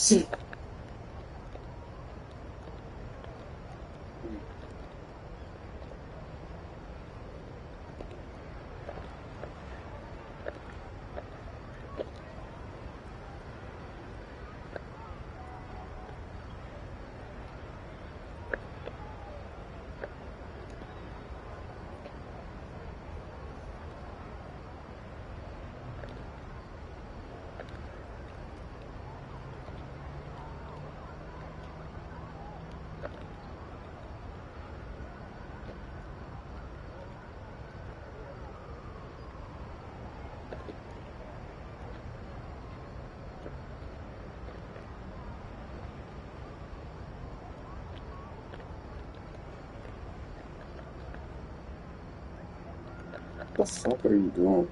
What the fuck are you doing?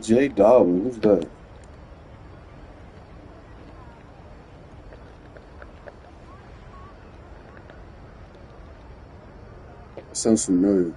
J Dollar, who's that? Sounds familiar.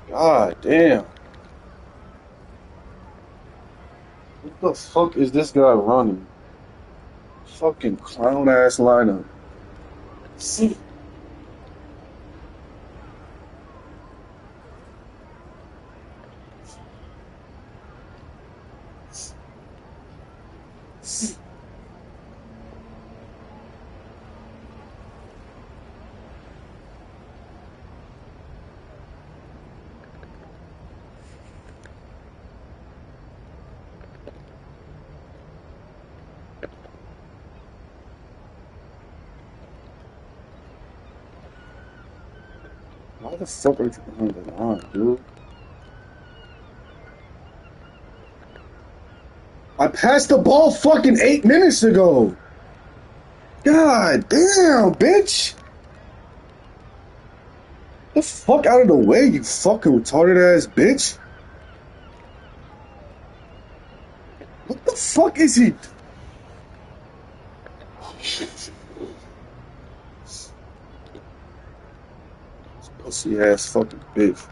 God damn. What the fuck is this guy running? Fucking clown ass lineup. Why the fuck are you behind the line, dude? I passed the ball fucking 8 minutes ago. God damn, bitch. The fuck out of the way, you fucking retarded ass bitch. What the fuck is he? Pussy ass fucking bitch.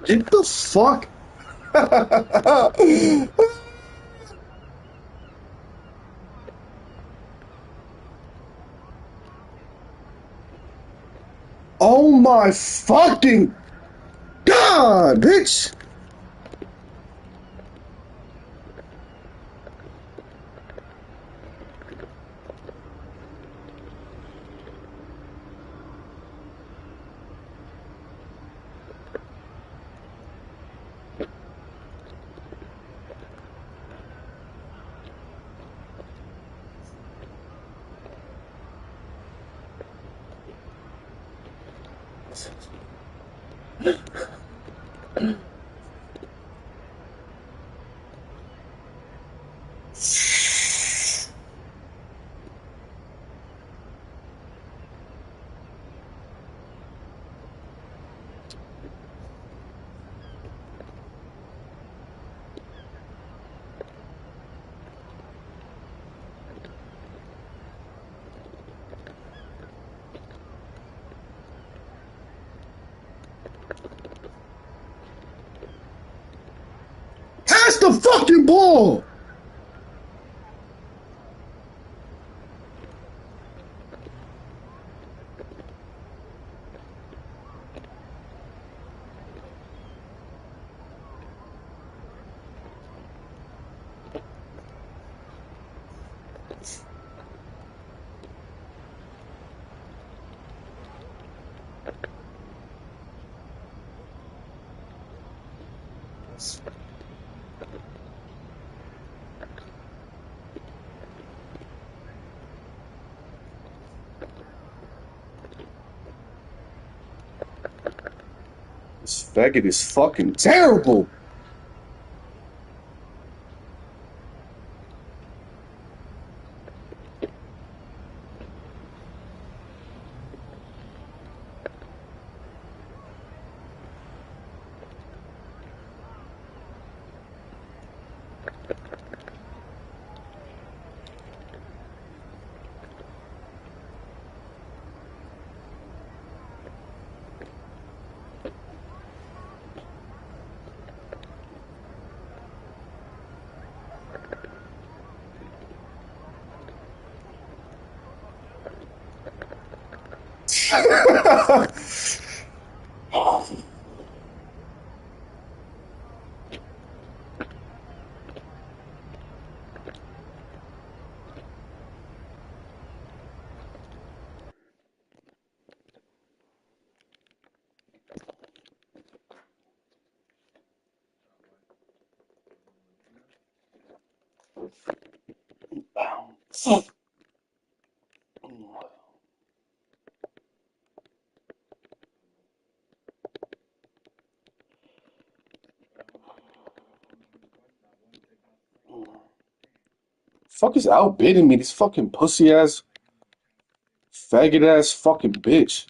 Get the fuck. Oh my fucking god, bitch. Pass the fucking ball. This faggot is fucking terrible. Fuck is outbidding me, this fucking pussy ass, faggot ass fucking bitch.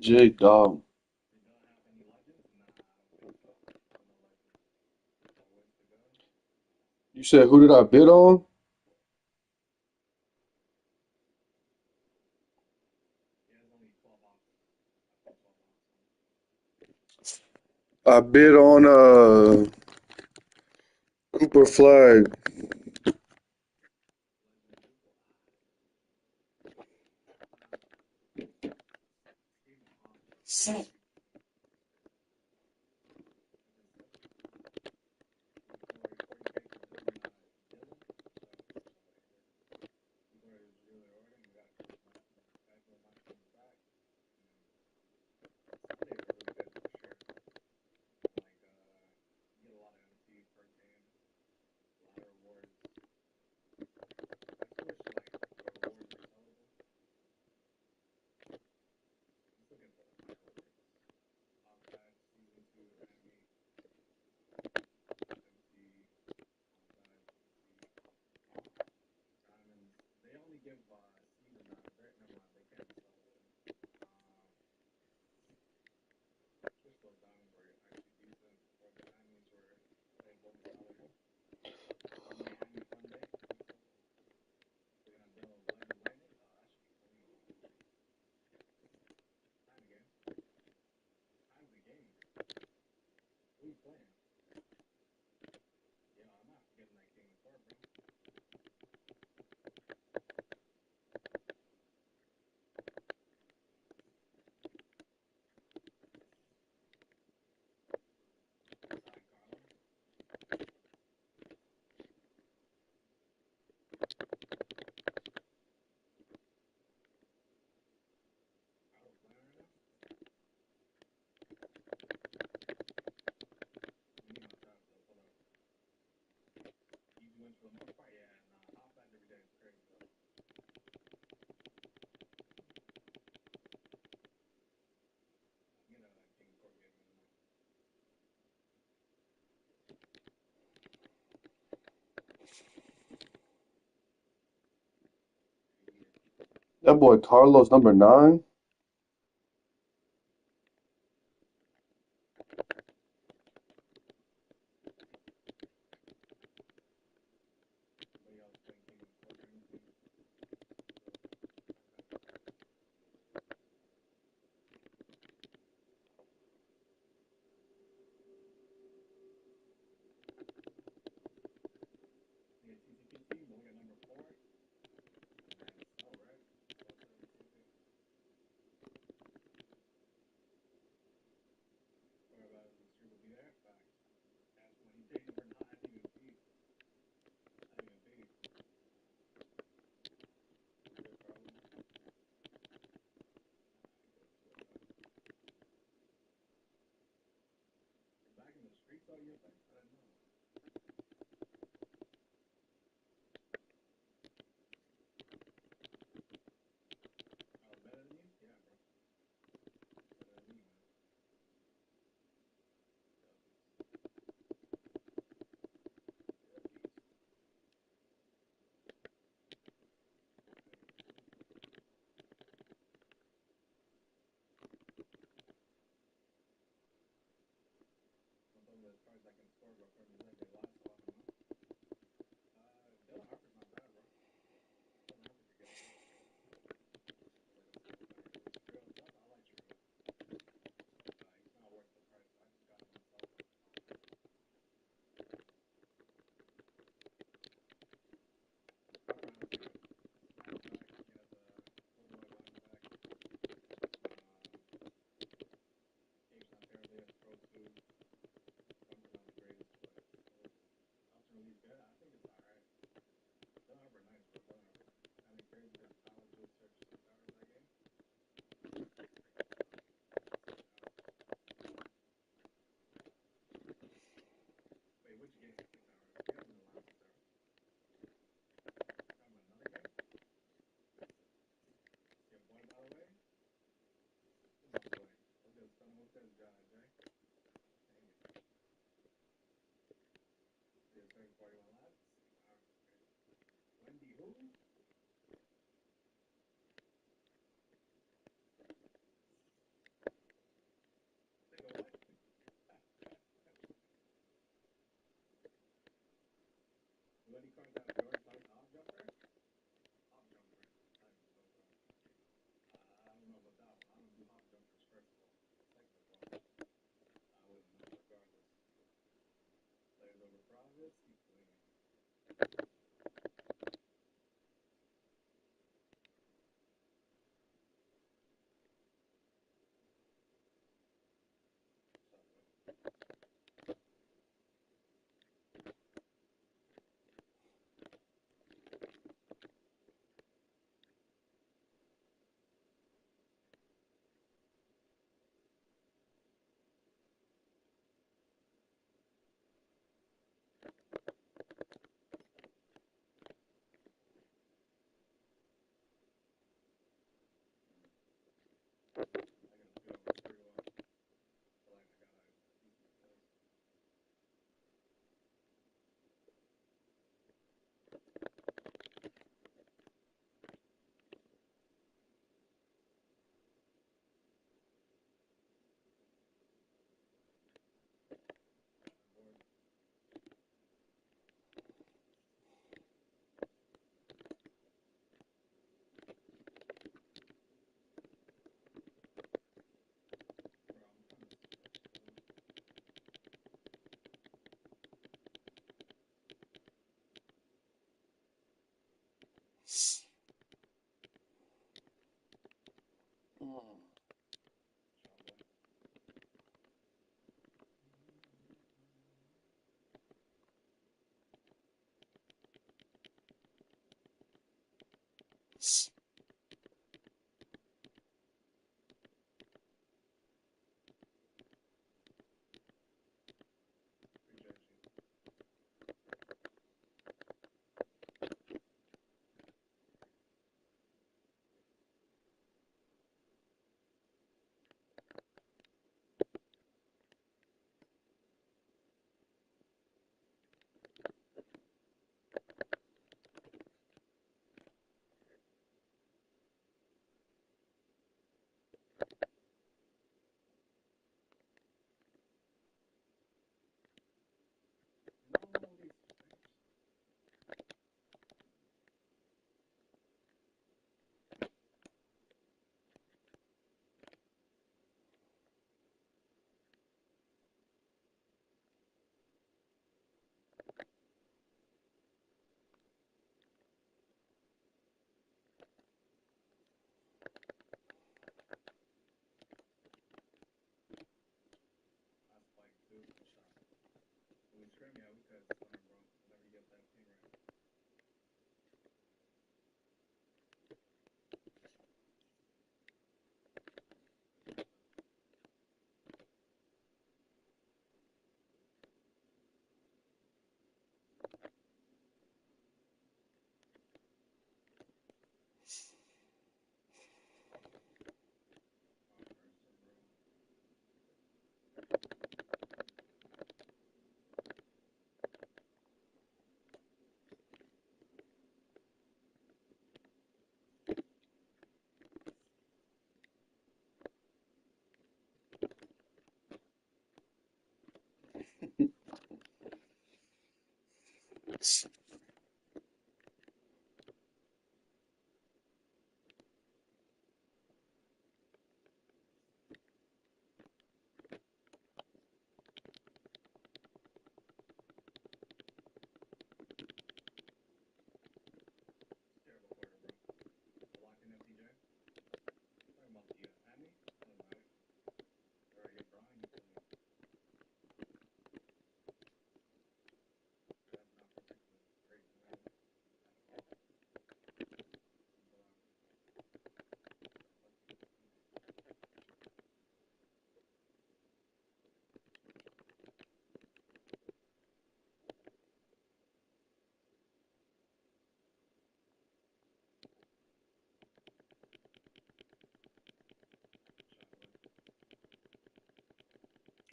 J Dog. You said who did I bid on? I bid on Cooper Flag. That boy Carlos number 9.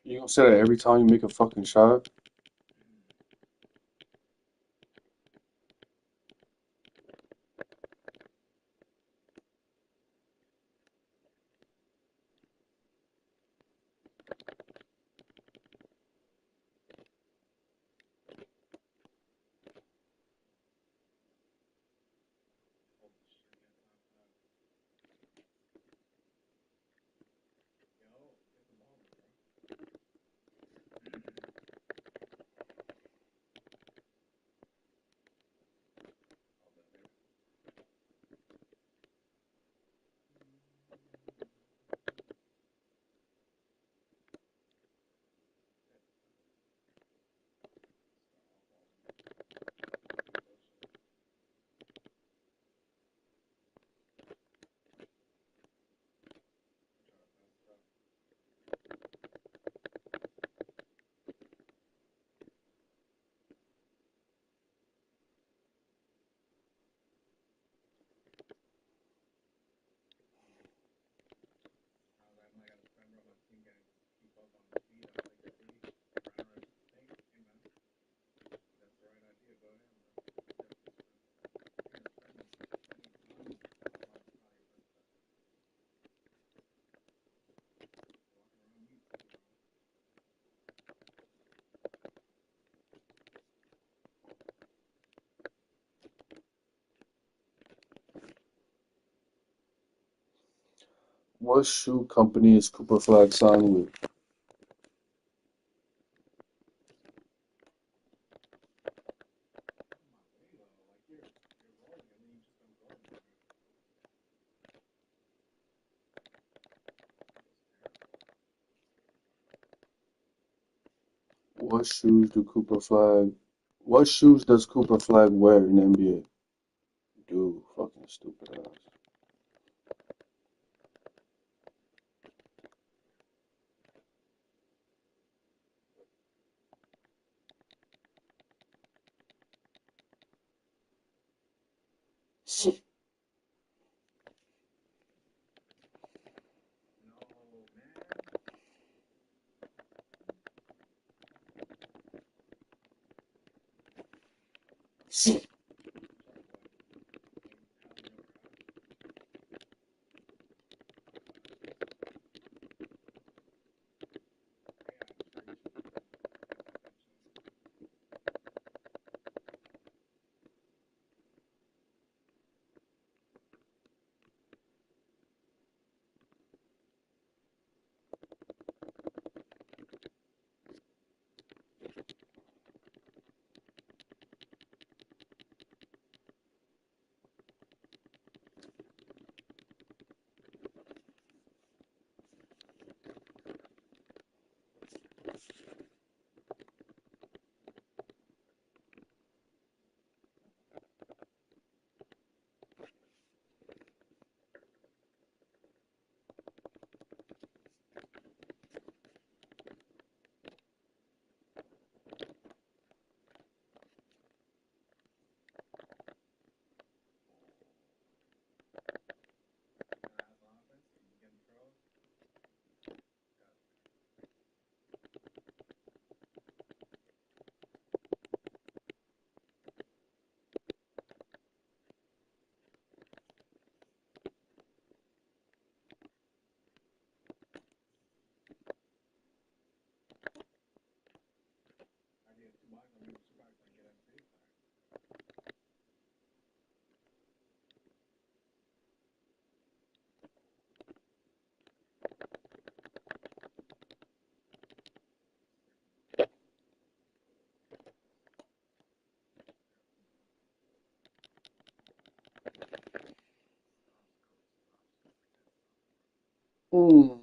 You gonna say that every time you make a fucking shot? What shoe company is Cooper Flag signed with? What shoes do Cooper Flag? What shoes does Cooper Flag wear in the NBA? Dude, fucking stupid ass. Mm.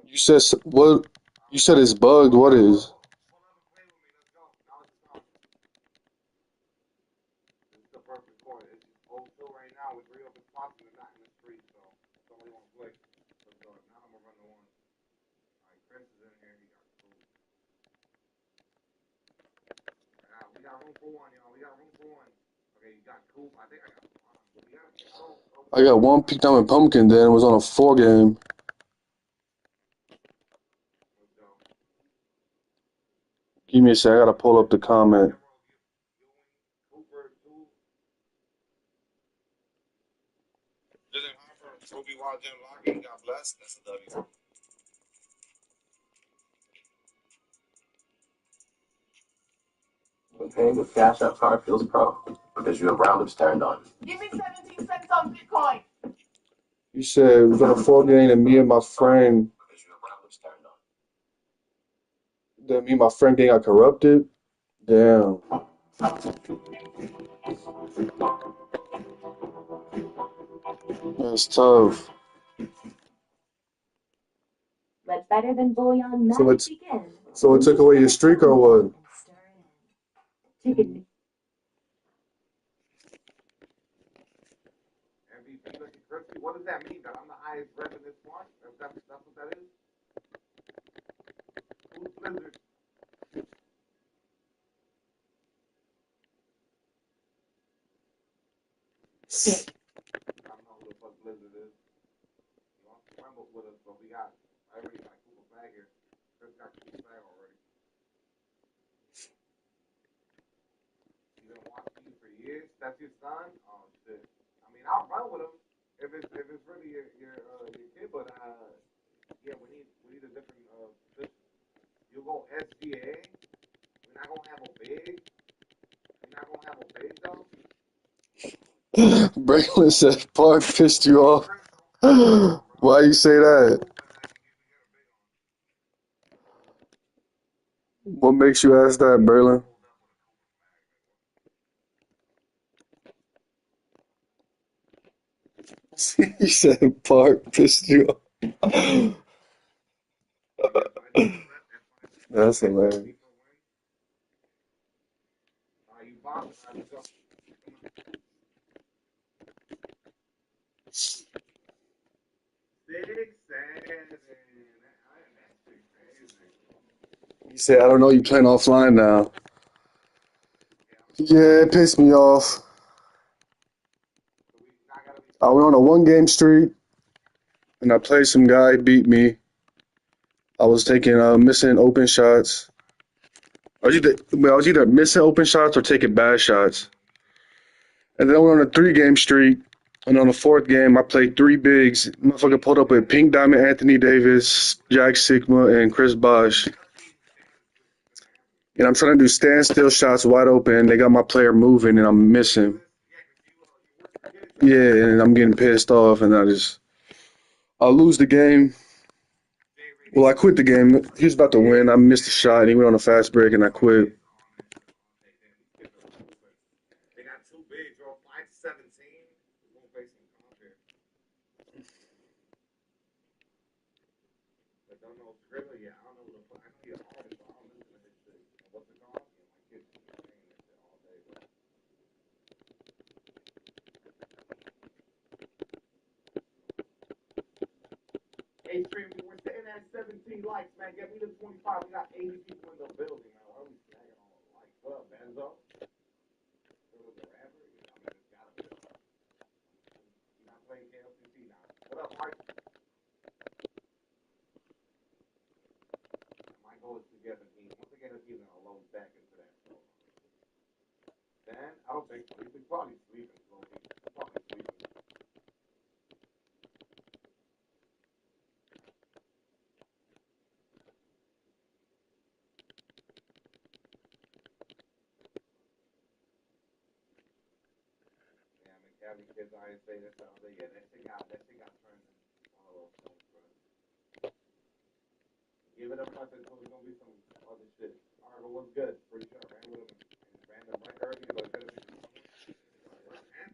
You said what? You said it's bugged. What is? I got one peak diamond pumpkin. Then was on a 4 game. Give me a sec. I gotta pull up the comment. Paying with Cash App card feels pro because you have roundups turned on. Give me 17 cents on Bitcoin. You said it was on a 4 game, and me and my friend. Because you have roundups turned on. Then me and my friend gang got corrupted. Damn, that's tough. Let better than bullion So magic it's begin. so it took away your streak or what? Stir in. Chicken. Braylon said Park pissed you off. Why you say that? What makes you ask that, Braylon? He said Park pissed you off. That's hilarious. He said, I don't know, you playing offline now. Yeah, it pissed me off. I went on a 1 game streak and I played some guy, beat me. I was taking missing open shots. I was either missing open shots or taking bad shots. And then I went on a 3 game streak. And on the 4th game, I played 3 bigs. Motherfucker pulled up with Pink Diamond Anthony Davis, Jack Sigma, and Chris Bosh. And I'm trying to do standstill shots wide open. They got my player moving and I'm missing. Yeah, and I'm getting pissed off and I lose the game. Well, I quit the game. He was about to win. I missed a shot and he went on a fast break and I quit.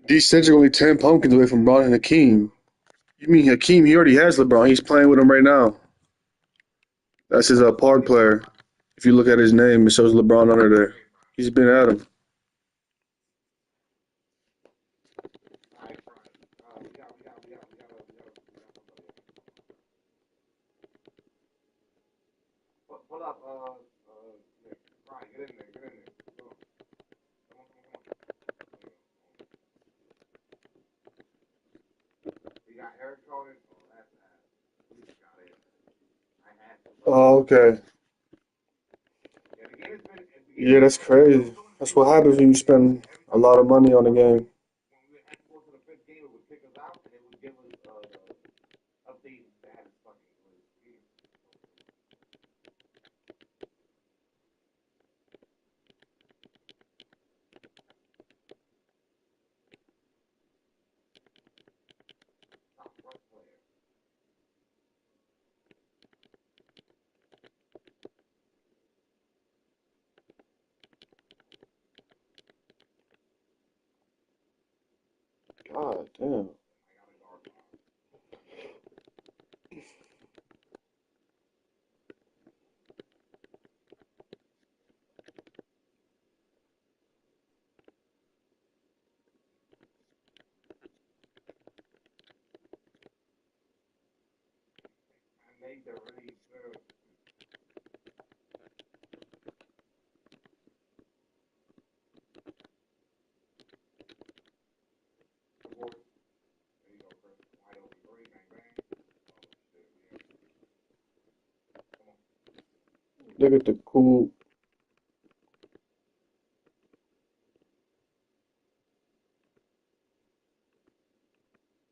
These Sets are only 10 pumpkins away from Bron and Hakeem. You mean Hakeem? He already has LeBron. He's playing with him right now. That's his park player. If you look at his name, it shows LeBron under there. He's been at him. Pull up, Nick. Brian, get in there, get in there. Come on, come on, come on, come on. You got Eric Cohen? Oh, that's ass. We just got it. I had to. Oh, okay. Yeah, the game has been. Yeah, that's crazy. That's what happens when you spend a lot of money on a game. When we had to go to the fifth game, it would kick us out and it would give us updates that had us fucking glitch. Top rush player. God damn. I got a guard. I made the really good. Board. There you go, Chris. Wide open three, bang bang. Oh shit, we in. Come on. Look at the cool.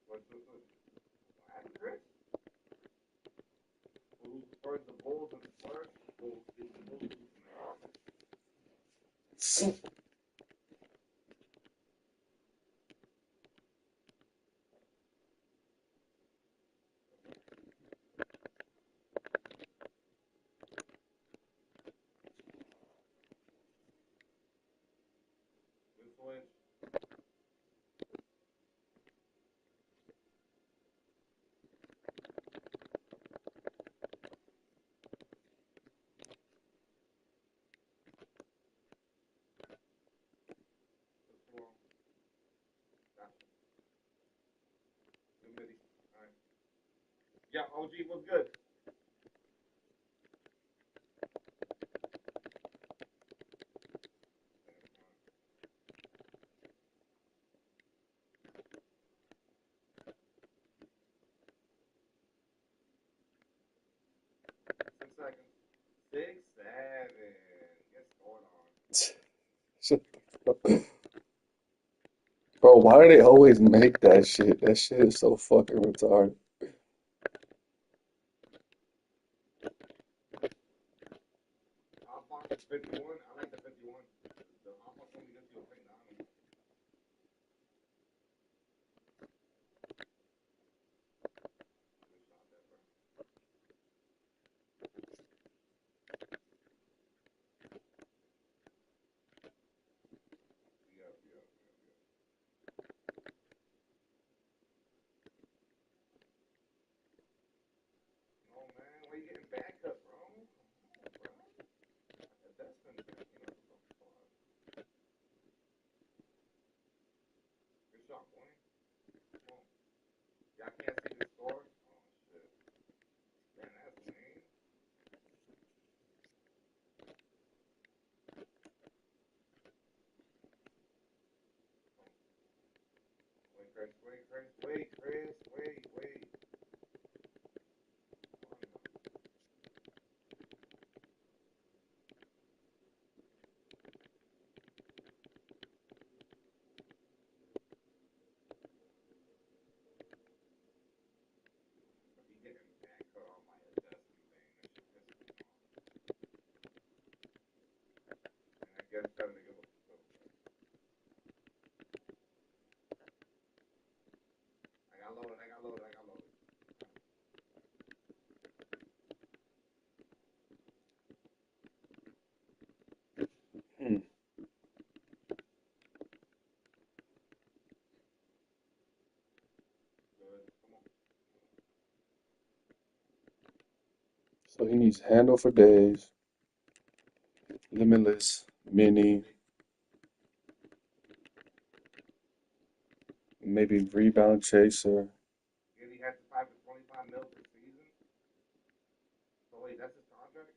Switch. That's Chris. Who first the Bulls and first? Bulls. The Bulls lose tonight. Good switch. Good score. Gotcha. Good midi. All right. Yeah, OG was good. 6 seconds. 6-7. What's going on? Shut the fuck up. Bro, why do they always make that shit? That shit is so fucking retarded. Hot box 51. I like the 51. The hot box only gets you a pink diamond. Good shot there, bro. Yeah. No, man. Why you getting back up, bro? Come on, bro. That's been back. Good shot, boy. Come on. Y'all can't see the score? Oh, shit. Man, that's lame. Wait, Chris. Wait. Come on now. So he needs handle for days, limitless, mini, maybe rebound chaser. And he has to fight for 25 mil per season. So wait, that's his contract?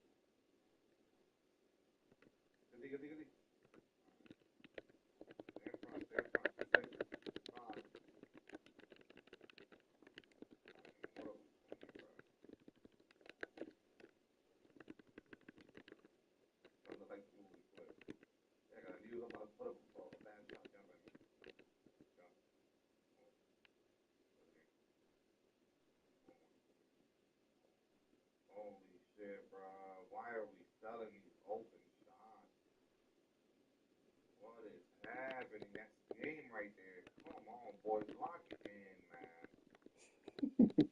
Good, good, good. Stand front, 2 seconds. 5. What else? Don't look like the movie flip. Yeah, I knew I'm about to put up a bad shot down by me. Holy shit, bro. Why are we selling these open shots? What is happening? That's game right there. Come on, boys. Lock it in, man. You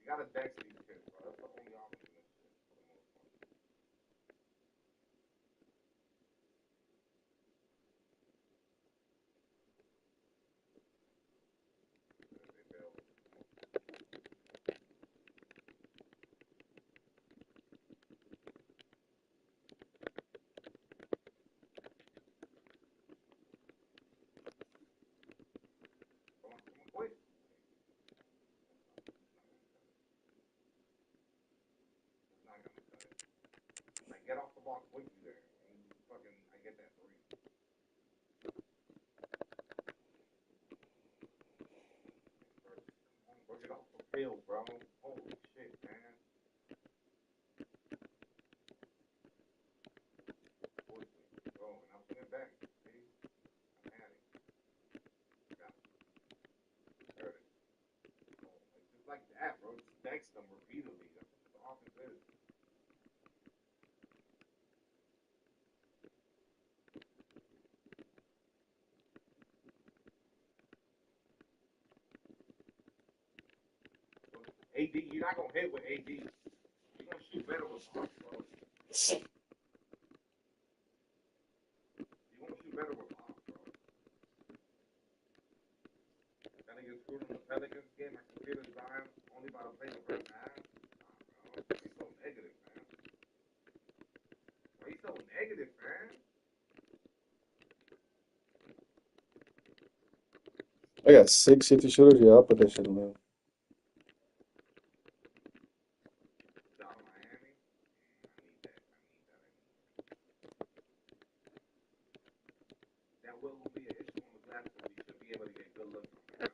gotta dex these kids, bro. That's the only option in this shit for the most part. They fail. Come on, quick. It's not gonna cut it. Like, get off the ball quickly there. And fucking, I get that 3. Come on, bro. Get off the field, bro. Holy shit, man. Quickly. Go. And I'm swinging back. See? I'm at it. Got it. There it is. Oh, it's just like that, bro. Just dex them repeatedly. That's what the offense is. AD, you're not gonna hit with AD. You're gonna shoot better with Pops, bro. You're gonna shoot better with Pops, bro. That nigga screwed in the Pelicans game. I can feel his time only by the play the first half. Nah, bro. He's so negative, man. Why you so negative, man? I got 6 50 shooters. Yeah, I'll put that shit in there. Down Miami. I need that. That will be an issue on the glass, but we should be able to get good looks from him.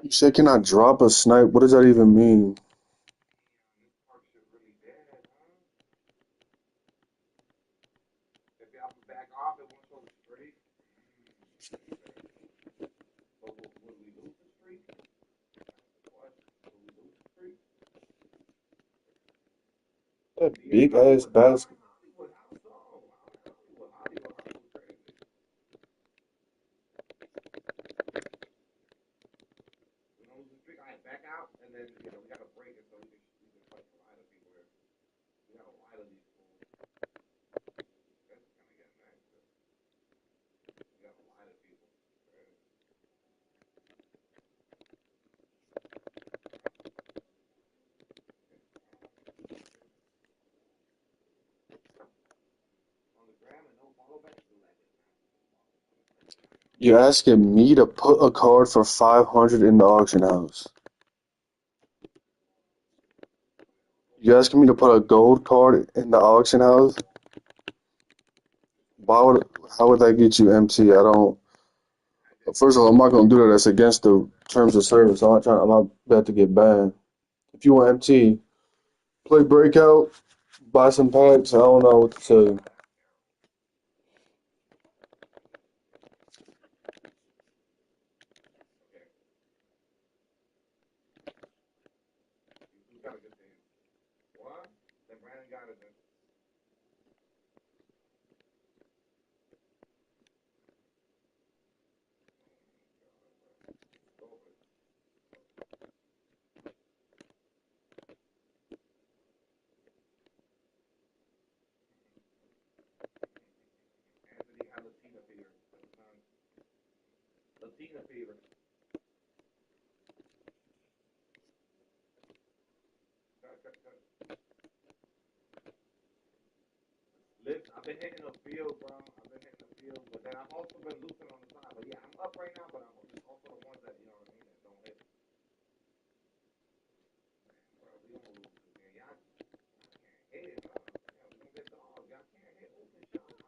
You said can I drop a snipe? What does that even mean? This park shit really dead, huh? If y'all back off, it won't go straight. Okay. But would we lose the streak? That's the question. Would we lose the streak? That Yeah, big ass Hollywood. I basket. like Hollywood. How so? I like Hollywood. Hollywood crazy. We don't lose the streak. I back out, and then we gotta break it so we can fight a lot of people here. We got a lot of these fools. That's kind of getting nice. We got a lot of people. Right? On the gram and no follow back. You're asking me to put a card for 500 in the auction house. You asking me to put a gold card in the auction house? Why would? How would that get you MT? I don't. First of all, I'm not gonna do that. That's against the terms of service. I'm not trying. I'm not about to get banned. If you want MT, play breakout, buy some packs. I don't know what to tell you. Okay. You got a good thing. What? Then Brandon got it then. Go for it. Anthony had Latina fever. Latina fever. Cut, cut, cut. Listen, I've been hitting the field, bro. I've been hitting the field, but then I've also been losing on the side. But yeah, I'm up right now, but I'm also the ones that, you know what I mean, that don't hit. Bro, we gonna lose this game. Y'all can't hit it, bro. Yeah, we gonna get dogs. Y'all can't hit open shots.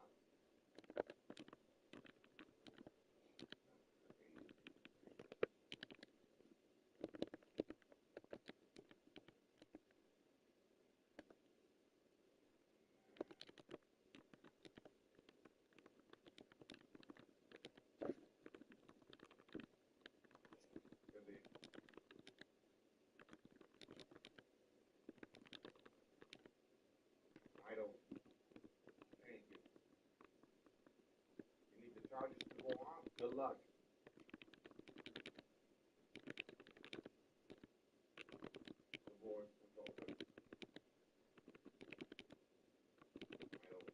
Crazy. Could be. I don't. Thank you. You need the charges to go on. Good luck. The board. Let's go. I don't.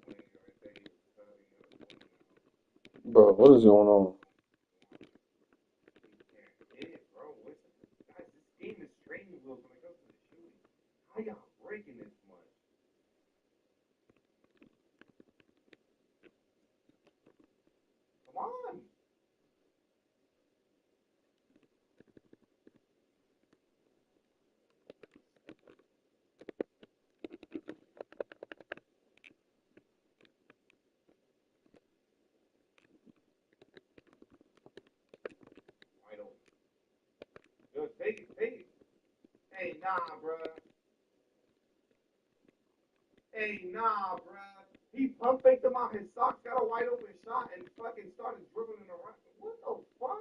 20. I say he was cutting it at 20 now. Bro, what is going on? He can't hit it, bro. Guys, this game is training wheels when it comes to the shooting. How y'all breaking this much? Come on. I don't. Good. Take it. Take it. Hey, nah, bruh. Hey, nah, bruh. He pump faked him out his socks, got a wide open shot, and fucking started dribbling around. What the fuck?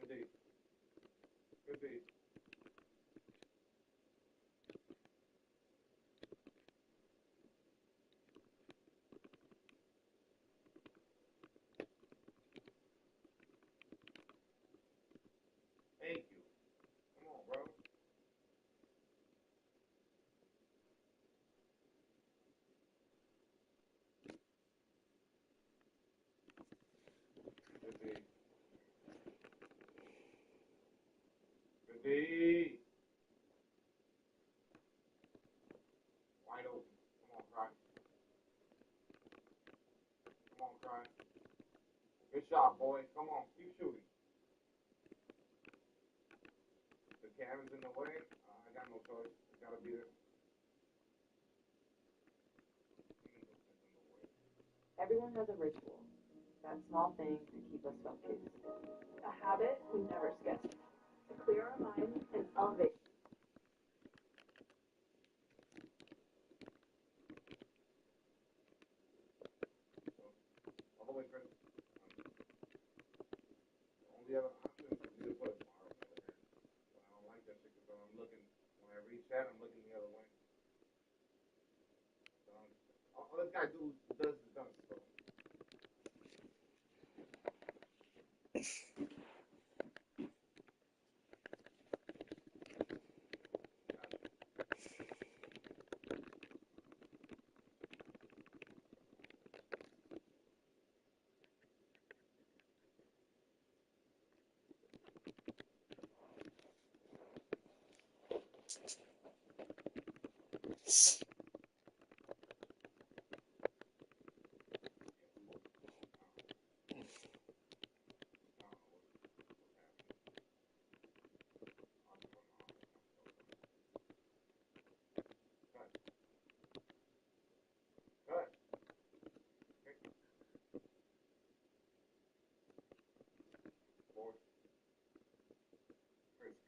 Good D. Good D. Thank you. Come on, bro. Good D. Good D. Wide open. Come on, Croc. trying. Good shot, boys. Come on, keep shooting. The Karen's in the way. I got no choice. It's gotta be there. Everyone has a ritual, that small thing to keep us focused. A habit we never skip. To clear our mind and elevate. All the way, Chris. The only other option is for me to put a bar over there. But I don't like that shit because I'm looking, when I reach that, I'm looking the other way. So all this guy does is done. So.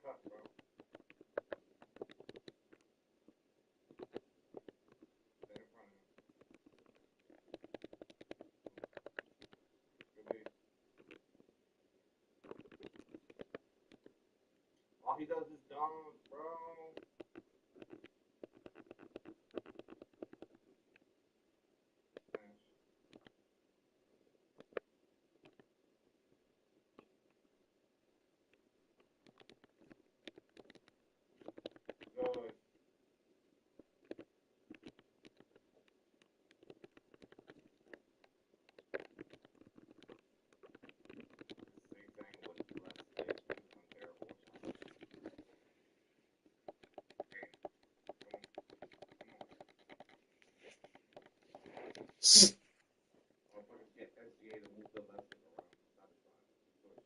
Cut, bro. Stay in front of him. Good beat. All he does is dunk, bro. Good. Motherfuckers get SGA to move the left foot around. Stop it, fine. Switch.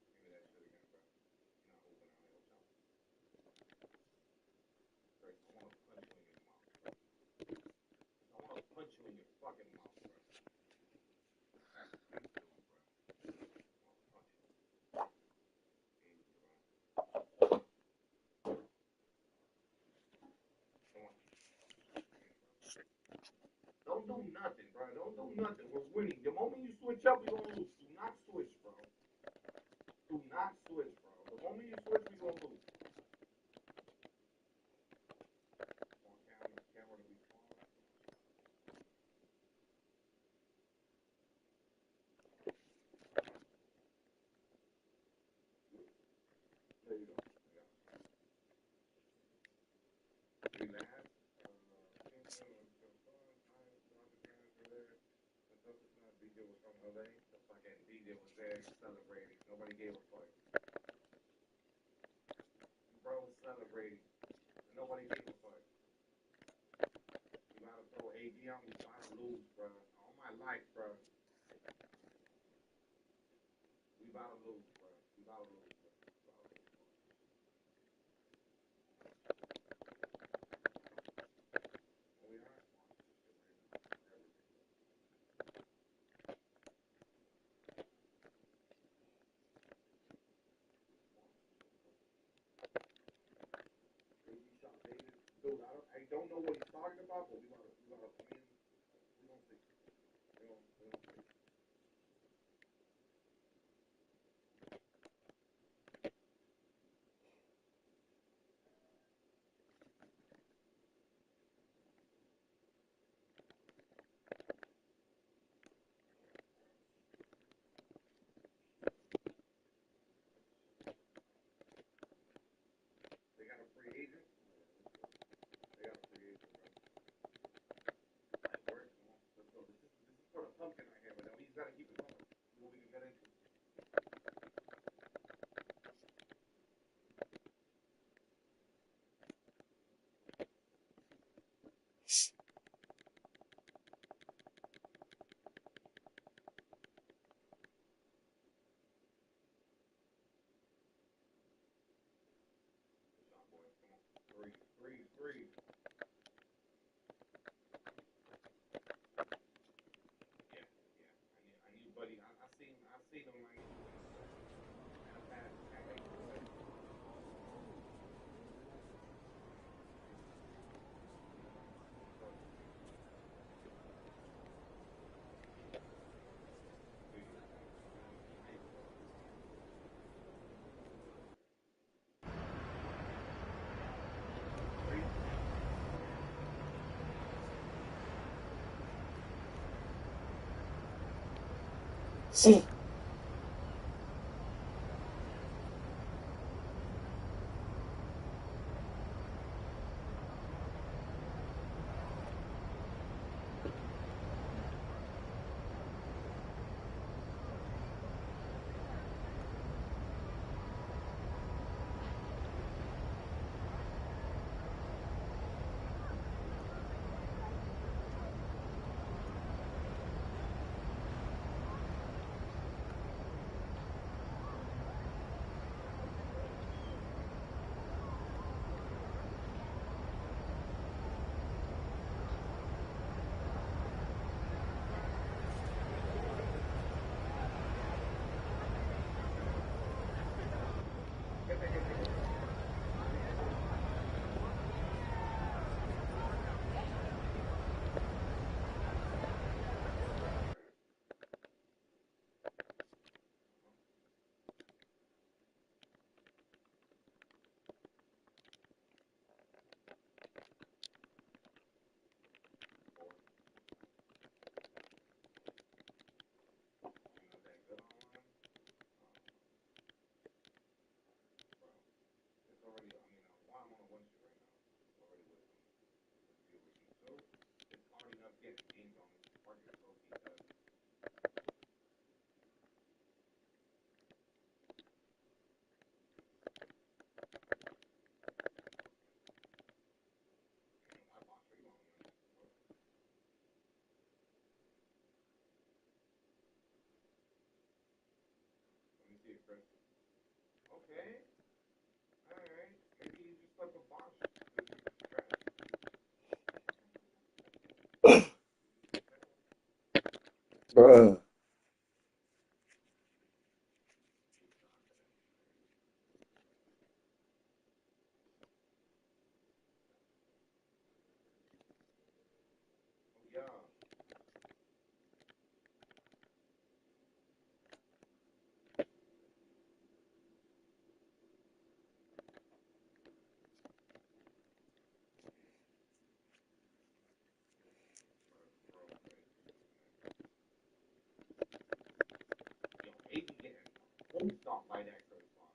Give me that shit again, bro. You're not moving out here. Watch out. Chris, I want to punch you in your mouth, bro. I want to punch you in your fucking mouth, bro. That's what I'm doing, bro. I want to punch you. Easy, bro. Come on. Don't do nothing, bro. Don't do nothing. We're winning. The moment you switch up, we're going to lose. Do not switch, bro. Do not switch, bro. The moment you switch, we're going to lose. Come on, camera to be small. There you go. Relax. DJ was from LA. The fucking DJ was there celebrating. Nobody gave a fuck. Bro was celebrating. Nobody gave a fuck. You gotta throw AD on me, so I lose, bro. All my life, bro. We about to lose, bro. We about to lose, bro. We are. Dude, I don't know what he's talking about, but we gotta we gonna see. We gonna see. They got a free agent. They got a free agent, bro. Okay. Alright. Maybe you just like a box. Bruh. Yeah. Yo, maybe getting home stop by that first box.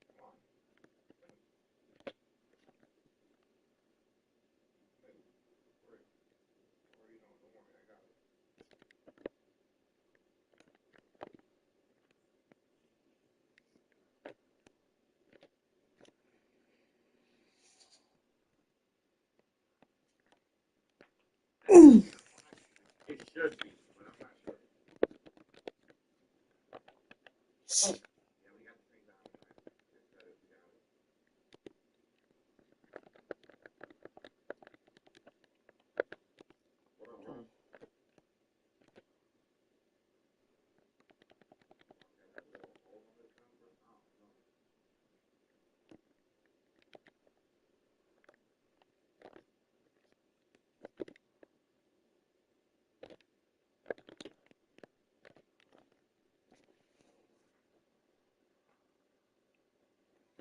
Come on. Wait, where you don't worry, I got it. It should be, but I'm not sure. Yeah, we got the thing down. Just got it. We got it. What up, bro? Got that little hole on this number? I don't know.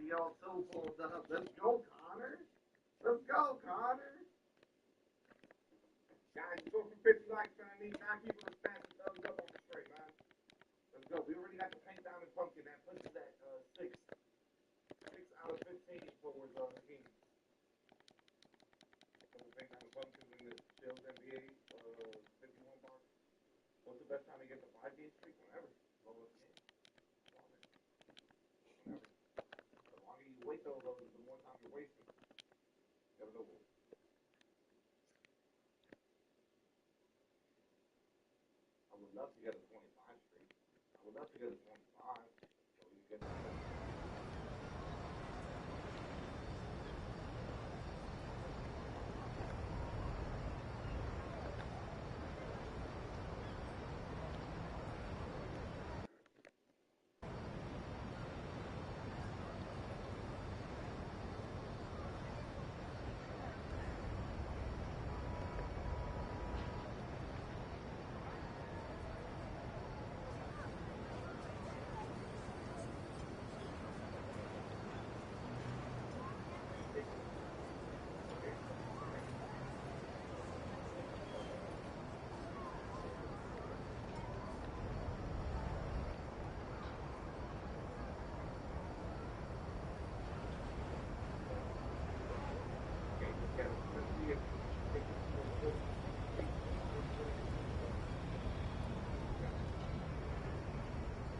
Yo, so pulled up. Let's go, Connor. Let's go, Connor. Guys, go for 50 likes, man. I need 9 people to smash the thumbs up on the stream, man. Let's go. We already got the paint down and pumpkin. That puts us at 6. 6 out of 15 towards the game. So the paint down and pumpkin in the Chills NBA 51 box. What's the best time to get the 5-game streak? Whenever. Lowest game. Whenever. The longer you wait, though, the more time you're wasting. Never know. I would love to get a 25 streak. I would love to get a 25. So you get that.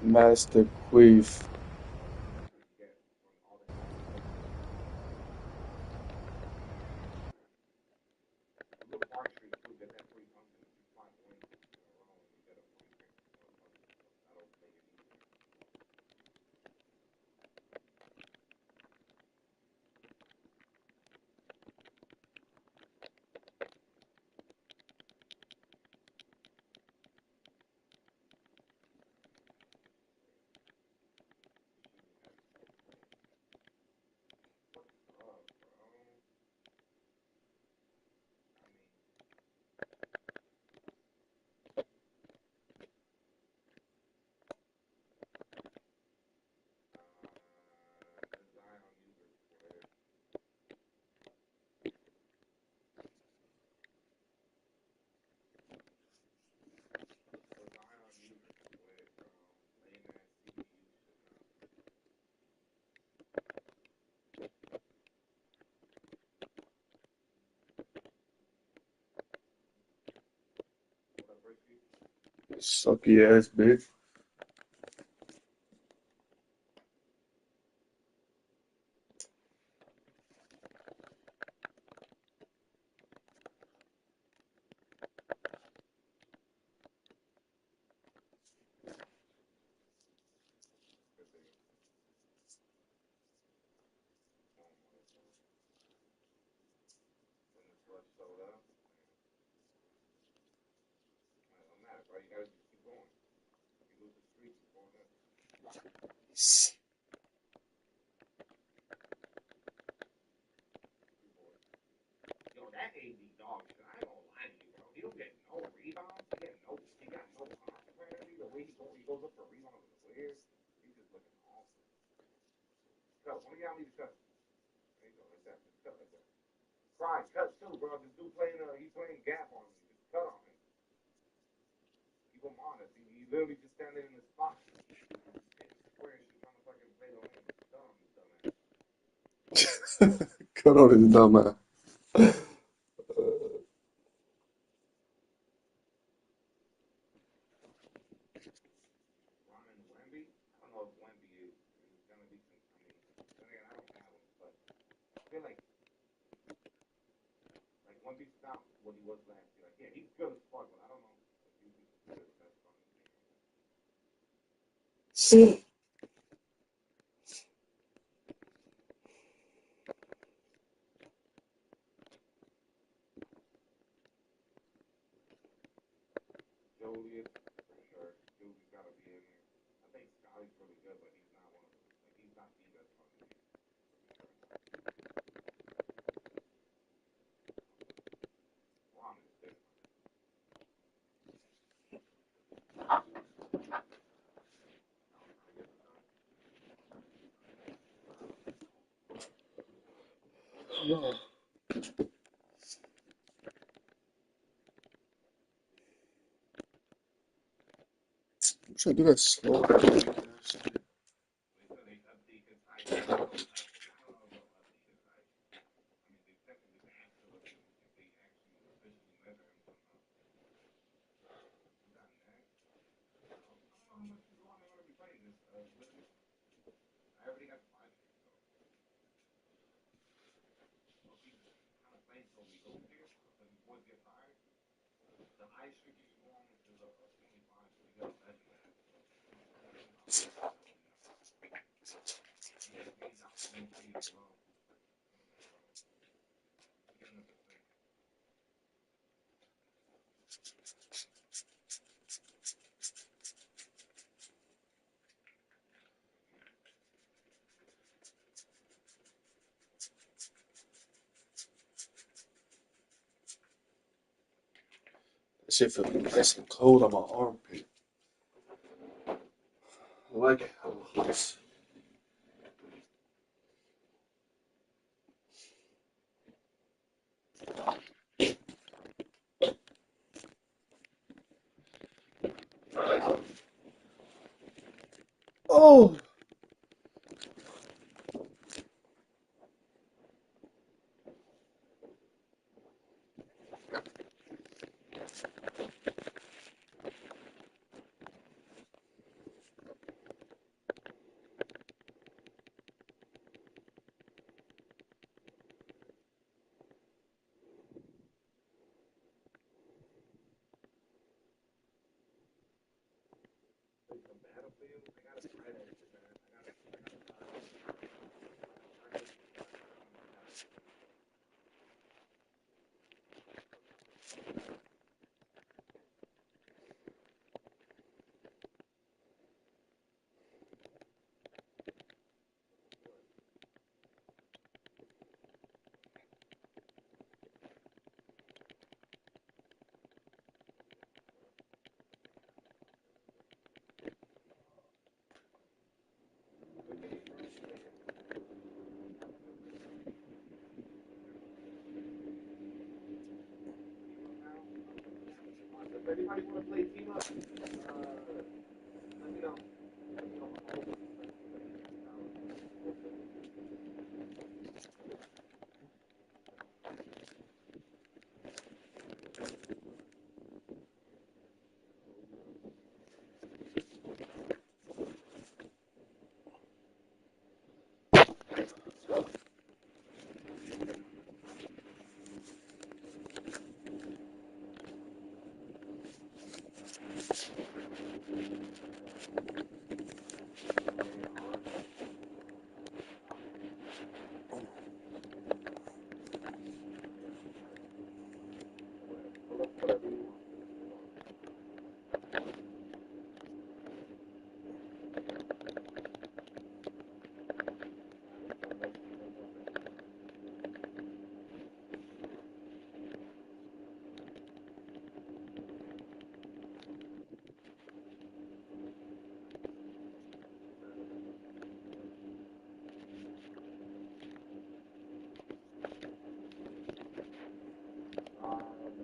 Master Queef. Get when all the hell is open. Look, Park Street too. Get that free pumpkin if you find wins in a row and you get a free drink for pumpkin. That'll make it easier. What's up, bro? I mean, the Zion user quit. The Zion user quit, bro. Lame ass CPU shit now. What up, Risky? Sucky ass bitch. Good thing. Oh my god. When the slush showed up, man, it don't matter, bro. You gotta just keep going. You lose the streak, you're going up. Yo, that AD dog shit, I ain't gonna lie to you, bro. He don't get no rebounds. He got no popularity. The way he goes up for rebounds is weird. He's just looking awful. Cut. One of y'all need to cut. There you go, like that. Just cut like that. Fry, cut too, bro. This dude he's playing gap on me. Just cut on him. Keep him honest. He literally just standing in the spot. Just hitting square shit, trying to fucking play the lane. Just cut on his dumb ass. Cut on his dumb ass. Ryan Wemby. I don't know if Wemby is gonna be some. I mean, then again, I don't have him, but I feel like Wemby's not what he was last year. Like, yeah, he's good as fuck, but I don't know if he'd be considered the best fucking team. Julius, for sure. Julius gotta be in there. I think Scotty's really good, but he's not one of the like he's not the best fucking team, for sure. Ron is different. I'm trying to get this done. I'm trying to do that slow. They said they update his height. I don't know. I don't know if they'll update his height. I mean, they technically they have to if they actually officially measure him somehow. Who got next? I don't know how much long I'm gonna be playing this. Literally, I already got 5 streaks, so I'll keep kind of playing till we lose here, because these boys get tired. The highest streak you can go on is a 25, so we gotta measure that. So we'll see how long we can do that. Yeah, this game's out for me free as well. Get another thing. That shit feel nice and cold on my armpit. I like it how it looks. Oh! If anybody want to play team up, let me know.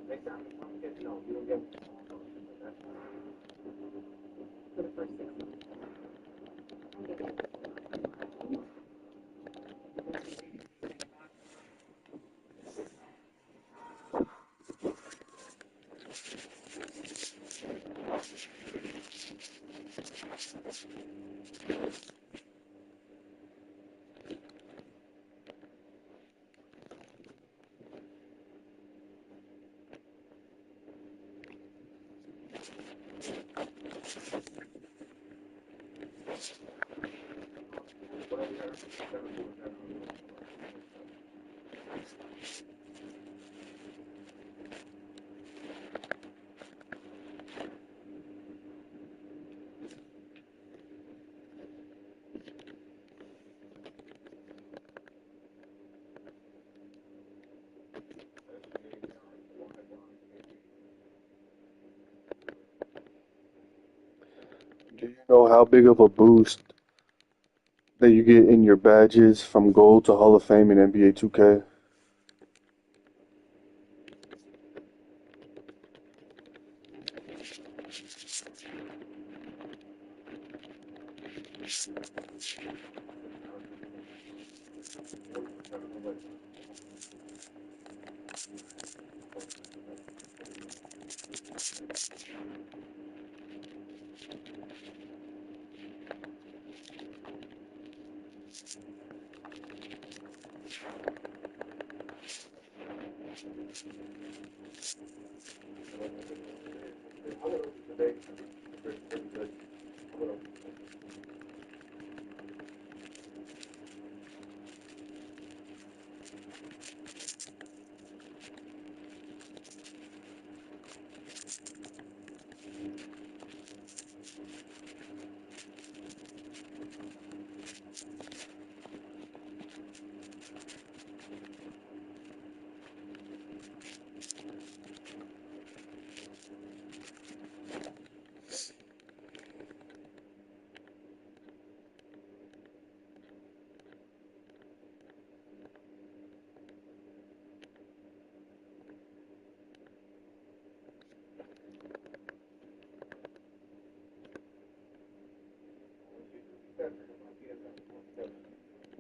Next time you come get, no, you don't get For the first 6 months. I'm getting it. Do you know how big of a boost that you get in your badges from gold to Hall of Fame in NBA 2K?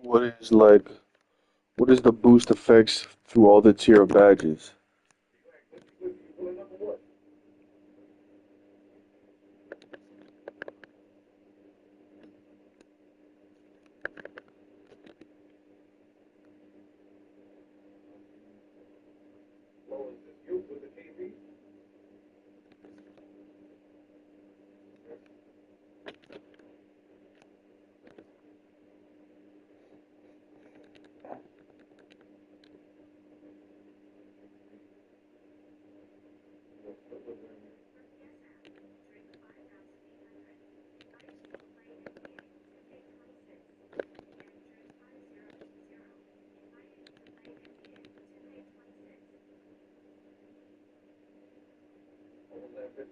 What is like, what is the boost effects through all the tier of badges? Do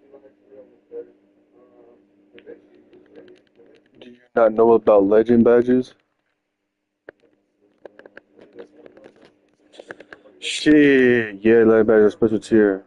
you not know about legend badges? Shit, yeah, legend badges are special tier.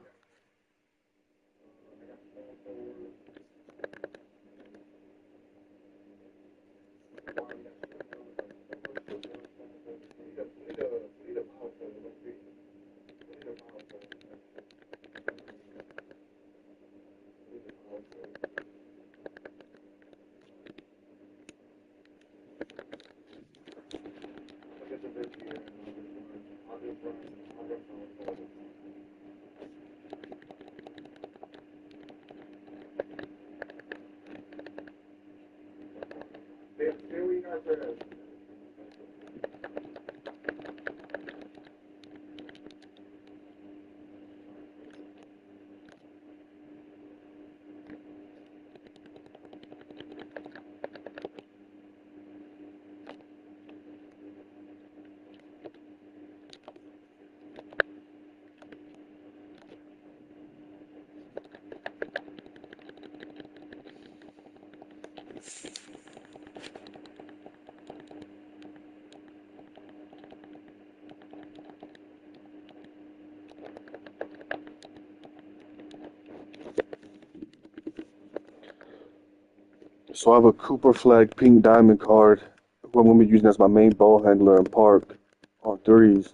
So I have a Cooper Flag pink diamond card, who I'm going to be using as my main ball handler in park on threes.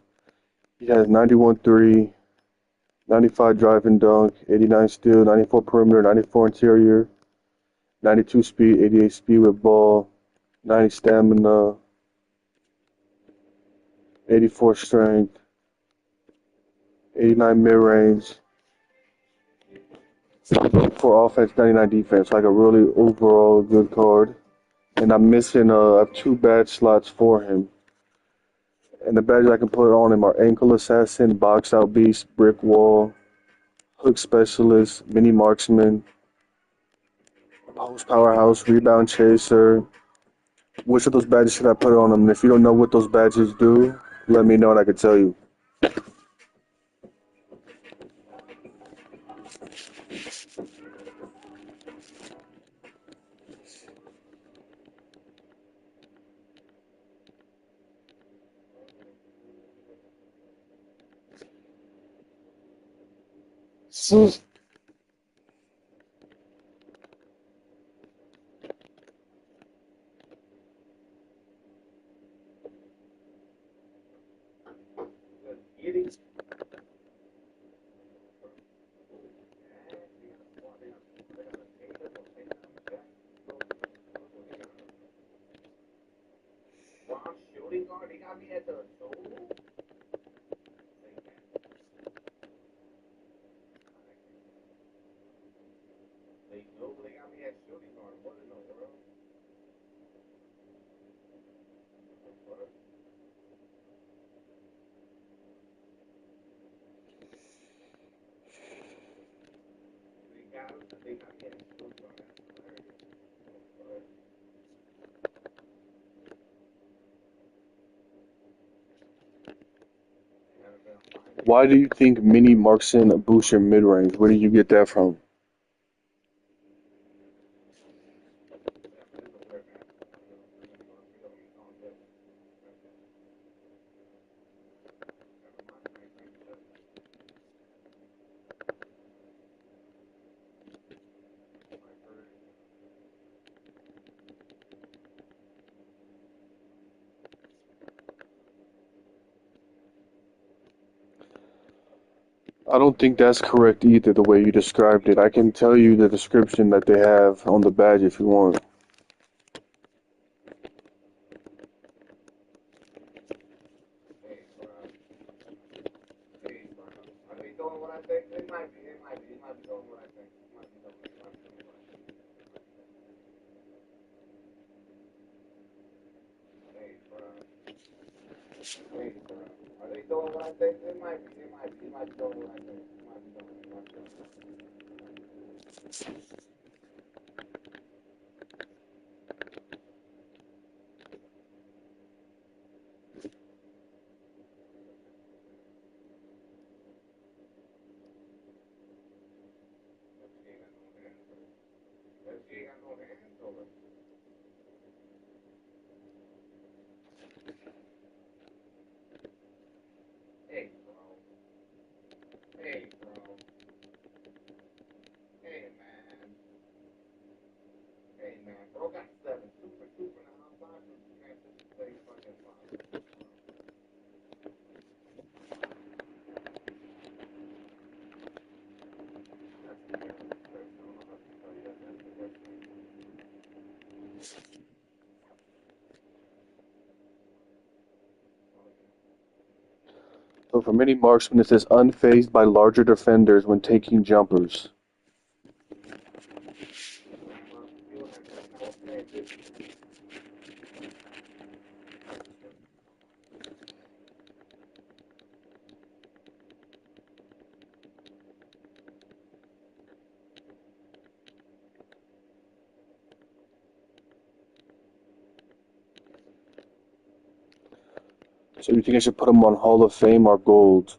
He has 91 3, 95 drive and dunk, 89 steal, 94 perimeter, 94 interior, 92 speed, 88 speed with ball, 90 stamina, 84 strength, 89 mid range, for offense, 99 defense. Like a really overall good card. And I'm missing I have two badge slots for him. And the badges I can put on him are Ankle Assassin, Box Out Beast, Brick Wall, Hook Specialist, Mini Marksman, Post Powerhouse, Rebound Chaser. Which of those badges should I put on him? And if you don't know what those badges do, let me know and I can tell you. Shooting guard, they got me at the soul. They know they got me at shooting guard. What in the world? They got me at shooting guard. That's hilarious. Why do you think Mini Marksman boosts your mid range? Where did you get that from? I don't think that's correct either, the way you described it. I can tell you the description that they have on the badge if you want. Hey, bro. Hey, bro. Are they doing what I think? It might be. It might be. It might be doing what I think. It might be doing what I think. Hey, bro. Hey, bro. Are they doing what I think? It might be. It might be. It might be doing what I think. It might be doing what I think. But for many marksmen, it says unfazed by larger defenders when taking jumpers. So you think I should put him on Hall of Fame or Gold?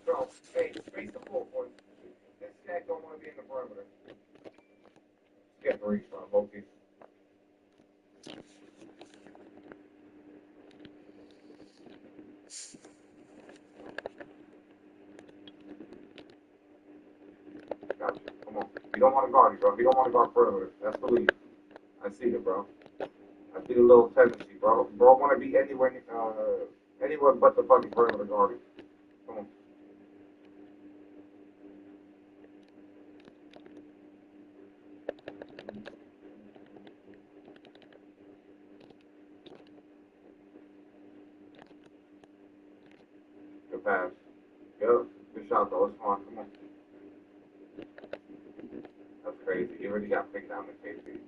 Bro, hey, face the floor, boys. This cat don't want to be in the perimeter. Get the reach, bro. Both people. Gotcha. Come on. You don't want to guard you, bro. You don't want to guard perimeter. That's the lead. I see it, bro. I see the little tendency, bro. Bro want to be anywhere but the fucking perimeter guarding. Come on. Good pass. Good. Good shot, though. It's fine. Come on. That's crazy. He already got picked down the KP.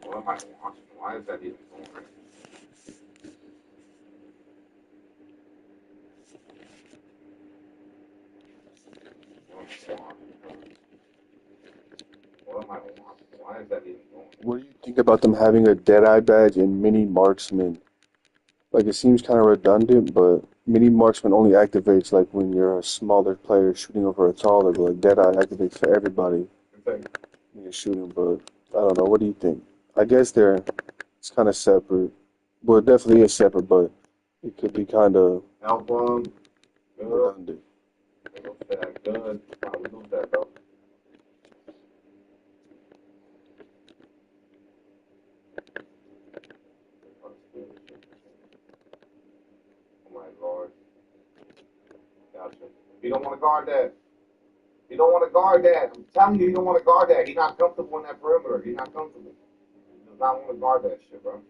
What am I watching? Why is that even going right? What am I watching? Why is that even going? What do you think about them having a Deadeye badge in Mini Marksman? Like, it seems kind of redundant, but Mini Marksman only activates like when you're a smaller player shooting over a taller, but like Deadeye activates for everybody when you're shooting, but I don't know. What do you think? I guess it's kind of separate. Well, it definitely is separate, but it could be kind of Help him. Good. redundant. We lose that. Good. Wow, we lose that, though. Oh my lord. Gotcha. You don't want to guard that. You don't want to guard that. I'm telling you, you don't want to guard that. He's not comfortable in that perimeter. He's not comfortable. He does not want to guard that shit, bro.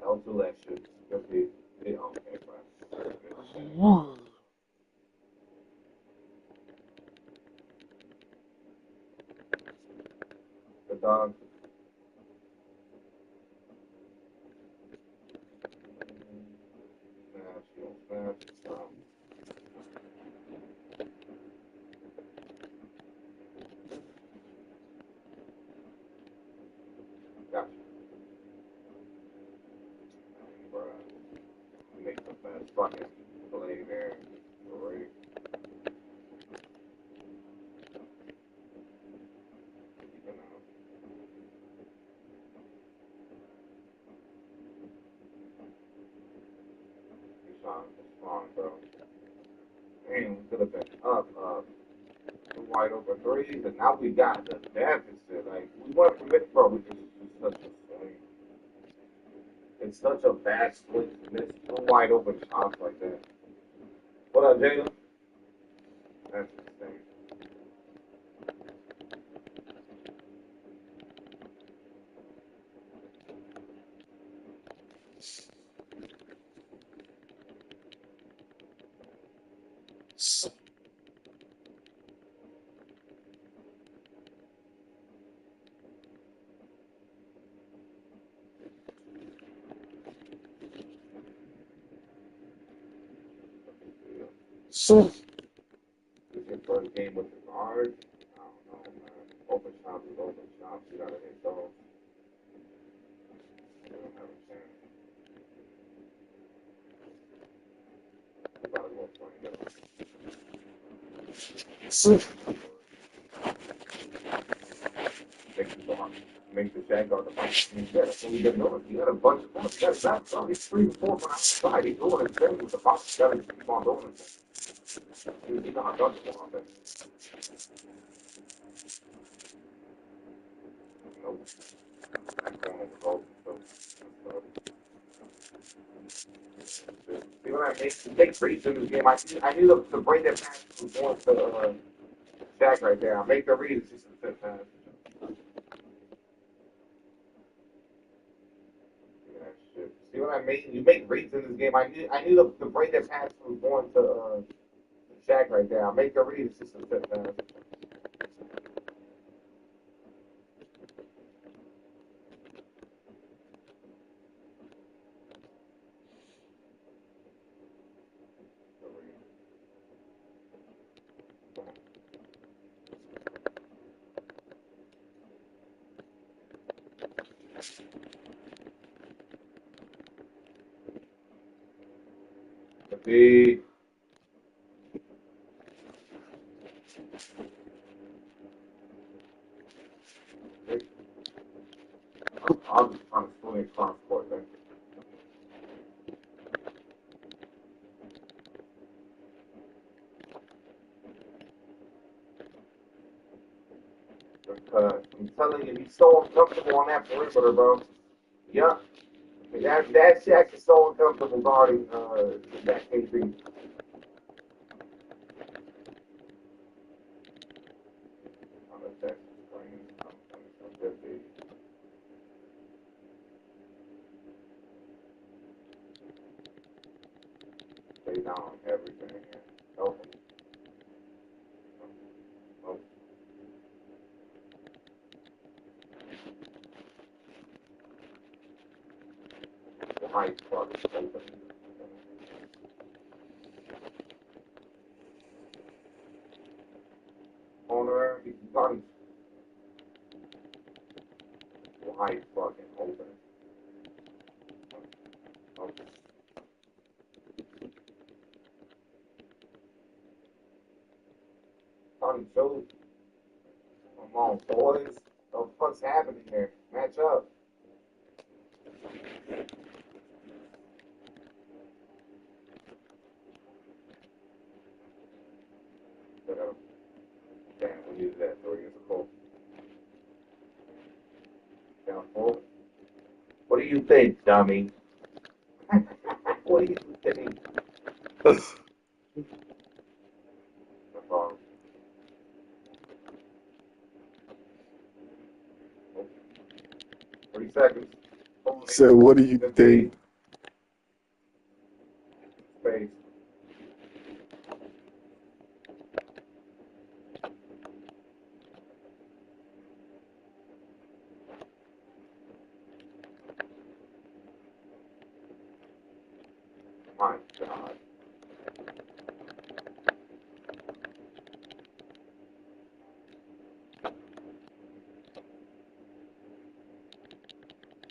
L2 that shit. Good piece. Yeah, okay, bro. Good dog. Smash, you don't smash. Gotcha. Bro, make the best fucking play there. Great. You know, you saw him strong, bro. Damn, we could have been up. Two wide open threes, and now we got the deficit. Like, we want to commit, bro. We just, it's such a swing. It's such a bad swing to miss two wide open shots like that. What up, Jalen? That's insane. This is your first game with the guard. I don't know, man. Open shops is open shops. You gotta hit those. You don't have a chance. You gotta go find out. Make the Jack out the fight. That's when you get noticed. You got a bunch of points. You got that. He's 3 and 4 from outside. He's doing his thing with the box. You gotta keep on doing it. He's not done for one thing. Nope. I'm going over gold. See what I make reads in this game. I knew the brain that passed was going to Jack right there. I make the read. It's just a fit pass. See what I mean? You make reads in this game. I knew the brain that passed was going to Jack right there. I make the read. It's just a fit pass. The I'm just trying to fully transport them. Because I'm telling you, he's so uncomfortable on that perimeter, bro. Yeah. That Shaq is so uncomfortable guarding that KP. Stay down everything. Help him. The high spot is open. Corner, he's done. Wide fucking open. Okay. Tony shows. Come on, boys. What the fuck's happening here? Match up. Damn, we use that so against a full. Down full. What do you think, dummy? What do you think? That's all. 30 seconds. So what do you think? Space. My God.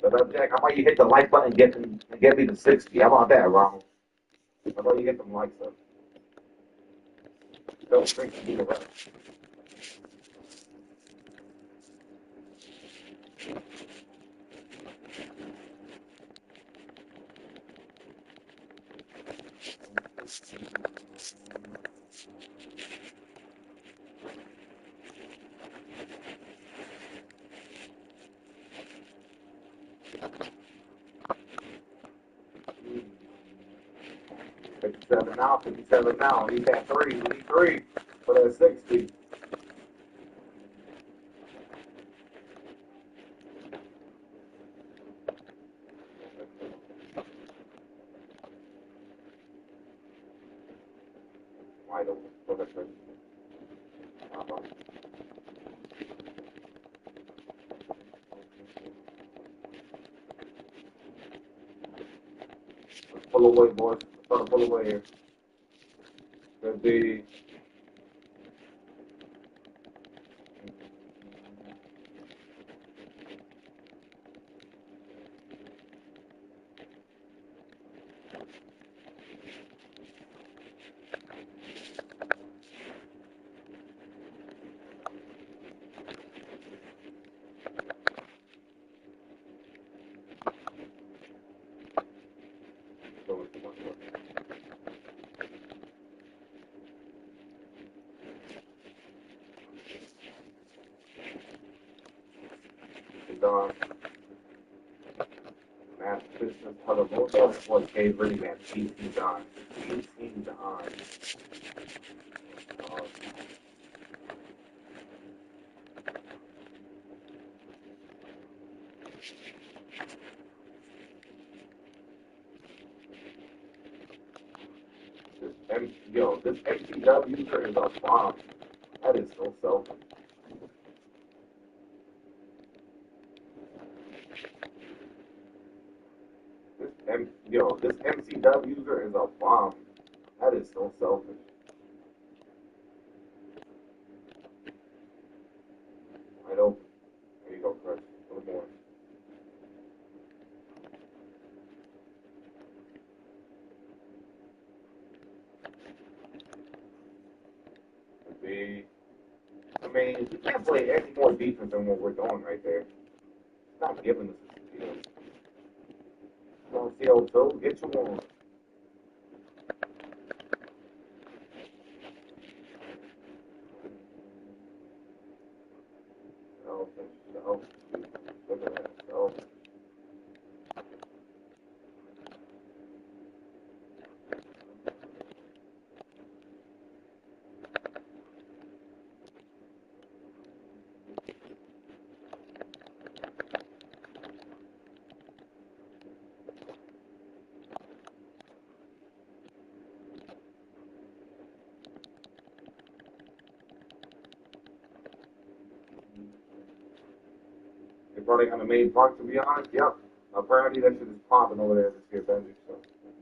But Jack, how about you hit the like button and get me to 60? How about that, Ronald? How about you get them likes up? Don't drink to be the rest. Now, 57 now. He's at 3. We need 3 for that 60. Wide open for the 60. Pull away, boys. Try to pull away here. Could be. Done. Massachusetts Telemoto was favoring at 18 on. 18 on. This MCW user is a bomb. That is so selfish. This MCW user is a bomb. That is so selfish. Wide open. There you go, Chris. A little more. I mean, we can't play any more defense than what we're doing right there. It's not giving us a steal. Come on, CO2, get you one. Look at that. They're probably on the main park, to be honest. Yep. Apparently that shit is popping over there this year, Benji. So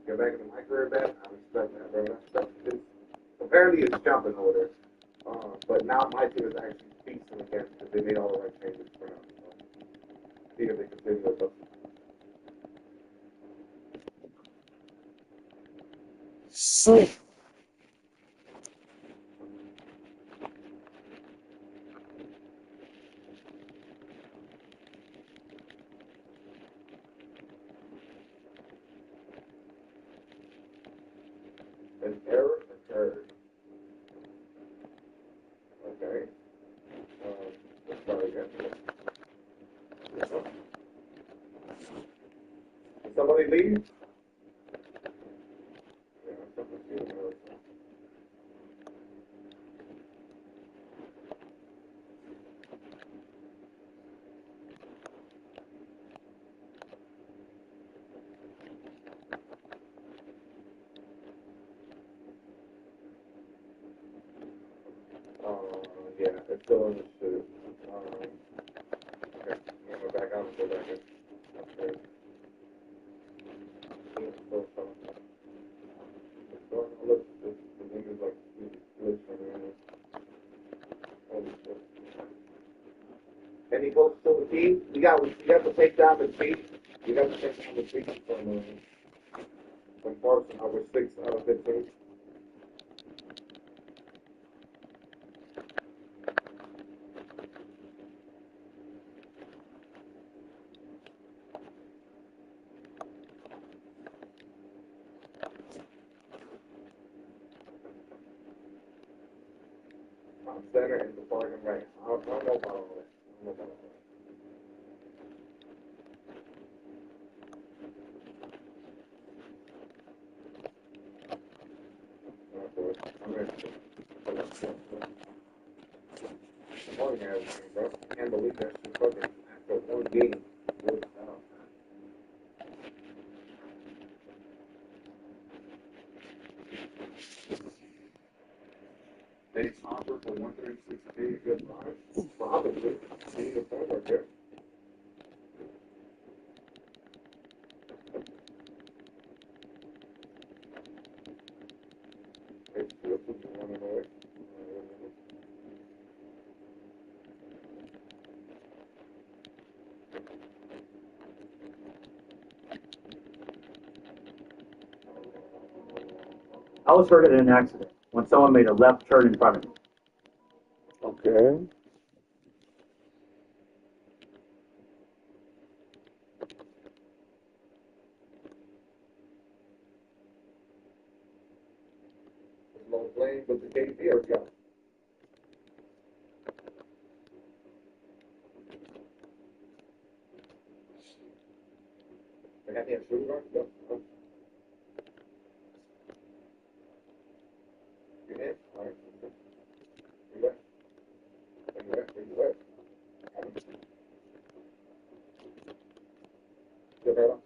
get back into my career, Ben. I respect that, bro. That stuff is apparently it's jumping over there. But now my team is actually feasting again because they made all the right changes for now. So see if they continue with us. So, An error occurred. Okay. Let's start again. Did somebody leave? Yeah, something's getting out. Yeah, it's still in the shit. Okay, I'm gonna back out and go back in. Okay. So, look, the thing is like, glitch from there. Holy shit. Any folks to the team? We got to take down the team. We got to take down the team from Parson. I was 6 out of 15. Center and the parking right. I don't know about all that. I don't know about all that. I'm ready. Morning, bro. Can't believe that shit fucking after one game. They offer for 136K, good price. Probably. Being a forward there. It's I was hurt in an accident when someone made a left turn in front of me. Okay. Low flame with the KP or go. I got the absolute right. Go. Go. You in? All right. You left. You left. You left. Get right off.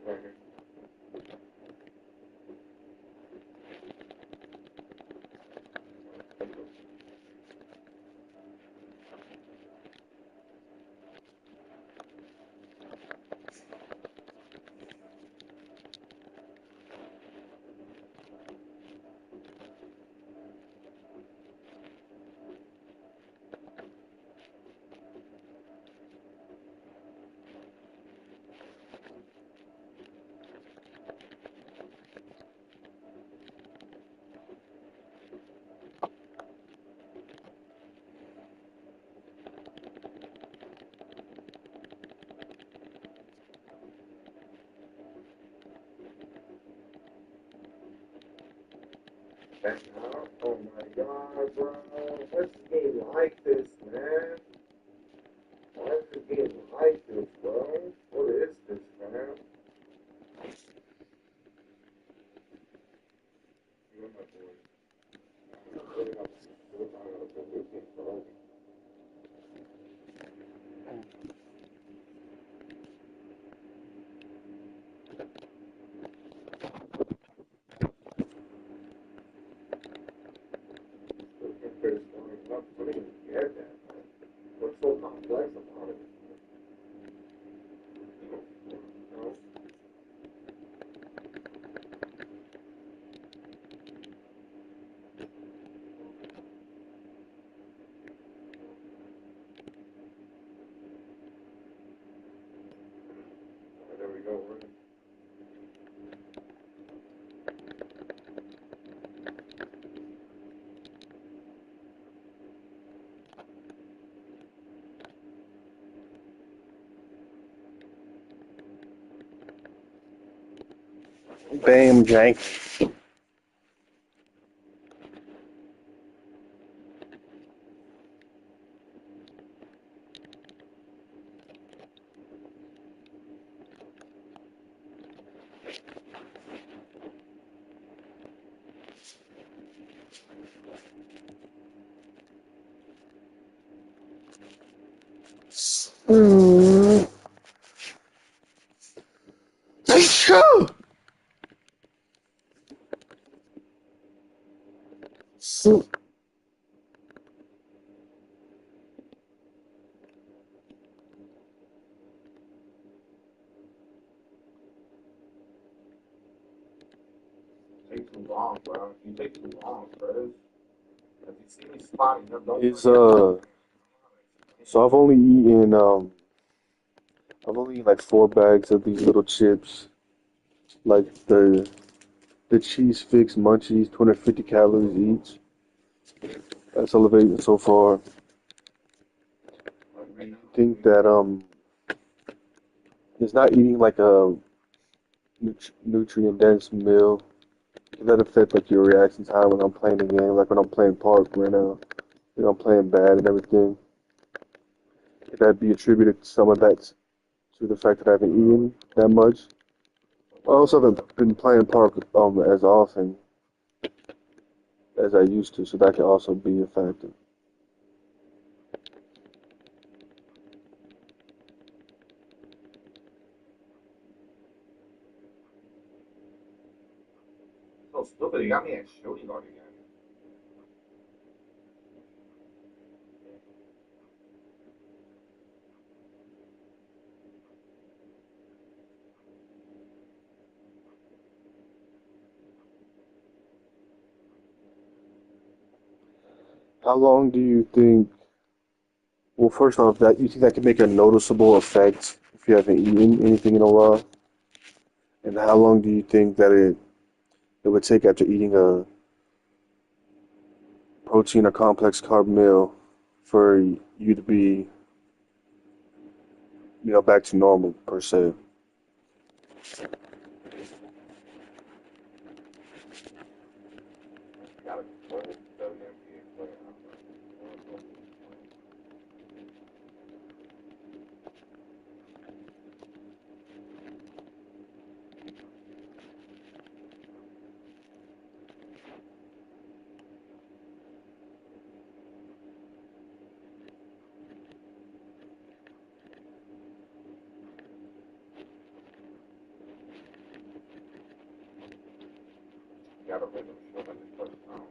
Right here. Back out. Oh my god, bro. What's this game like this, man? Why is this game like this, bro? What is this, man? You and my boy. I'm really not good at this game, bro. I don't even get that, man. What's so complex about it? You know? There we go. We're Bam, jank. take too long, bro. You take too long, bro. If you see me spotting them, don't Is forget. so I've only eaten like 4 bags of these little chips, like the cheese fix munchies, 250 calories each. That's elevating so far. Like Do right you now. think that it's not eating like a nutrient dense meal? Does that affect like your reaction time when I'm playing the game? Like when I'm playing Park right now, I'm playing bad and everything. Could that be attributed some of that to the fact that I haven't eaten that much? I also haven't been playing park as often as I used to, so that could also be a factor. So stupid. He got me at shooting guard again. How long do you think? Well, first off, that you think that could make a noticeable effect if you haven't eaten anything in a while? And how long do you think that it would take after eating a protein or complex carb meal for you to be, back to normal per se? Gotta be for this WNBA player. Gotta make him show that this touchdown.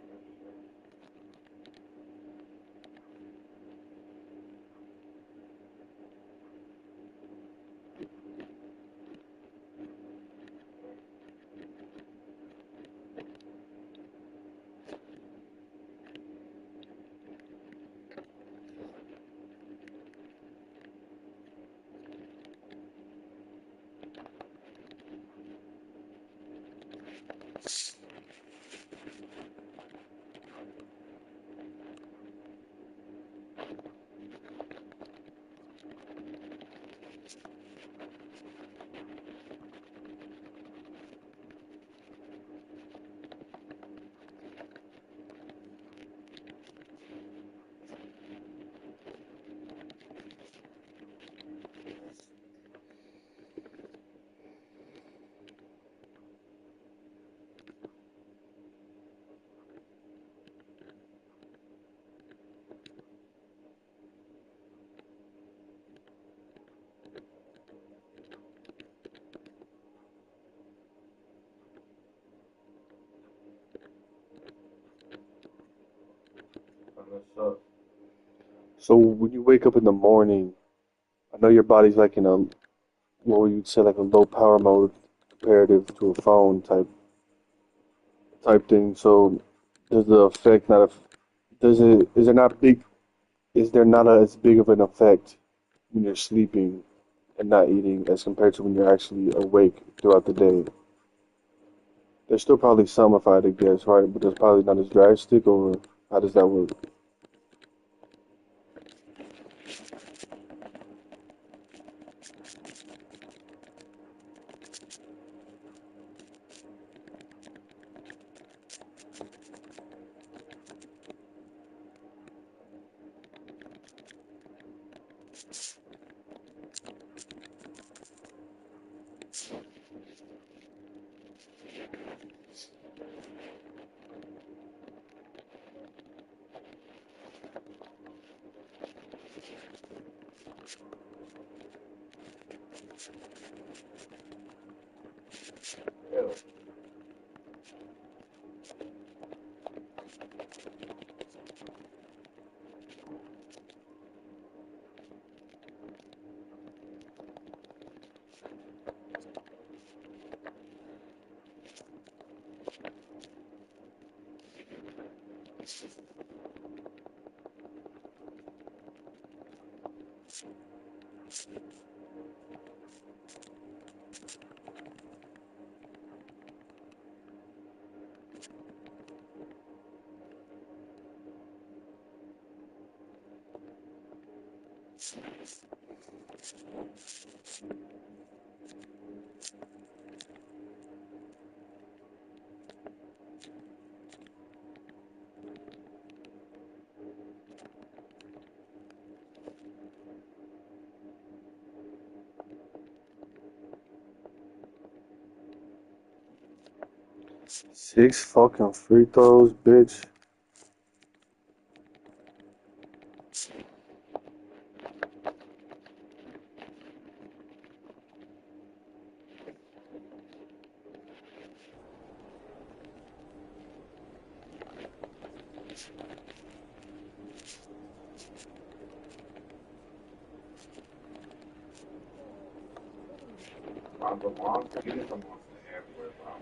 Understood. So when you wake up in the morning, I know your body's like in a what you'd say like a low power mode comparative to a phone type thing. So does the effect not does it is there not as big of an effect when you're sleeping and not eating as compared to when you're actually awake throughout the day? There's still probably some if I had to guess, right? But there's probably not as drastic, or how does that work? Ew. 6 fucking free throws, bitch. I'm the monster. You get the monster everywhere, bro.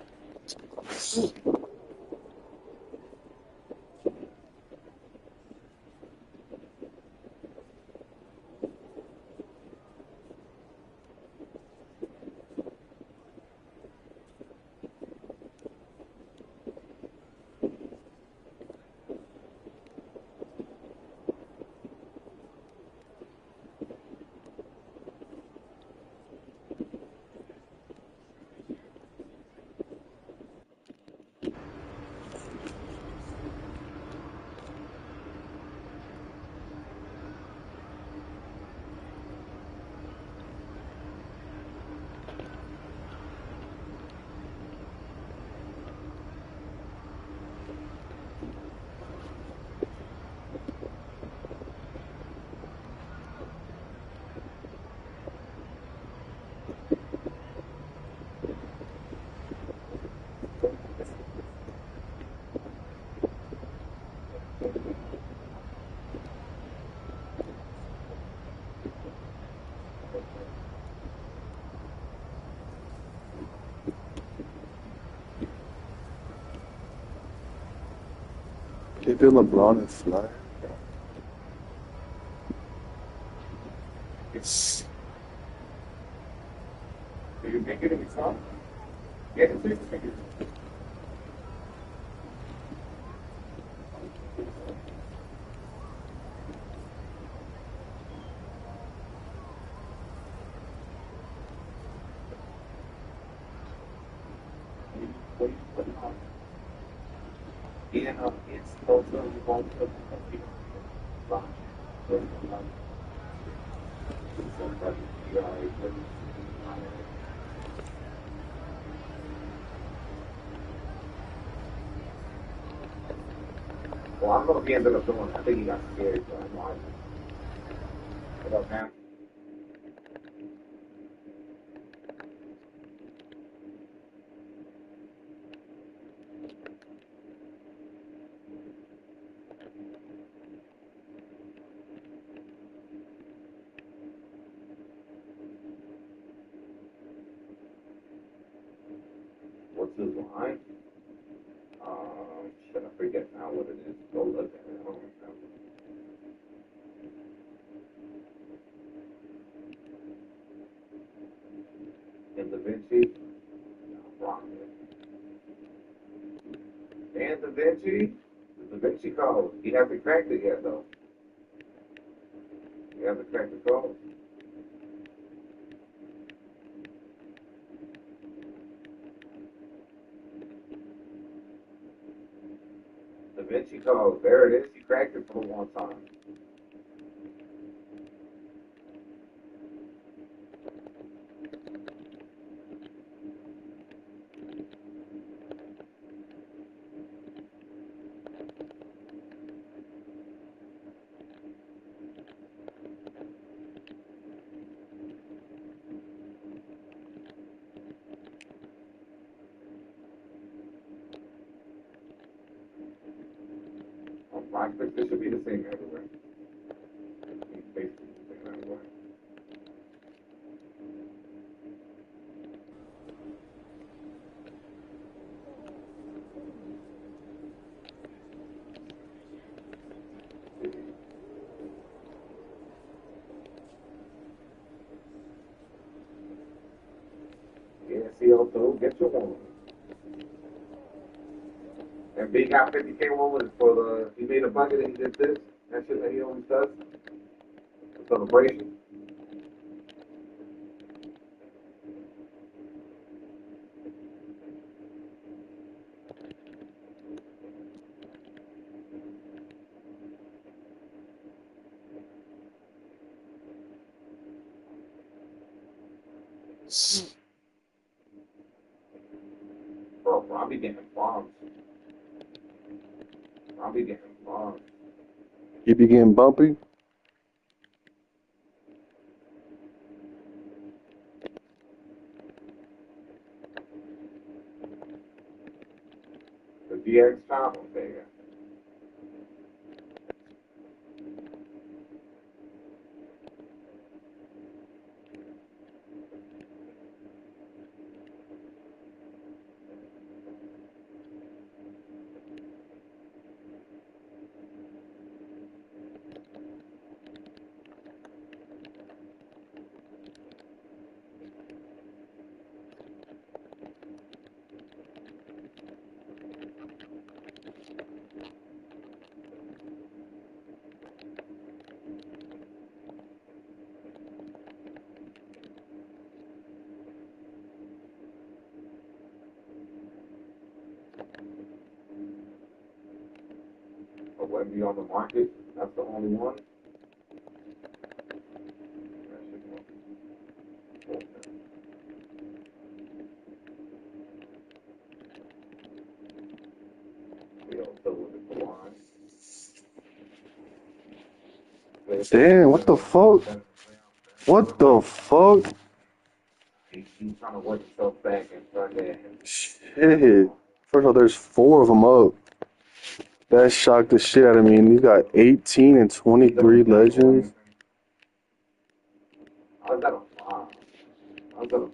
Keep it LeBron and Fly. Do you make it in the car? Get it, please. What are you putting on? It's also you won't put the launch. Well, I don't know if he ended up doing it. I think he got scared, so I'm like, what up, man? What's his line? Shit, I forget now what it is. Go look at it. I don't remember. And Da Vinci? No, wrong. And Da Vinci? The Da Vinci Code. He hasn't cracked it yet, though. He hasn't cracked the code. Da Vinci Code. There it is. He cracked it for one time. I expect this should be the same everywhere. Basically the same everywhere. Yeah, CO2, get your one. And B got 50K one was for he made a bucket and he did this. That shit that he always does. The celebration. Bro, I'll be getting bombs. I'll be getting bombs. You be getting bumpy? The DX top will take it. But when be on the market, that's the only one. That shit won't be okay. We also with the line. Damn, what the fuck? What the fuck? He's trying to work himself back and run there. Shit. First of all, there's 4 of them up. That shocked the shit out of me. And you got 18 and 23 legends. I was at a 5. I was at a 5.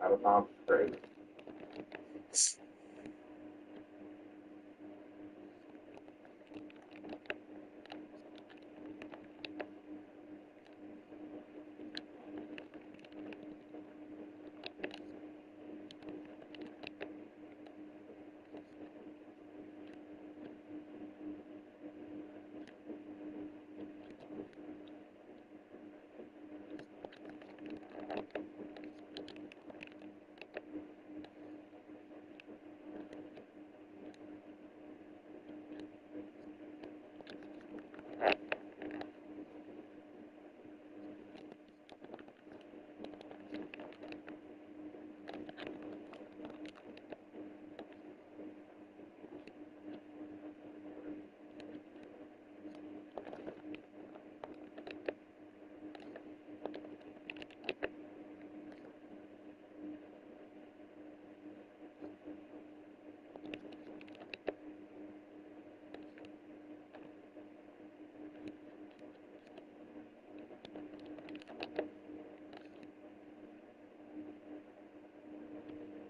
Out of bounds is crazy.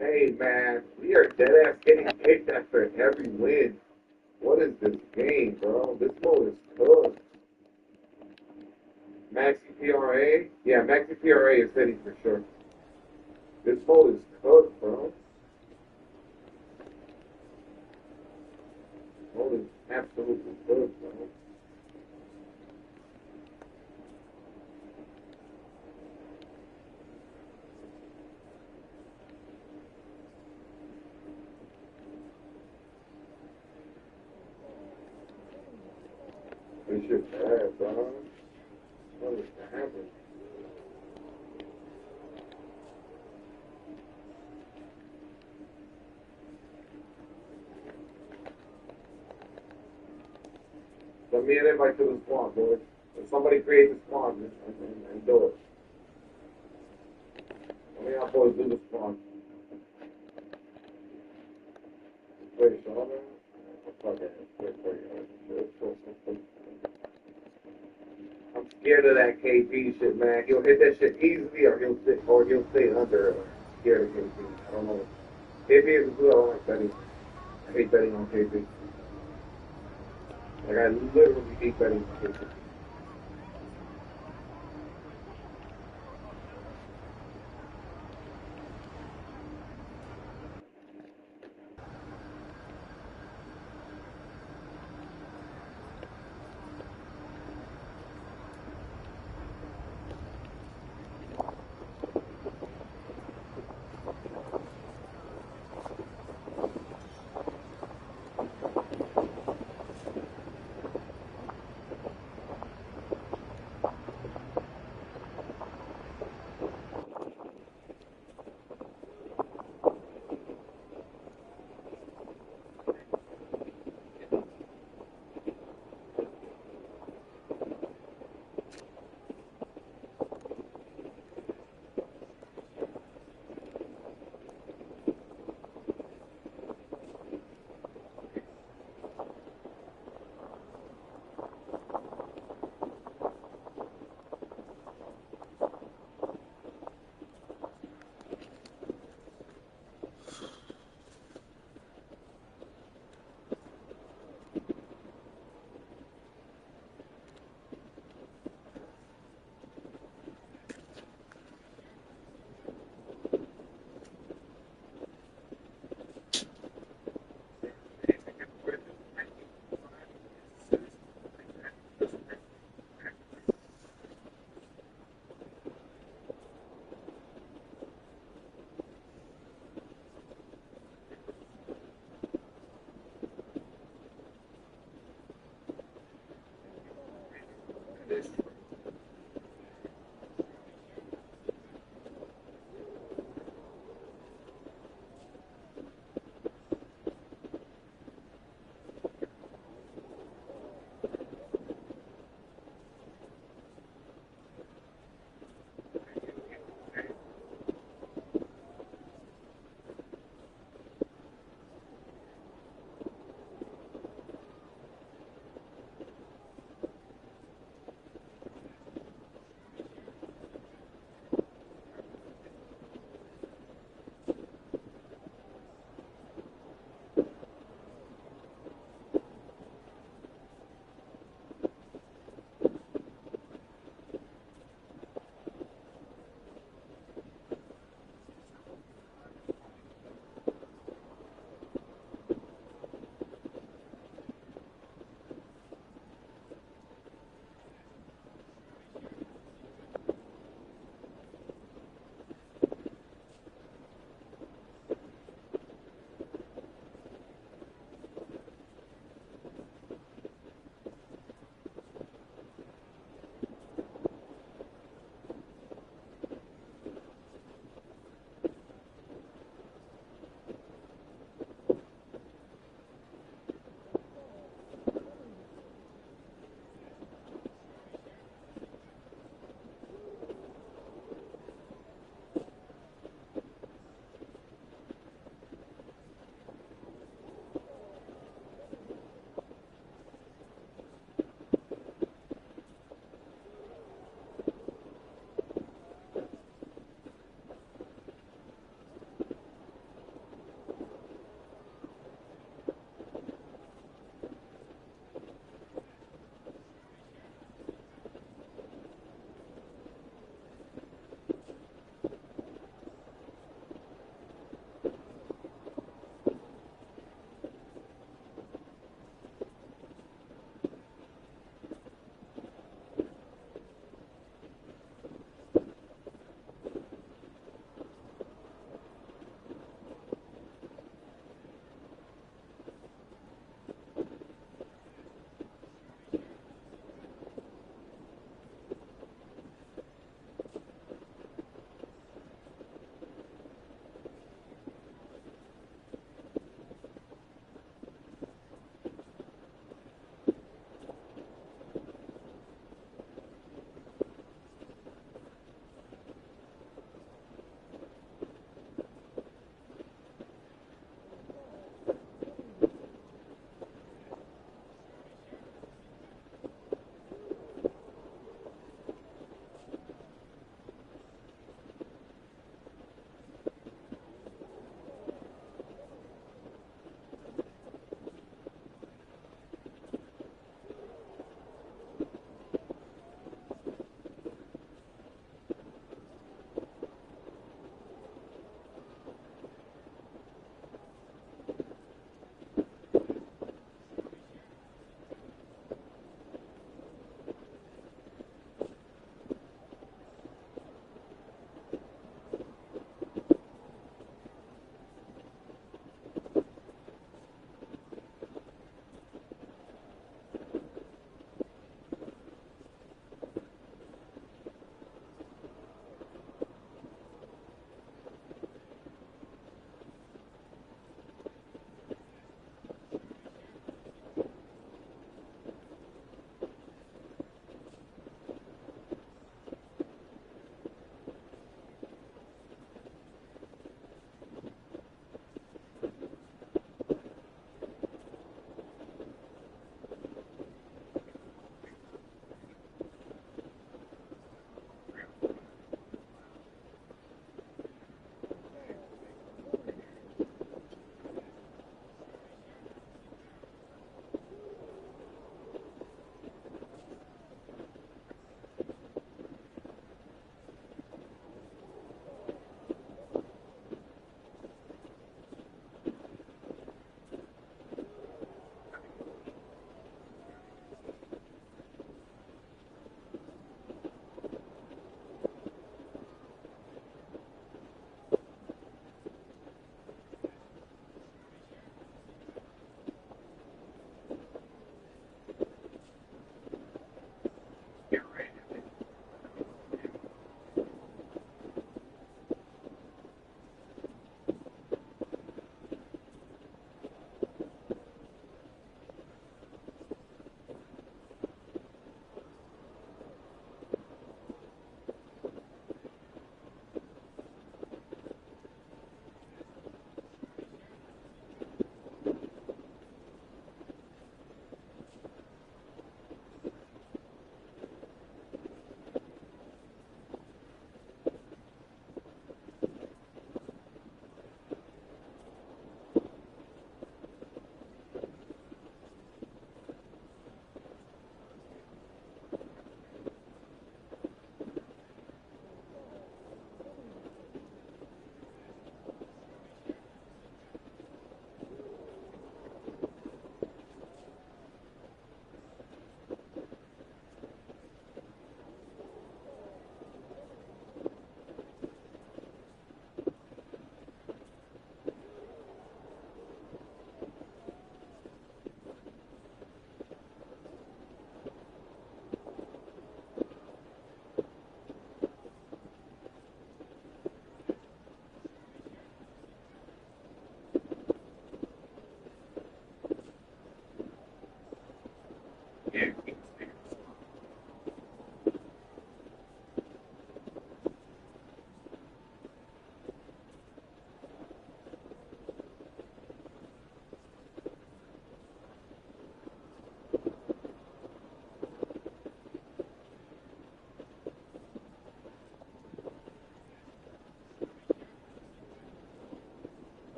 Hey man, we are dead ass getting kicked after every win. What is this game, bro? This mode is cooked. Maxi PRA? Yeah, Maxi PRA is hitting for sure. This mode is cooked, bro. This mode is absolutely cooked, bro. This shit bad, bro. What is happening? Send me an invite to the spawn, boys. If somebody creates a spawn and do it. Let me y'all boys do the spawn. Wait, Sean? I'm scared of that KP shit, man. He'll hit that shit easily, or he'll stay under. Scared of KP. I don't know. KP is good. I don't like betting. I hate betting on KP. Like I literally hate betting on KP.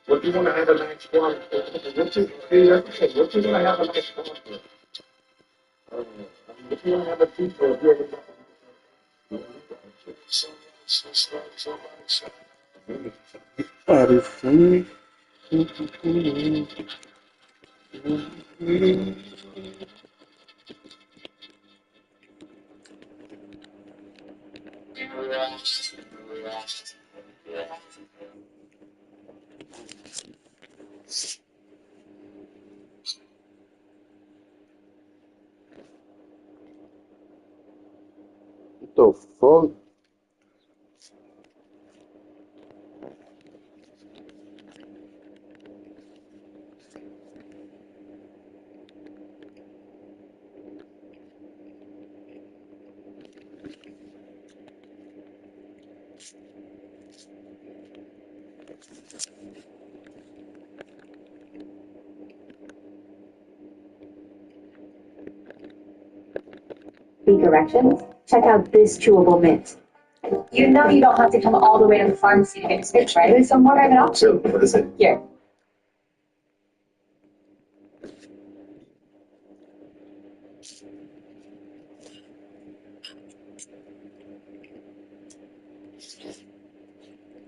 What do you want to have a nice one? What do you want to have a nice one? If you want to have a pizza, if you're What the fuck? Directions, check out this chewable mint. You know you don't have to come all the way to the pharmacy to get a switch, right? So more of an option. what is it? Here.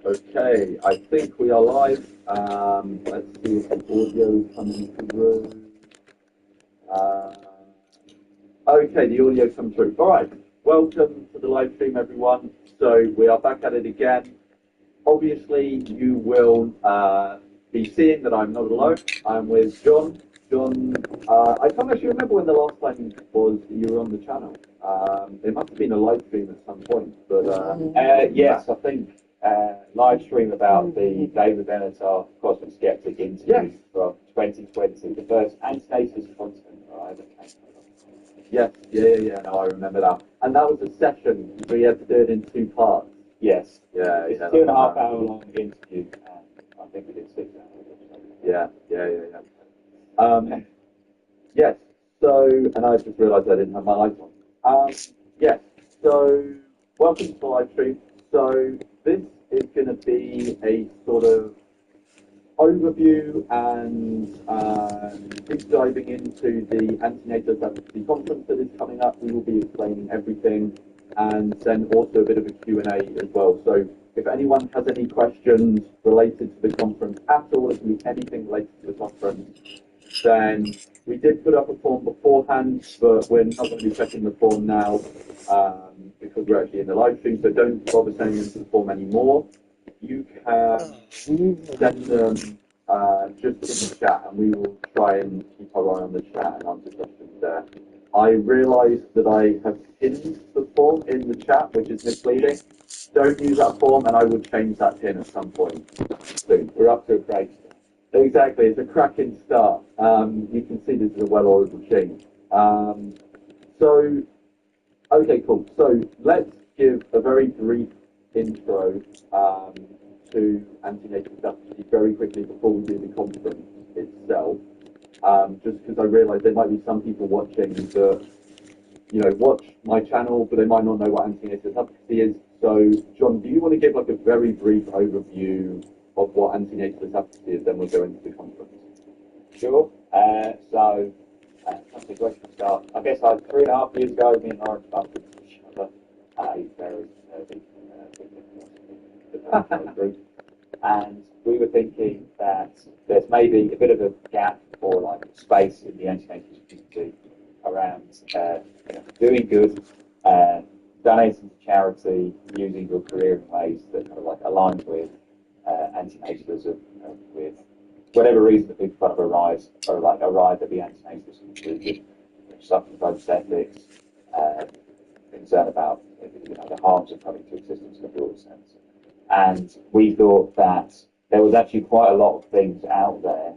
Okay, I think we are live. Let's see if the audio is coming through. Okay, the audio comes through. All right, welcome to the live stream, everyone. So we are back at it again. Obviously, you will be seeing that I'm not alone. I'm with John. John, I can't actually remember when the last time was you were on the channel. There must have been a live stream at some point, but yes, I think live stream about the David Benatar Cosmic Skeptic interview from 2020, the first anti-racist content I ever came across. yeah. No, I remember that. And that was a session, so you had to do it in 2 parts. Yes, Yeah, it's yeah, 2.5 hour long interview, and I think we did 6 hours. Yeah. Yes. So, and I just realised I didn't have my lights on. Yes. So, welcome to the live stream. So, this is going to be a sort of overview and deep diving into the antenatal advocacy conference that is coming up. We will be explaining everything, and then also a bit of a Q&A as well. So if anyone has any questions related to the conference at all, it can be anything related to the conference, then we did put up a form beforehand, but we're not going to be checking the form now because we're actually in the live stream, so don't bother sending them to the form anymore. You can send them just in the chat, and we will try and keep our eye on the chat and answer questions there. I realised that I have pinned the form in the chat, which is misleading. Don't use that form, and I will change that pin at some point soon. We're up to a great start. Exactly, it's a cracking start. You can see this is a well-oiled machine. Okay, cool. So let's give a very brief intro to antenatal advocacy very quickly before we do the conference itself. Just because I realise there might be some people watching that, watch my channel, but they might not know what antenatal advocacy is. So, John, do you want to give like a very brief overview of what antenatal advocacy is? Then we'll go into the conference. Sure. That's a great start. I guess 3.5 years ago, me and Lawrence bumped into each other at a very nerdy group. And we were thinking that there's maybe a bit of a gap or like space in the anti-natalist community around doing good, donating to charity, using your career in ways that kind of like align with anti-natalism, with whatever reason that people kind of arrive at the anti-natalist conclusion, self-imposed ethics, concern about the harms of coming to existence in a broader sense. And we thought that there was actually quite a lot of things out there,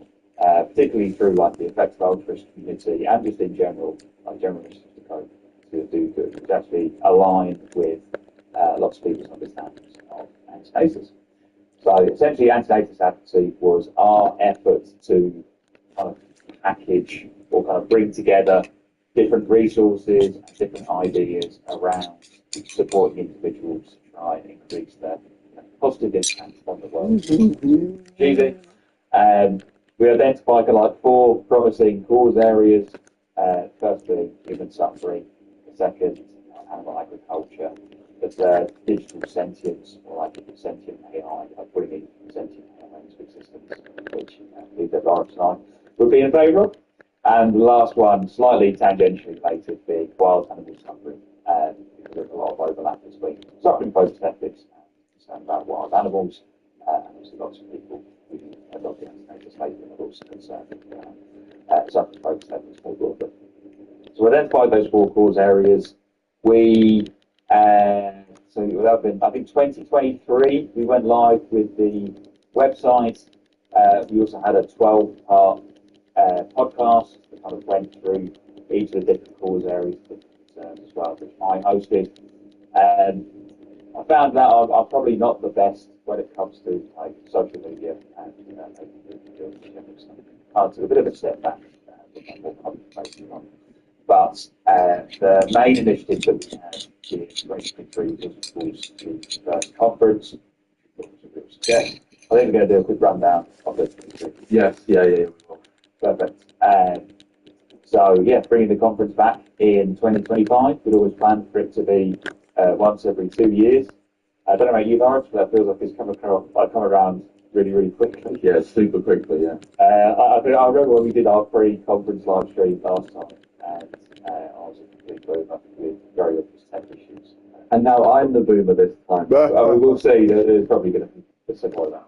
particularly through like the effective altruist community and just in general, like general initiatives to do good, which actually aligned with lots of people's understandings of anti-natalist. So essentially, anti-natalist advocacy was our effort to kind of package or kind of bring together different resources and different ideas around supporting individuals to try and increase their positive impact on the world. Cheesy. We identified kind of like 4 promising cause areas. First being human suffering, the second animal agriculture, the third digital sentience, or like sentient AI, like bringing sentient AI into existence, which either Lawrence and I would be in favour of. And the last one, slightly tangentially related, being wild animal suffering, because there's a lot of overlap between suffering focused ethics and concern about wild animals, and obviously lots of people who adopt the anti-natalist statement are also concerned with suffering focused ethics more broadly. So we identified those 4 cause areas. We so that have been, I think, 2023. We went live with the website. We also had a 12-part podcast that kind of went through each of the different cause areas as well, which I hosted. I found that I'm probably not the best when it comes to like social media and I took a bit of a step back with my more concentration on. But the main initiative that we had in 2023 was, of course, the first conference. Yeah, I think we're going to do a quick rundown of this. Yes, yeah, we will. Perfect. So, yeah, bringing the conference back in 2025. We'd always planned for it to be once every 2 years. I don't know about you, Lawrence, but that feels like it's come around really, really quickly. Yeah, super quickly, yeah. I remember when we did our pre-conference live stream last time, and I was a complete boomer with very obvious tech issues. And now I'm the boomer this time. We will see that there's probably going to be a similar amount.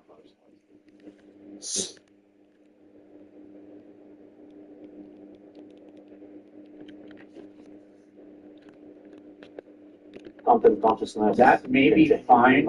Content consciousness. That may be fine.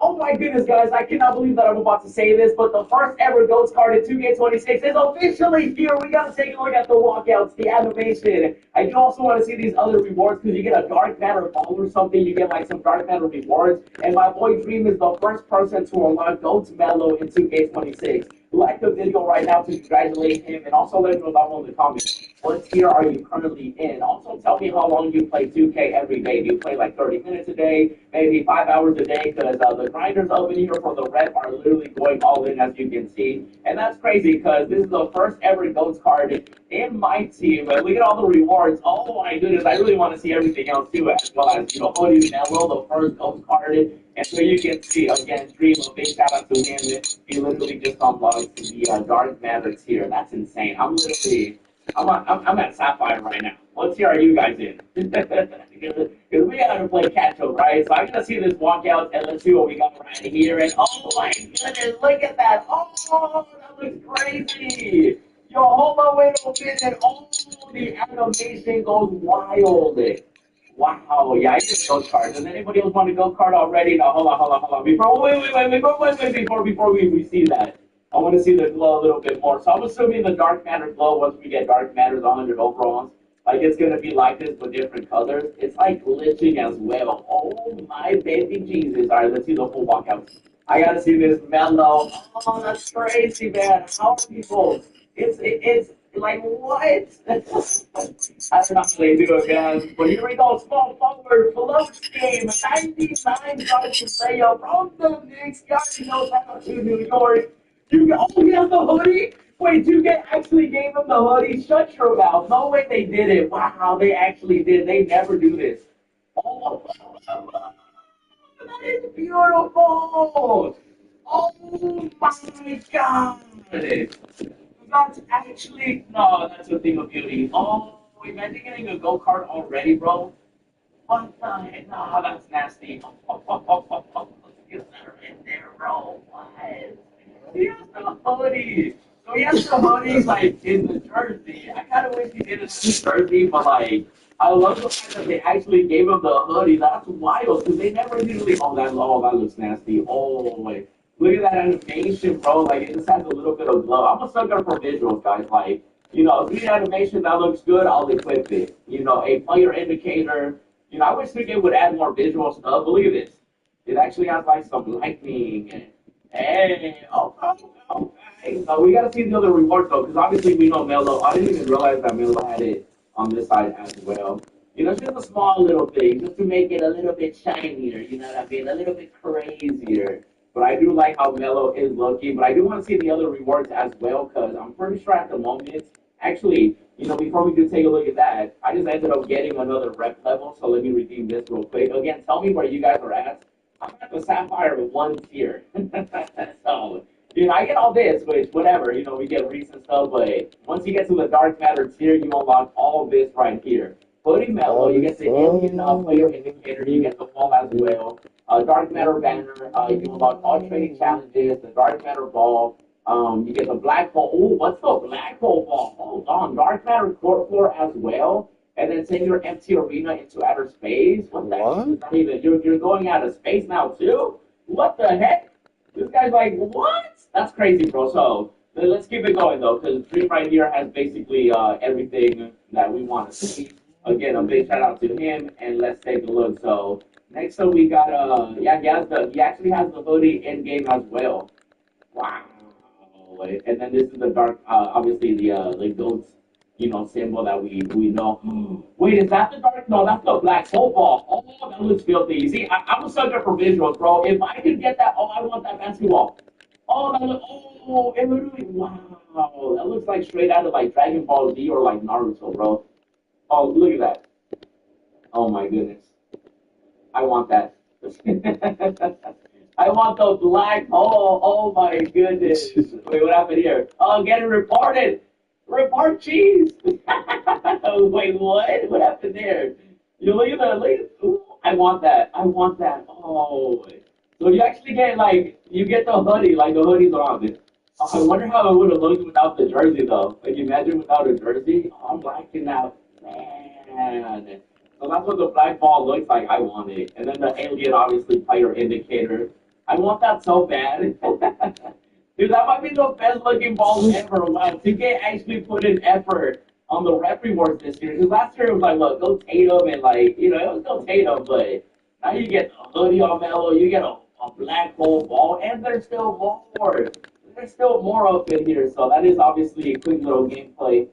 Oh my goodness, guys, I cannot believe that I'm about to say this, but the first ever Ghost card in 2K26 is officially here. We gotta take a look at the walkouts, the animation. I do also want to see these other rewards, because you get a Dark Matter ball or something, you get like some Dark Matter rewards, and my boy Dream is the first person to unlock Ghost Mellow in 2K26. Like the video right now to congratulate him, and also let him know down in the comments what tier are you currently in. Also tell me how long you play 2K every day. Do you play like 30 minutes a day, maybe 5 hours a day? Because the grinders up in here for the rep are literally going all in, as you can see. And that's crazy, because this is the first ever Ghost card in my team. And look at all the rewards. Oh my goodness, I really want to see everything else too, as well as, you know, Odie Mello, the first Ghost card. And so you can see, again, Dream, a big shout out to him. He literally just unlocked the Dark Matter tier. That's insane. I'm at Sapphire right now. What tier are you guys in? Because we gotta play catch up, right? So I'm gonna see this walkout, and let's see what we got right here. And oh my goodness, look at that! Oh, that looks crazy! Yo, hold on, wait a minute. Oh, the animation goes wild. Wow, yeah, I just Ghost card. Does anybody else want a Ghost card already? No, hold on. Before we see that, I want to see the glow a little bit more. So I'm assuming the Dark Matter glow, once we get Dark Matter's 100 overalls, like it's going to be like this but different colors. It's like glitching as well. Oh my baby Jesus. All right, let's see the full walkout. I got to see this Mellow. Oh, that's crazy, man. How are people? It's Like, what? I don't know how they do it, guys. But here we go. Small forward, close game. 99-yard layup from the Knicks. You already know that to New York. Oh, he has the hoodie? Wait, you actually gave him the hoodie? Shut your mouth. No way they did it. Wow, they actually did. They never do this. Oh, that is beautiful. Oh, my God. That's actually no, that's a thing of beauty. Oh, imagine getting a go kart already, bro. What the heck? No, that's nasty. Get that right there, bro. What? He has the hoodie. So he has the hoodie like in the jersey. I kind of wish he did it in the jersey, but like I love the fact that they actually gave him the hoodie. That's wild because they never usually. Oh, that looks nasty. Oh wait. Look at that animation, bro. Like, it just has a little bit of glow. I'm a sucker for visuals, guys. Like, if you need animation that looks good, I'll equip it. A player indicator. I wish the game would add more visual stuff, but look at this. It actually has, like, some lightning. Hey, okay. So we got to see the other rewards, though, because obviously we know Melo. I didn't even realize that Melo had it on this side as well. It's just a small little thing, just to make it a little bit shinier, you know what I mean? A little bit crazier. But I do like how Melo is looking. But I do want to see the other rewards as well, because I'm pretty sure at the moment, actually, before we do take a look at that, I just ended up getting another rep level. So let me redeem this real quick. Again, tell me where you guys are at. I'm at the Sapphire 1 tier. So, I get all this, which, whatever, we get recent stuff. But once you get to the Dark Matter tier, you unlock all of this right here. Putting Melo, you get the Indian player indicator, you get the wall as well. Dark Matter banner, you unlock all training challenges, the Dark Matter ball, you get the black hole. Oh, what's the black hole ball? Hold on, Dark Matter court floor as well, and then send your empty arena into outer space. What the heck is that even? You're going out of space now too? What the heck? This guy's like, what? That's crazy, bro. So let's keep it going though, because Dream right here has basically everything that we want to see. Again, a big shout out to him, and let's take a look. So next up we got he actually has the hoodie in game as well. Wow. And then this is the dark obviously the goats, symbol that we know. Wait, is that the dark? No, that's the black hole ball. Oh, that looks filthy. See, I'm a sucker for visuals, bro. If I could get that, I want that basketball. It literally, wow. That looks like straight out of like Dragon Ball Z or like Naruto, bro. Oh, look at that. Oh my goodness. I want that. I want the black hole. Oh my goodness. Wait, what happened here? Oh, getting reported. Report cheese. Wait, what? What happened there? You look at that. Ooh, I want that. I want that. Oh. So you actually get you get the hoodie, like the hoodie's on it. I wonder how it would have looked without the jersey though. Like imagine without a jersey. Oh, I'm blacking out. Man. So that's what the black ball looks like. I want it. And then the alien, obviously, player indicator. I want that so bad. Dude, that might be the best looking ball ever. Wow, 2K actually put in effort on the rep rewards this year. Because last year it was like, look, go Tatum and it was go Tatum, but now you get a hoodie on Melo, you get a black hole ball, and there's still more. There's still more up in here. So that is obviously a quick little gameplay,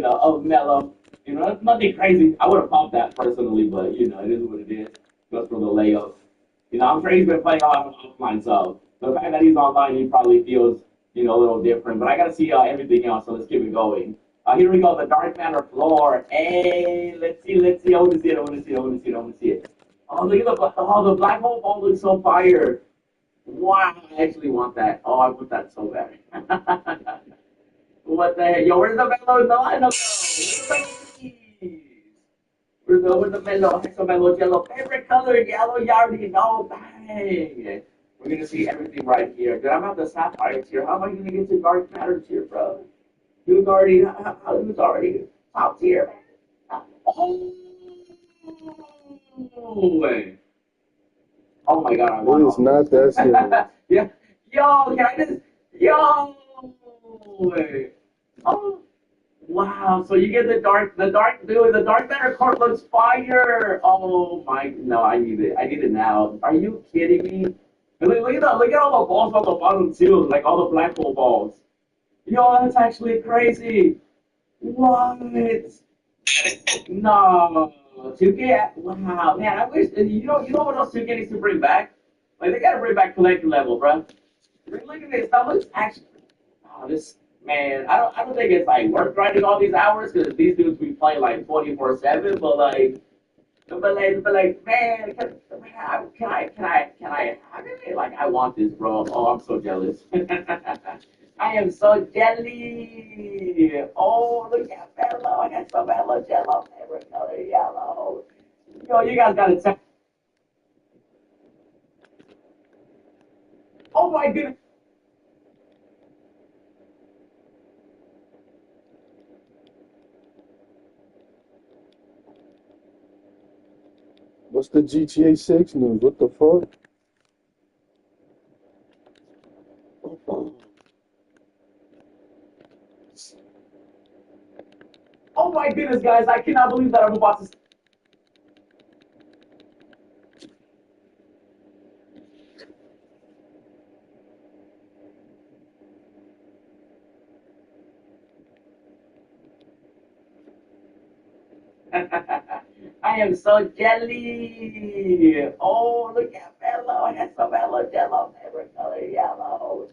of Melo. It's nothing crazy. I would have pumped that personally, but it is what it is. Just for the layup. I'm sure he's been playing a lot offline, so the fact that he's online, he probably feels, a little different. But I gotta see everything else, so let's keep it going. Here we go, the Dark Matter floor. Hey, let's see. I want to see it. Oh, look at the black hole ball looks so fire. Wow, I actually want that. Oh, I want that so bad. What the heck? Yo, where's the Melo in the lineup, though? Where's the Melo? Hexamelo yellow. Favorite color, yellow. You already know. Bang. We're going to see everything right here. Dude, I'm at the Sapphire tier. How am I going to get to Dark Matter tier, bro? Who's already top tier? Oh! Wait. Oh my god, I want It is not that serious. Yeah. Yo, can I just. Yo! Wait. Oh. Wow, so you get the dark matter card looks fire. Oh my, no, I need it now. Are you kidding me? Look at all the balls on the bottom too, like all the black hole balls. Yo, that's actually crazy. What? No. 2K, wow, man, I wish, you know what else 2K needs to bring back? Like, they gotta bring back collector level, bro. Look at this, that looks actually, oh, this, man, I don't think it's, like, worth grinding all these hours, because these dudes be playing, like, 24/7, but like, man, can I have it? Like, I want this, bro. Oh, I'm so jealous. I am so jelly. Oh, look at Bello. I got some Bello Jello favorite color yellow. Yo, you guys gotta tell. Oh my goodness. What's the GTA 6 news? What the fuck? Oh my goodness, guys. I cannot believe that I'm about to. I am so jelly. Oh, look at Bello. I got some Bello Jello favorite color yellow.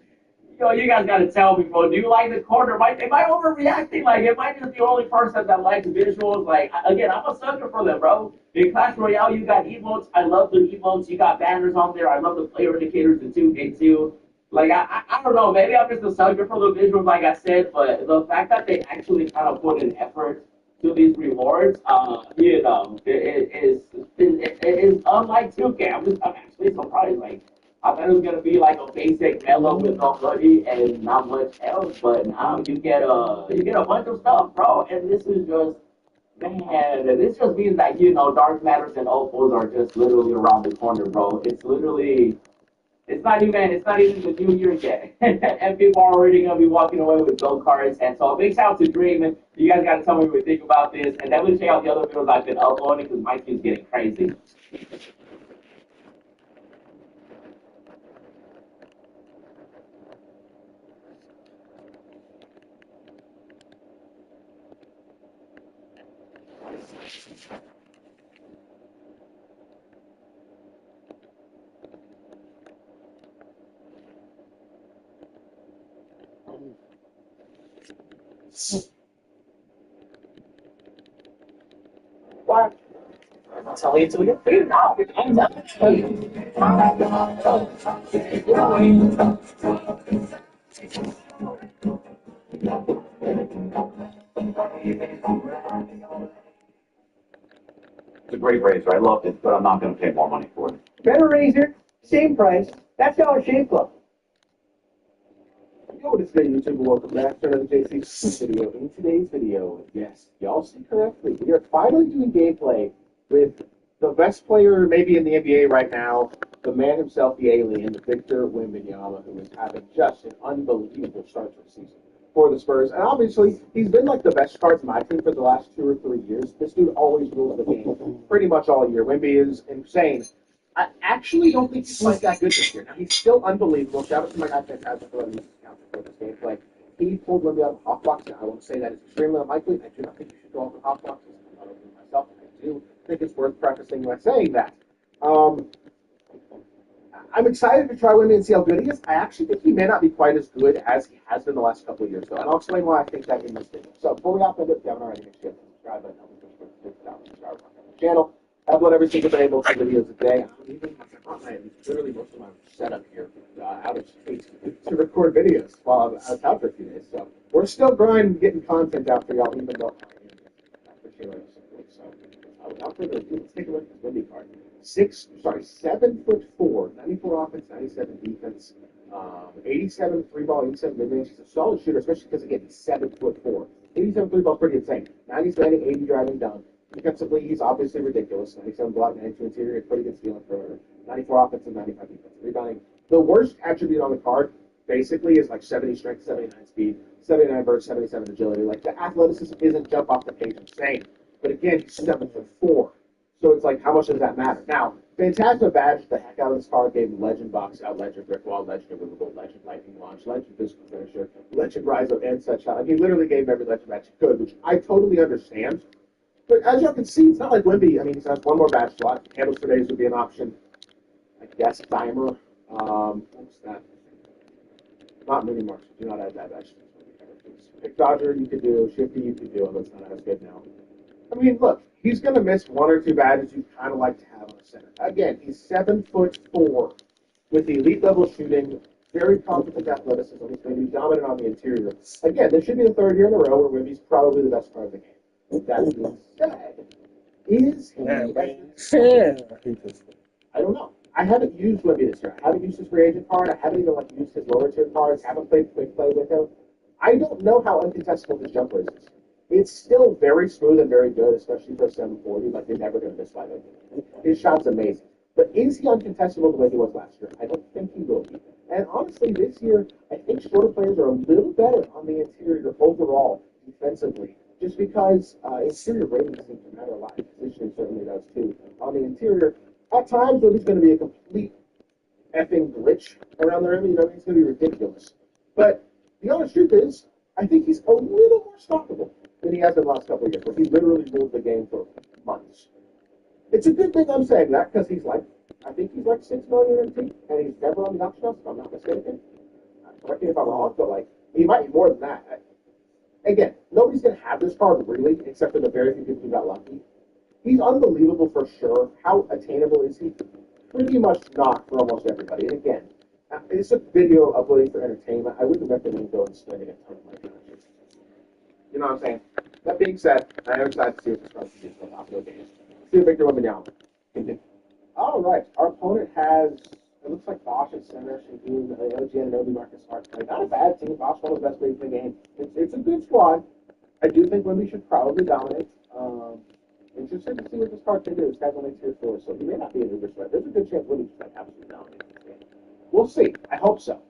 Yo, you guys gotta tell me, bro. Do you like the corner? Am I overreacting? Like, am I just the only person that likes visuals? Like, again, I'm a sucker for them, bro. In Clash Royale, you got emotes. I love the emotes. You got banners on there. I love the player indicators, the 2K2. Like, I don't know. Maybe I'm just a sucker for the visuals, like I said. But the fact that they actually kind of put an effort to these rewards, it is unlike 2K. I'm actually surprised. Like, I thought it was gonna be like a basic mellow with no hoodie and not much else, but now you get a bunch of stuff, bro. And this is just, man, this just means that dark matters and opals are just literally around the corner, bro. It's not even the new year yet, and people are already gonna be walking away with gold cards. And so a big shout out to Dream. You guys gotta tell me what you think about this, and definitely check out the other videos I've been uploading because my team's getting crazy. What? I'll tell you until we get food now. It's a great razor. I loved it, but I'm not going to pay more money for it. Better razor, same price. That's Dollar Shave Club. Yo, what is good, YouTube? Welcome back to another JC video. In today's video, yes, y'all see correctly, we are finally doing gameplay with the best player maybe in the NBA right now, the man himself, the alien, Victor Wembanyama, who is having just an unbelievable start to the season for the Spurs. And obviously, he's been like the best card in my team for the last 2 or 3 years. This dude always rules the game pretty much all year. Wemby is insane. I actually don't think he's quite that good this year. Now, he's still unbelievable. Shout out to my guy, Fantastic, for letting me count for this gameplay. He pulled Wemby out of the hot box. Now, I won't say that is extremely unlikely. I do not think you should go off the hot boxes. I'm not opening myself. I do think it's worth prefacing by saying that. I'm excited to try Wemby and see how good he is. I actually think he may not be quite as good as he has been the last couple of years, though. And I'll explain why I think that in this video. So, before we hop into it, if you haven't already, make sure you hit the subscribe button. Help me push the subscribe button on the channel. I upload every single day, multiple videos a day. Literally most of my setup here out of space to record videos while I was out for a few days. So we're still grinding, getting content out for y'all, even though I appreciate all your support. So without further ado, let's take a look at this Wendy card. 7'4", 94 offense, 97 defense, 87 three ball, 87 mid range. He's a solid shooter, especially because again he's 7'4". 87 three ball is pretty insane. 90 standing, 80 driving down. Defensively, he's obviously ridiculous. 97 block, 92 interior, pretty good stealing for 94 offense and 95 defense. Rebounding. The worst attribute on the card, basically, is like 70 strength, 79 speed, 79 burst, 77 agility. Like, the athleticism isn't jump off the page insane. But again, he's 7'4". So it's like, how much does that matter? Now, Phantasma badged the heck out of this card, gave Legend Box out, Legend Brick Wall, Legend Immovable, Legend Lightning Launch, Legend Physical Finisher, Legend Rise Up, and such. He literally gave him every Legend match he could, which I totally understand. But as you can see, it's not like Wimby. I mean, he has one more badge slot. Candles for Days would be an option. I guess Dimer. What's that? Not Mini Marks. Do not add that badge. Pick Dodger you could do. Shifty you could do, although it's not as good now. I mean, look, he's going to miss one or two badges you kind of like to have on the center. Again, he's 7'4" with elite level shooting, very competent athleticism. He's going to be dominant on the interior. Again, this should be the third year in a row where Wimby's probably the best part of the game. That being said, is he I don't know. I haven't used Wimby this year. I haven't used his free agent card. I haven't even used his lower tier cards. Haven't played quick play with him. I don't know how uncontestable his jumper is this year. It's still very smooth and very good, especially for 740. Like, you're never going to miss by him. His shot's amazing. But is he uncontestable the way he was last year? I don't think he will be. And honestly, this year, I think shorter players are a little better on the interior overall, defensively. Just because interior ratings seem to matter a lot. Positioning certainly does too. On the interior, at times, Wimby's going to be a complete effing glitch around the rim. You know, it's going to be ridiculous. But the honest truth is, I think he's a little more stoppable than he has in the last couple of years, where he literally ruled the game for months. It's a good thing I'm saying that, because I think he's like 6 million in peak, and he's never on the auction house, if I'm not mistaken. Correct me if I'm wrong, but he might be more than that. Again, nobody's going to have this card really, except for the very few people who got lucky. He's unbelievable for sure. How attainable is he? Pretty much not for almost everybody. And again, it's a video uploading for entertainment. I wouldn't recommend going and spending a ton of money on it. You know what I'm saying? That being said, I am excited to see what this card can do for popular games. Let's see if Victor Wembanyama can do. All right, our opponent has, it looks like Bosch at center, Shaheen, OG, and Nobi, Marcus Smart. Not a bad team. Bosch, one of the best players in the game. It's a good squad. I do think Wemby should probably dominate. Interested to see what this card can do. This guy's only tier 4, so he may not be an uber threat. There's a good chance Wemby just absolutely dominate this game. We'll see. I hope so.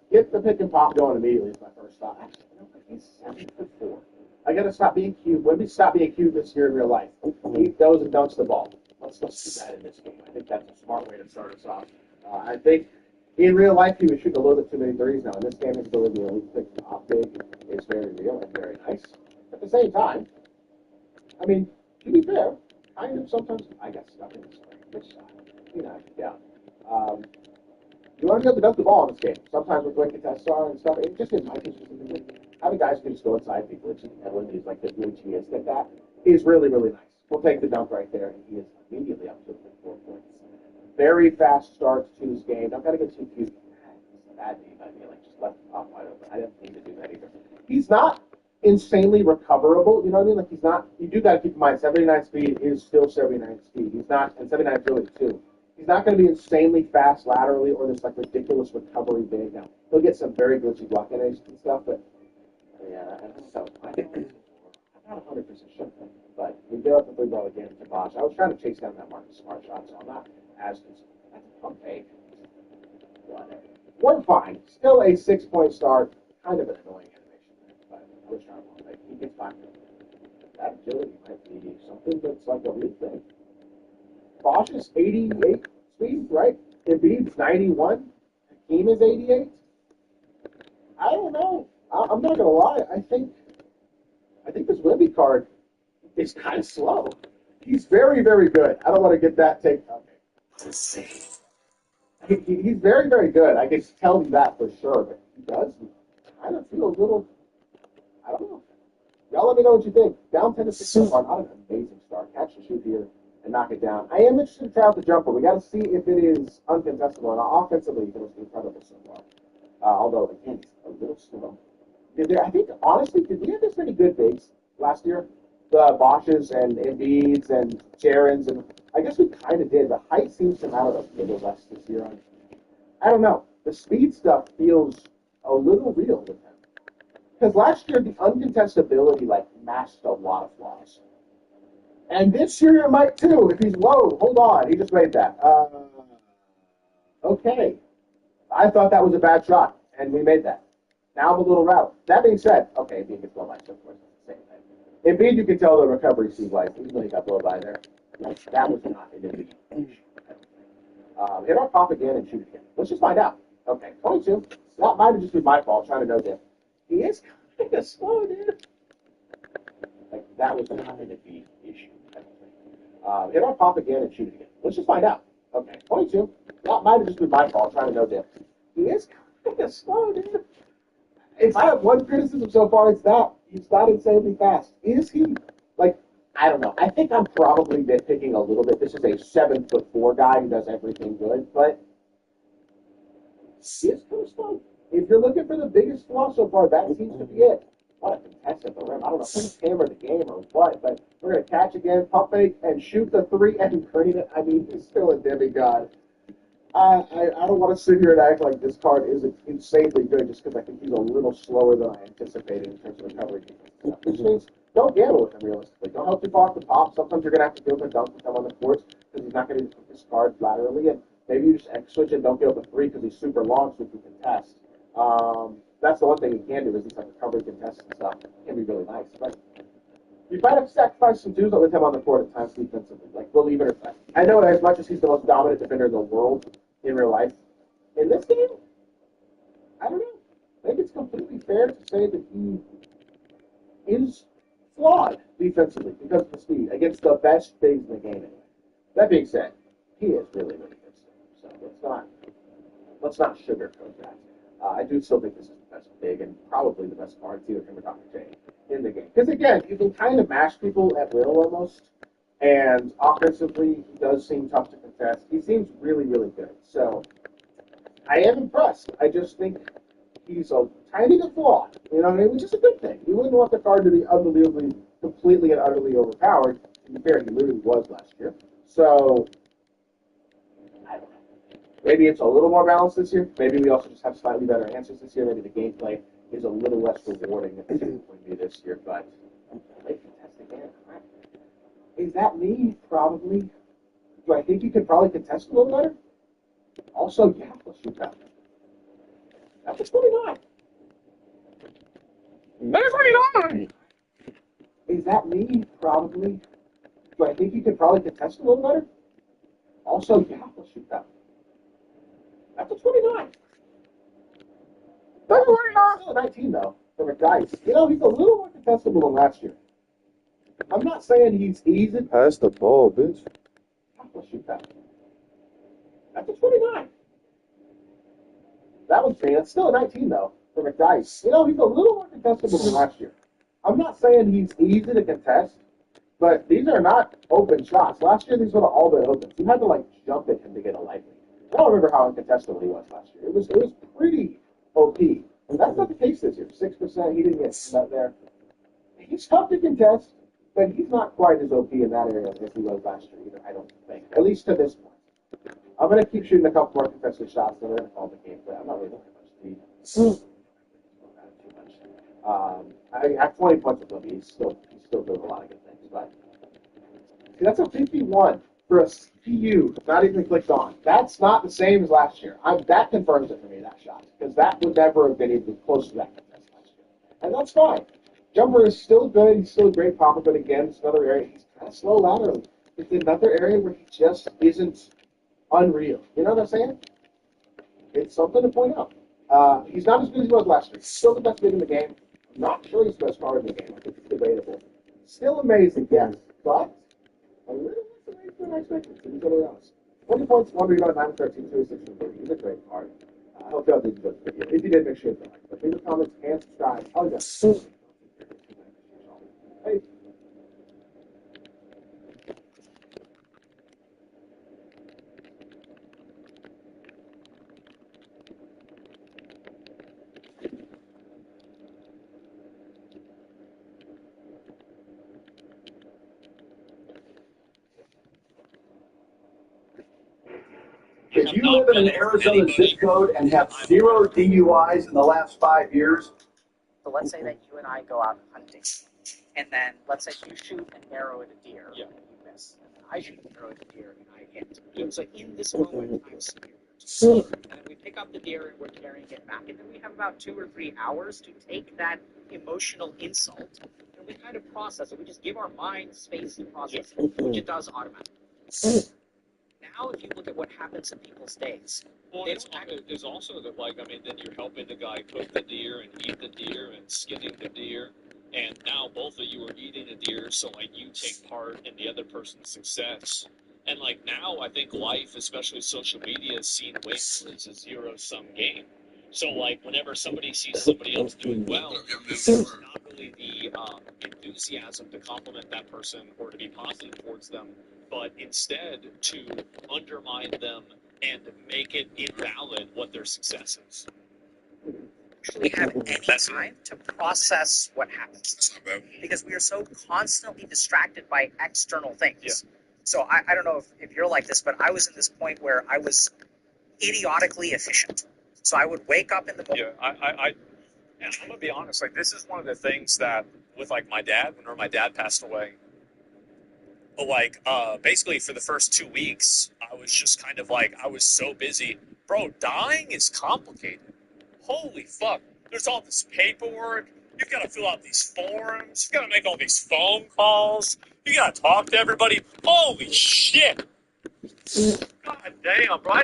Get the pick and pop going immediately is my first thought. Actually, I don't think he's 7'4". I gotta stop being cute. Wemby stop being cute this year in real life. He goes and dunks the ball. Let's do that in this game. I think that's a smart way to start us off. I think in real life he was shooting a little bit too many threes. Now in this game, his ability to pick the pop big is very real and very nice. At the same time, I mean, to be fair, kind of sometimes I got stuck in this shot. You know, yeah. You want to be able to dunk the ball in this game. Sometimes with wicked tests are and stuff, it just in my case, having guys who can just go inside people and when he's like the glitchy is like that is really, really nice. We'll take the dunk right there, and he is immediately up to 4 points. Very fast start to his game. Don't got to get too cute. Bad name, I feel like just left the top wide open. I didn't need to do that either. He's not insanely recoverable, you know what I mean? Like, he's not, you do got to keep in mind, 79 speed is still 79 speed. He's not, and 79 is really too. He's not going to be insanely fast laterally or this like ridiculous recovery big. Now, he'll get some very glitchy block and stuff, but yeah, so I think I'm not 100% sure. But we go up the 3 ball again to Bosch. I was trying to chase down that Marcus Smart shot, so I'm not as concerned. That's a pump fake. One fine. Still a 6-point start. Kind of an annoying animation there, but I was trying to pump fake. He gets back. That agility might be something that's like a real thing. Bosch is 88 speed, right? Embiid's 91. Hakeem is 88. I don't know. I'm not gonna lie. I think this Wemby card is kind of slow. He's very, very good. I don't want to get that take. Okay. Let's see. He's very, very good. I can tell you that for sure. But he does kind of feel a little. I don't know. Y'all let me know what you think. Down 10 to 6 so far. Not an amazing start. Catch and shoot here and knock it down. I am interested to try out the jumper. We got to see if it is uncontestable. And offensively, it was incredible so far. Although, again, it's a little slow. I think, honestly, did we have this many good bigs last year? The Bosches and Embiids and Jarens, and I guess we kind of did. The height seems to matter a little less this year. I don't know. The speed stuff feels a little real with him. Because last year, the uncontestability, masked a lot of flaws. And this year it might too, if he's, whoa, hold on, he just made that. Okay. I thought that was a bad shot, and we made that. Now I'm a little rattled. That being said, okay, Embiid gets blown by, so of course it's the same thing. Embiid, you can tell the recovery seems like, even when he got blown by there. That was not an immediate issue. Hit our pop again and shoot again. Let's just find out. Okay, 22. That might have just been my fault trying to know that. He is kind of slow, dude. Like, that was not an immediate issue. Hit our pop again and shoot again. Let's just find out. Okay, 22. That might have just been my fault trying to know that. He is kind of slow, dude. If I have one criticism so far, it's that he's not insanely fast. Is he? Like, I don't know. I think I'm probably nitpicking a little bit. This is a 7'4" guy who does everything good, but he is kind of slow. If you're looking for the biggest flaw so far, that seems to be it. What a contest at the rim. I don't know if he's hammered the game or what, but we're going to catch again, pump fake, and shoot the three and green it. I mean, he's still a demigod. I don't want to sit here and act like this card is insanely good just because I think he's a little slower than I anticipated in terms of recovery. Which means don't gamble with him realistically. Don't help too far off the top. Sometimes you're going to have to give him a dunk with him on the court because he's not going to use his card laterally. And maybe you just X switch and don't give up a three because he's super long so he can contest. That's the one thing he can do is these like recovery contests and stuff. It can be really nice. But you might have to sacrifice some dudes with him on the court at times defensively. Like, believe it or not. I know as much as he's the most dominant defender in the world in real life, in this game, I don't know. I think it's completely fair to say that he is flawed defensively because of the speed against the best bigs in the game anyway. That being said, he is really, really good still. So let's not sugarcoat that. I do still think this is the best big and probably the best card, either him or Dr. J, in the game. Because again, you can kind of mash people at will almost, and offensively, he does seem tough to contest. He seems really, really good. So I am impressed. I just think he's a tiny bit flawed, you know what I mean? Which is a good thing. You wouldn't want the card to be unbelievably, completely and utterly overpowered. To be fair, he literally was last year. So I don't know. Maybe it's a little more balanced this year. Maybe we also just have slightly better answers this year. Maybe the gameplay is a little less rewarding than it typically be this year. But late contest again. Right? Is that me? Probably. Do I think you could probably contest a little better? Also, yeah, let's shoot that. That's a 29. That's 29. Is that me? Probably. Do I think you could probably contest a little better? Also, yeah, let's shoot that. That's a 29. That's a 19, though, for a dice. You know, he's a little more contestable than last year. I'm not saying he's easy. Pass the ball, bitch. Let's shoot that. That's a 29. That one's fair. It's still a 19, though, for McDice. You know, he's a little more contestable than last year. I'm not saying he's easy to contest, but these are not open shots. Last year, these would have all been open. You had to, like, jump at him to get a light lead. I don't remember how uncontestable he was last year. It was pretty OP. And that's not the case this year. 6%, he didn't get that there. He's tough to contest, but he's not quite as OP in that area as he was last year either, I don't think. At least to this point. I'm going to keep shooting a couple more contested shots, and we're going to call the game play. I'm not really looking much to I have 20 points with him. He's still doing a lot of good things. But see, that's a 51 for a CPU not even clicked on. That's not the same as last year. That confirms it for me, that shot. Because that would never have been even close to that contest last year. And that's fine. Jumper is still good. He's still a great popper, but again, it's another area. He's kind of slow laterally. It's another area where he just isn't unreal. You know what I'm saying? It's something to point out. He's not as good as he was last year. He's still the best big in the game. I'm not sure he's the best card in the game. I think it's debatable. Still amazing, yes. But a little less amazing than I expected, to be totally honest. 20 points, 1 rebound, 9 13, 2 6 and 30. He's a great card. I hope y'all did enjoy the video. If you did, make sure to like. But leave a comment and subscribe. Oh, yes. Hey. If you live in an Arizona zip code and have 0 DUIs in the last 5 years, so let's say that you and I go out hunting, and then let's say you shoot an arrow at a deer and you miss, and then I shoot an arrow at a deer and I hit. So in this moment, I'm superior. And then we pick up the deer and we're carrying it back, and then we have about 2 or 3 hours to take that emotional insult and we kind of process it. We just give our mind space to process it, which it does automatically. Now, if you look at what happens in people's days, Well, they it's, don't act. it's also that, like, I mean, then you're helping the guy cook the deer and eat the deer and skinning the deer, and now both of you are eating a deer, so, like, you take part in the other person's success. And, like, now I think life, especially social media, is seen way more as a zero-sum game. So, like, whenever somebody sees somebody else doing well, there's not really the enthusiasm to compliment that person or to be positive towards them, but instead to undermine them and make it invalid what their success is. Actually have any time to process what happens because we are so constantly distracted by external things. Yeah. So I don't know if you're like this, but I was in this point where I was idiotically efficient. So I would wake up in the morning. Yeah, and I'm gonna be honest. Like, this is one of the things that with like my dad, whenever my dad passed away, like basically for the first 2 weeks, I was just kind of like I was so busy, bro. Dying is complicated. Holy fuck! There's all this paperwork. You've got to fill out these forms. You've got to make all these phone calls. You got to talk to everybody. Holy shit! God damn, bro.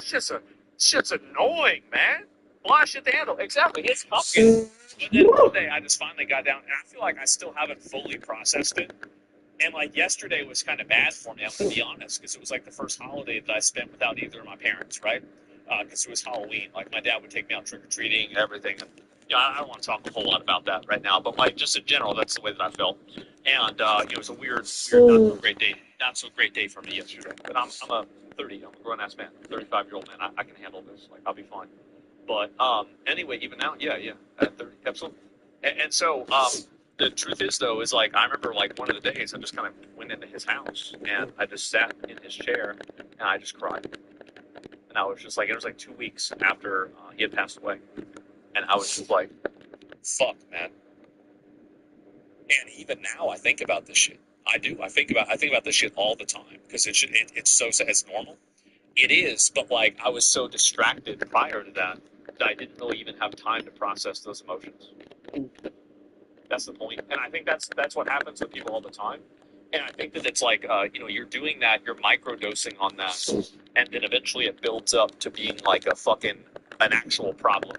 Shit's annoying, man. A lot of shit to handle. Exactly. It's complicated. But then one day I just finally got down, and I feel like I still haven't fully processed it. And like yesterday was kind of bad for me, I'm going to be honest, because it was like the first holiday that I spent without either of my parents, right? Because it was Halloween. Like my dad would take me out trick-or-treating and everything. And, I don't want to talk a whole lot about that right now, but like just in general, that's the way that I felt. And it was a weird, not so great day for me yesterday. But I'm a 30, I'm a grown-ass man, 35-year-old man. I can handle this. Like I'll be fine. But anyway, even now, yeah, at 30, absolutely. And so the truth is, though, is like I remember like one of the days I just kind of went into his house and I just sat in his chair and I just cried. And I was just like, it was like 2 weeks after he had passed away, and I was just like, fuck, man. And even now, I think about this shit. I do. I think about this shit all the time because it's so it's normal. It is, but like I was so distracted prior to that I didn't really even have time to process those emotions. That's the point. And I think that's what happens with people all the time. And I think that it's like, you're doing that, you're microdosing on that, and then eventually it builds up to being like an actual problem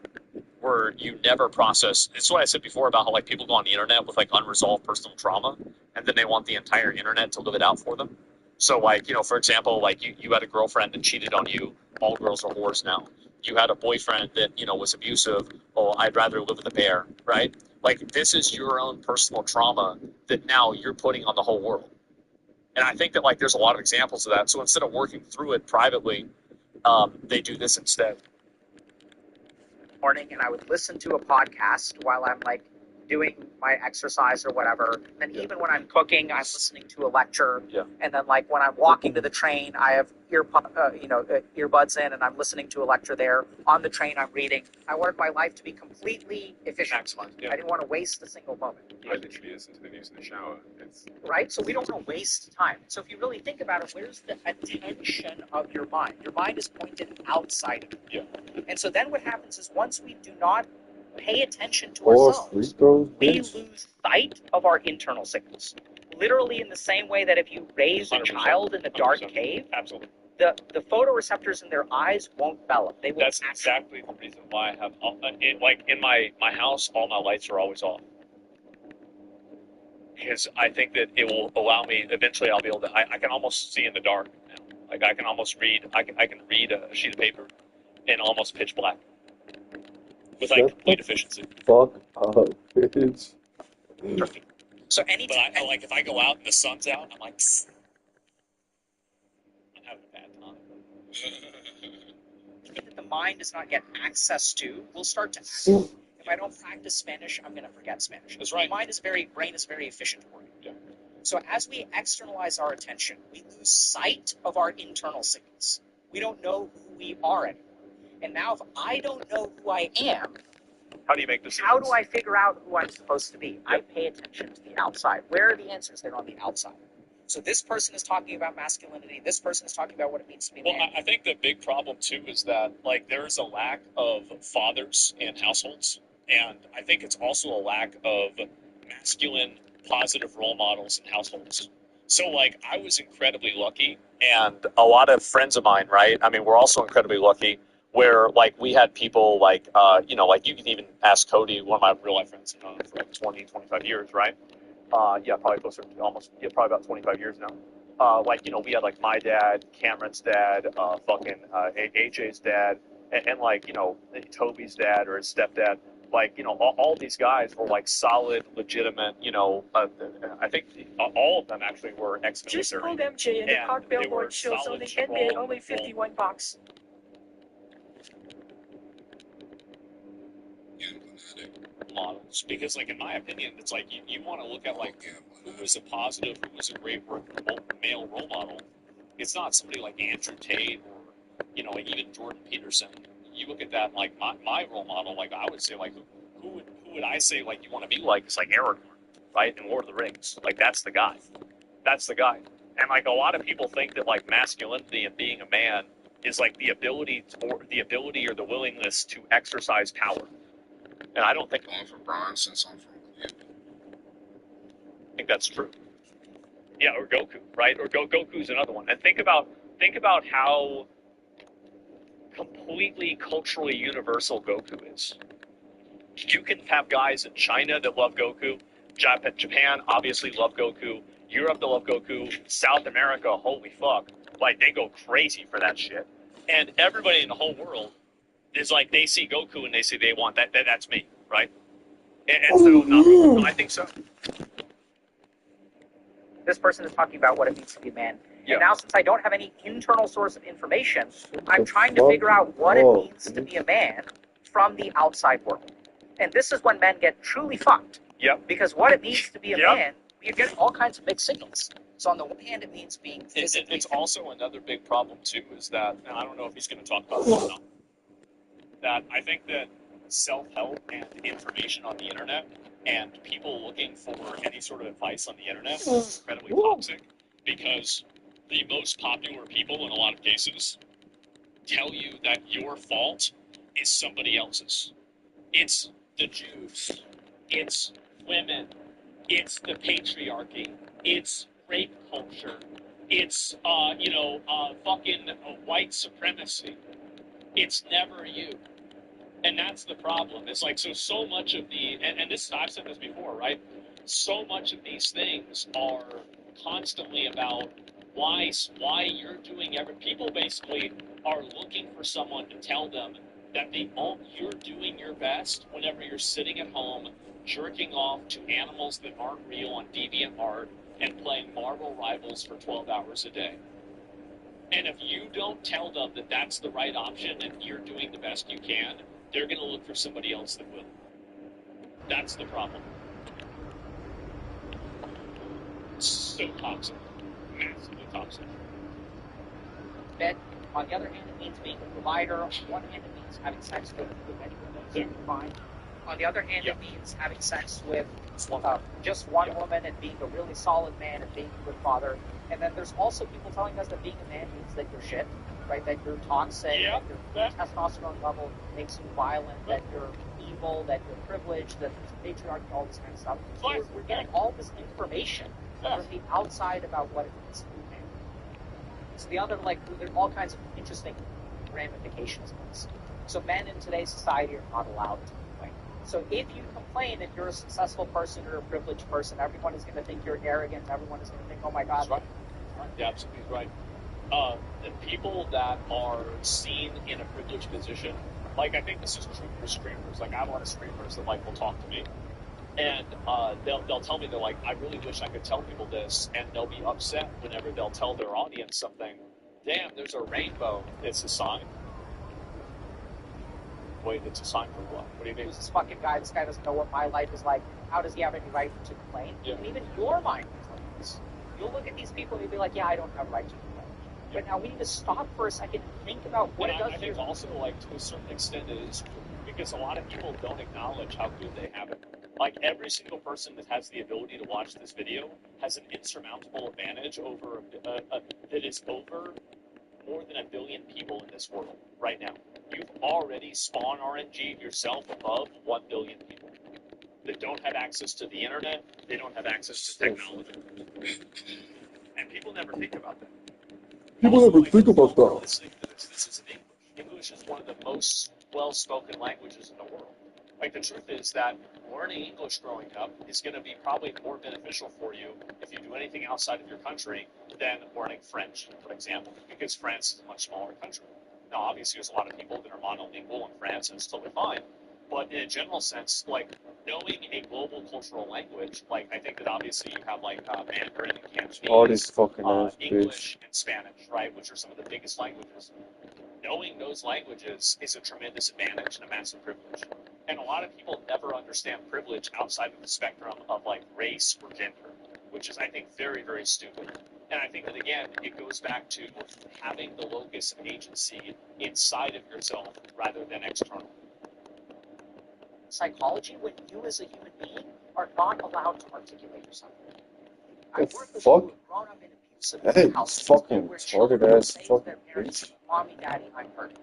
where you never process. It's what I said before about how like people go on the internet with like unresolved personal trauma, and then they want the entire internet to live it out for them. So like, for example, like you had a girlfriend that cheated on you. All girls are whores now. You had a boyfriend that, was abusive. Oh, I'd rather live with a bear, right? Like, this is your own personal trauma that now you're putting on the whole world. And I think that, like, there's a lot of examples of that. So instead of working through it privately, they do this instead. Morning, and I would listen to a podcast while I'm like doing my exercise or whatever. And even when I'm cooking, I'm listening to a lecture. Yeah. And then like when I'm walking to the train, I have earbuds in and I'm listening to a lecture there. On the train, I'm reading. I wanted my life to be completely efficient. Excellent. Yeah. I didn't want to waste a single moment. I literally listen to the news in the shower. Right? So we don't want to waste time. So if you really think about it, where's the attention of your mind? Your mind is pointed outside of you. Yeah. And so then what happens is once we do not pay attention to ourselves, we lose sight of our internal signals. Literally in the same way that if you raise a child in a dark 100%. cave, Absolutely. the photoreceptors in their eyes won't develop. They will. That's exactly the reason why I have, like in my house, all my lights are always off. Because I think that it will allow me, eventually I'll be able to, I can almost see in the dark now. Like I can almost read, I can read a sheet of paper in almost pitch black. With like complete efficiency. Fuck up, bitch. So anytime, but I like if I go out and the sun's out, I'm like, pfft, I'm having a bad time. anything that the mind does not get access to will start to act. If I don't practice Spanish, I'm going to forget Spanish. That's right. Brain is very efficient organ. Yeah. So as we externalize our attention, we lose sight of our internal signals. We don't know who we are anymore. And now if I don't know who I am, how do you make decisions? How do I figure out who I'm supposed to be? I pay attention to the outside. Where are the answers? They're on the outside. So this person is talking about masculinity. This person is talking about what it means to be a man. Well, I think the big problem, too, is that, like, there's a lack of fathers in households. And I think it's also a lack of masculine, positive role models in households. So, like, I was incredibly lucky, and a lot of friends of mine, right? I mean, we're also incredibly lucky where, like, we had people like, like you can even ask Cody, one of my real life friends, for like 20, 25 years, right? Yeah, probably closer to almost, yeah, probably about 25 years now. Like, we had like my dad, Cameron's dad, AJ's dad, and like, Toby's dad or his stepdad. Like, all these guys were like solid, legitimate, I think all of them actually were ex-military. Just pulled MJ and the park billboard shows only NBA only 51 bucks. Models, because like in my opinion, it's like you want to look at like who was a positive, who was a great male role model. It's not somebody like Andrew Tate or like even Jordan Peterson. You look at that, like my role model, like I would say, like who would I say like you want to be like? It's like Aragorn, right, in Lord of the Rings. Like that's the guy. That's the guy. And like a lot of people think that like masculinity and being a man is like the ability or the willingness to exercise power. And I don't think I'm from Bronx since I'm from Cleveland. I think that's true. Yeah, or Goku, right? Or Goku's another one. And think about how completely culturally universal Goku is. You can have guys in China that love Goku, Japan obviously love Goku, Europe that love Goku, South America, holy fuck, like they go crazy for that shit. And everybody in the whole world is like they see Goku and they say they want that's me, right? And so no, I think so. This person is talking about what it means to be a man. Yeah. And now, since I don't have any internal source of information, I'm trying to figure out what it means to be a man from the outside world. And this is when men get truly fucked. Yep. Because what it means to be a man, you get all kinds of mixed signals. So on the one hand, it means being physically It's also another big problem, too, is that, and I don't know if he's going to talk about this or not, that I think that self-help and information on the internet and people looking for any sort of advice on the internet is incredibly toxic, because the most popular people in a lot of cases tell you that your fault is somebody else's. It's the Jews. It's women. It's the patriarchy. It's rape culture. It's, fucking white supremacy. It's never you. And that's the problem. It's like, so much of and this, I've said this before, right? So much of these things are constantly about why you're doing people basically are looking for someone to tell them that you're doing your best whenever you're sitting at home jerking off to animals that aren't real on DeviantArt and playing Marvel Rivals for 12 hours a day. And if you don't tell them that that's the right option and you're doing the best you can, they're going to look for somebody else that will. That's the problem. It's so toxic. Massively toxic. But on the other hand, it means being a provider. On one hand, it means having sex with many women, fine. On the other hand, it means having sex with just one woman and being a really solid man and being a good father. And then there's also people telling us that being a man means that you're shit, right? That you're toxic, that your testosterone level makes you violent, that you're evil, that you're privileged, that there's patriarchy, all this kind of stuff. So we're getting all this information from the outside about what it means to be a man. So the other, there are all kinds of interesting ramifications of this. So men in today's society are not allowed to complain. So if you complain that you're a successful person or a privileged person, everyone is going to think you're arrogant. Everyone is going to think, oh my God. That's right. Yeah, absolutely right. The people that are seen in a privileged position, like I think this is true for streamers. Like I have a lot of streamers that will talk to me, and they'll tell me, they're like, I really wish I could tell people this, and they'll be upset whenever they'll tell their audience something. Damn, there's a rainbow. It's a sign. Wait, it's a sign for what? What do you mean? Who's this fucking guy? This guy doesn't know what my life is like. How does he have any right to complain? Yeah. And even your mind complains. You'll look at these people and you'll be like, yeah, I don't have a right to complain. Yeah. But now we need to stop for a second and think about what it does to you. I think also, to a certain extent, it is true. Because a lot of people don't acknowledge how good they have it. Like, every single person that has the ability to watch this video has an insurmountable advantage over that is over more than 1 billion people in this world right now. You've already spawned RNG'd yourself above 1 billion people that don't have access to the internet, they don't have access to technology. And people never think about that. People Also, never like, think about while we're that. listening to this is in English. English is one of the most well-spoken languages in the world. Like, the truth is that learning English growing up is going to be probably more beneficial for you if you do anything outside of your country than learning French, for example, because France is a much smaller country. Now, obviously, there's a lot of people that are monolingual in France, and it's totally fine. But in a general sense, like, knowing a global cultural language, like, I think that obviously you have, like, Mandarin and All these Cantonese, fucking ass bitch. English, and Spanish, right, which are some of the biggest languages. Knowing those languages is a tremendous advantage and a massive privilege. And a lot of people never understand privilege outside of the spectrum of, like, race or gender, which is, I think, very, very stupid. And I think that, again, it goes back to having the locus of agency inside of yourself rather than external. Psychology, when you as a human being are not allowed to articulate yourself. I The work with fuck? people who are grown up in abusive Hey, households fucking where retarded children will ass say to fucking their parents, bitch. "Mommy, Daddy, I'm hurt,"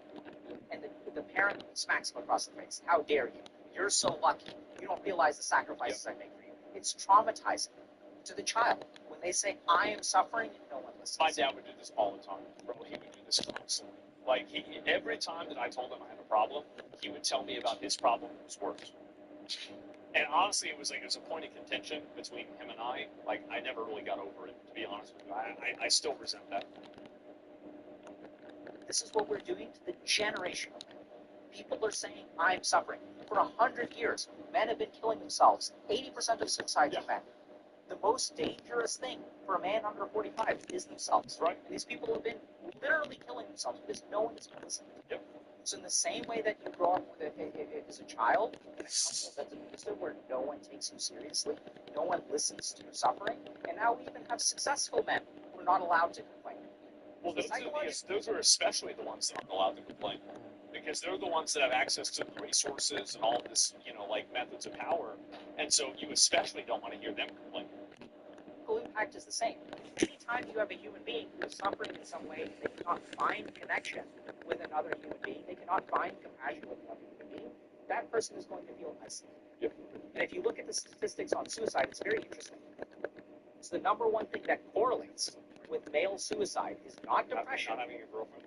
and the parent smacks them across the face. "How dare you? You're so lucky. You don't realize the sacrifices I make for you." It's traumatizing to the child when they say, "I am suffering," and no one listens. My dad would do this all the time, bro. He would do this constantly. Like, every time that I told him I had a problem, he would tell me about his problem that was worse. And honestly, it was a point of contention between him and I. Like, I never really got over it, to be honest with you. I still resent that. This is what we're doing to the generation of men. People are saying, "I'm suffering." For 100 years, men have been killing themselves. 80% of suicides are men. The most dangerous thing for a man under 45 is themselves. Right. And these people have been literally killing themselves because no one is listening. Yep. So in the same way that you grow up with as a child in a household that's abusive where no one takes you seriously, no one listens to your suffering, and now we even have successful men who are not allowed to complain. Well, those are especially the ones that aren't allowed to complain, because they're the ones that have access to the resources and all of this, like, methods of power, and so you especially don't want to hear them complain. Local impact is the same. Anytime you have a human being who is suffering in some way, they cannot find connection with another human being, they cannot find compassion with another human being, that person is going to feel isolated. Yep. And if you look at the statistics on suicide, it's very interesting. It's the number one thing that correlates with male suicide is not depression. Not having a girlfriend.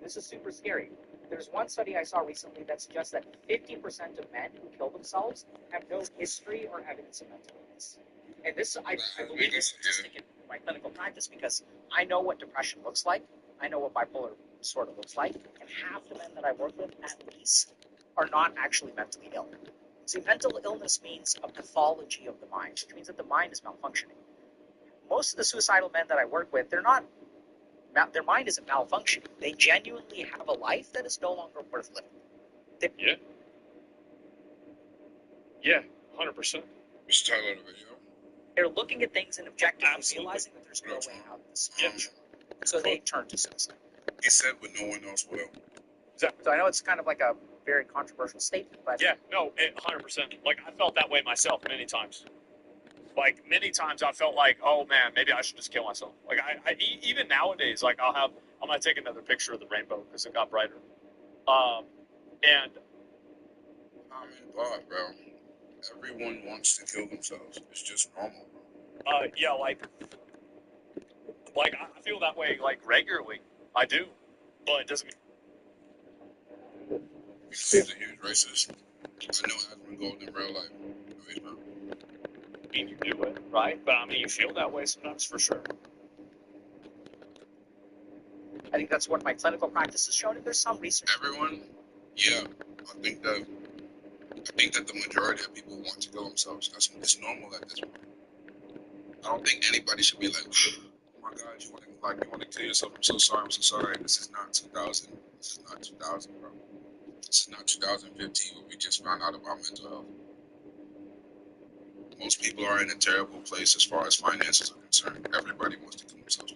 This is super scary. There's one study I saw recently that suggests that 50% of men who kill themselves have no history or evidence of mental illness. And this, I believe this statistic in my clinical practice because I know what depression looks like. I know what bipolar disorder looks like. And half the men that I work with, at least, are not actually mentally ill. See, mental illness means a pathology of the mind, which means that the mind is malfunctioning. Most of the suicidal men that I work with, their mind isn't malfunctioning. They genuinely have a life that is no longer worth living. Yeah, 100%. What's the title of the video? They're looking at things and objectively realizing that there's no way out of this situation. So they turn to suicide. He said, "But no one else will." Exactly. So I know it's kind of like a very controversial statement, but Yeah, no, 100%. Like, I felt that way myself many times. Like, many times I felt like, oh man, maybe I should just kill myself. Like, even nowadays, like, I'm gonna take another picture of the rainbow because it got brighter. And I'm in part, bro. Everyone wants to kill themselves. It's just normal, bro. yeah, like I feel that way, like, regularly. I do, but it doesn't mean. He's a huge racist. I know Asmund Golden in real life. No, he's not. Mean you do it, right? But I mean, you feel that way sometimes, for sure. I think that's what my clinical practice has shown. And there's some research. Everyone, yeah. I think that the majority of people want to kill themselves. It's normal at this point. I don't think anybody should be like, "Oh my God, you want to kill yourself? I'm so sorry. I'm so sorry." This is not 2000. This is not 2000, bro. This is not 2015 where we just found out about mental health. Most people are in a terrible place as far as finances are concerned. Everybody wants to kill themselves.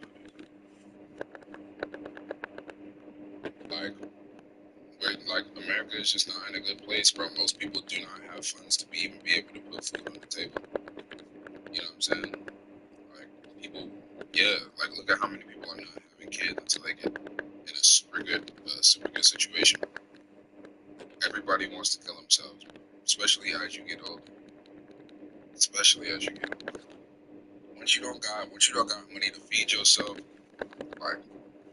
Like America is just not in a good place, bro. Most people do not have funds to even be able to put food on the table. You know what I'm saying? Like, people, yeah, like, look at how many people are not having kids until they get in a super good situation. Everybody wants to kill themselves, bro. Especially as you get older. Especially as you get older. once you don't got money to feed yourself, like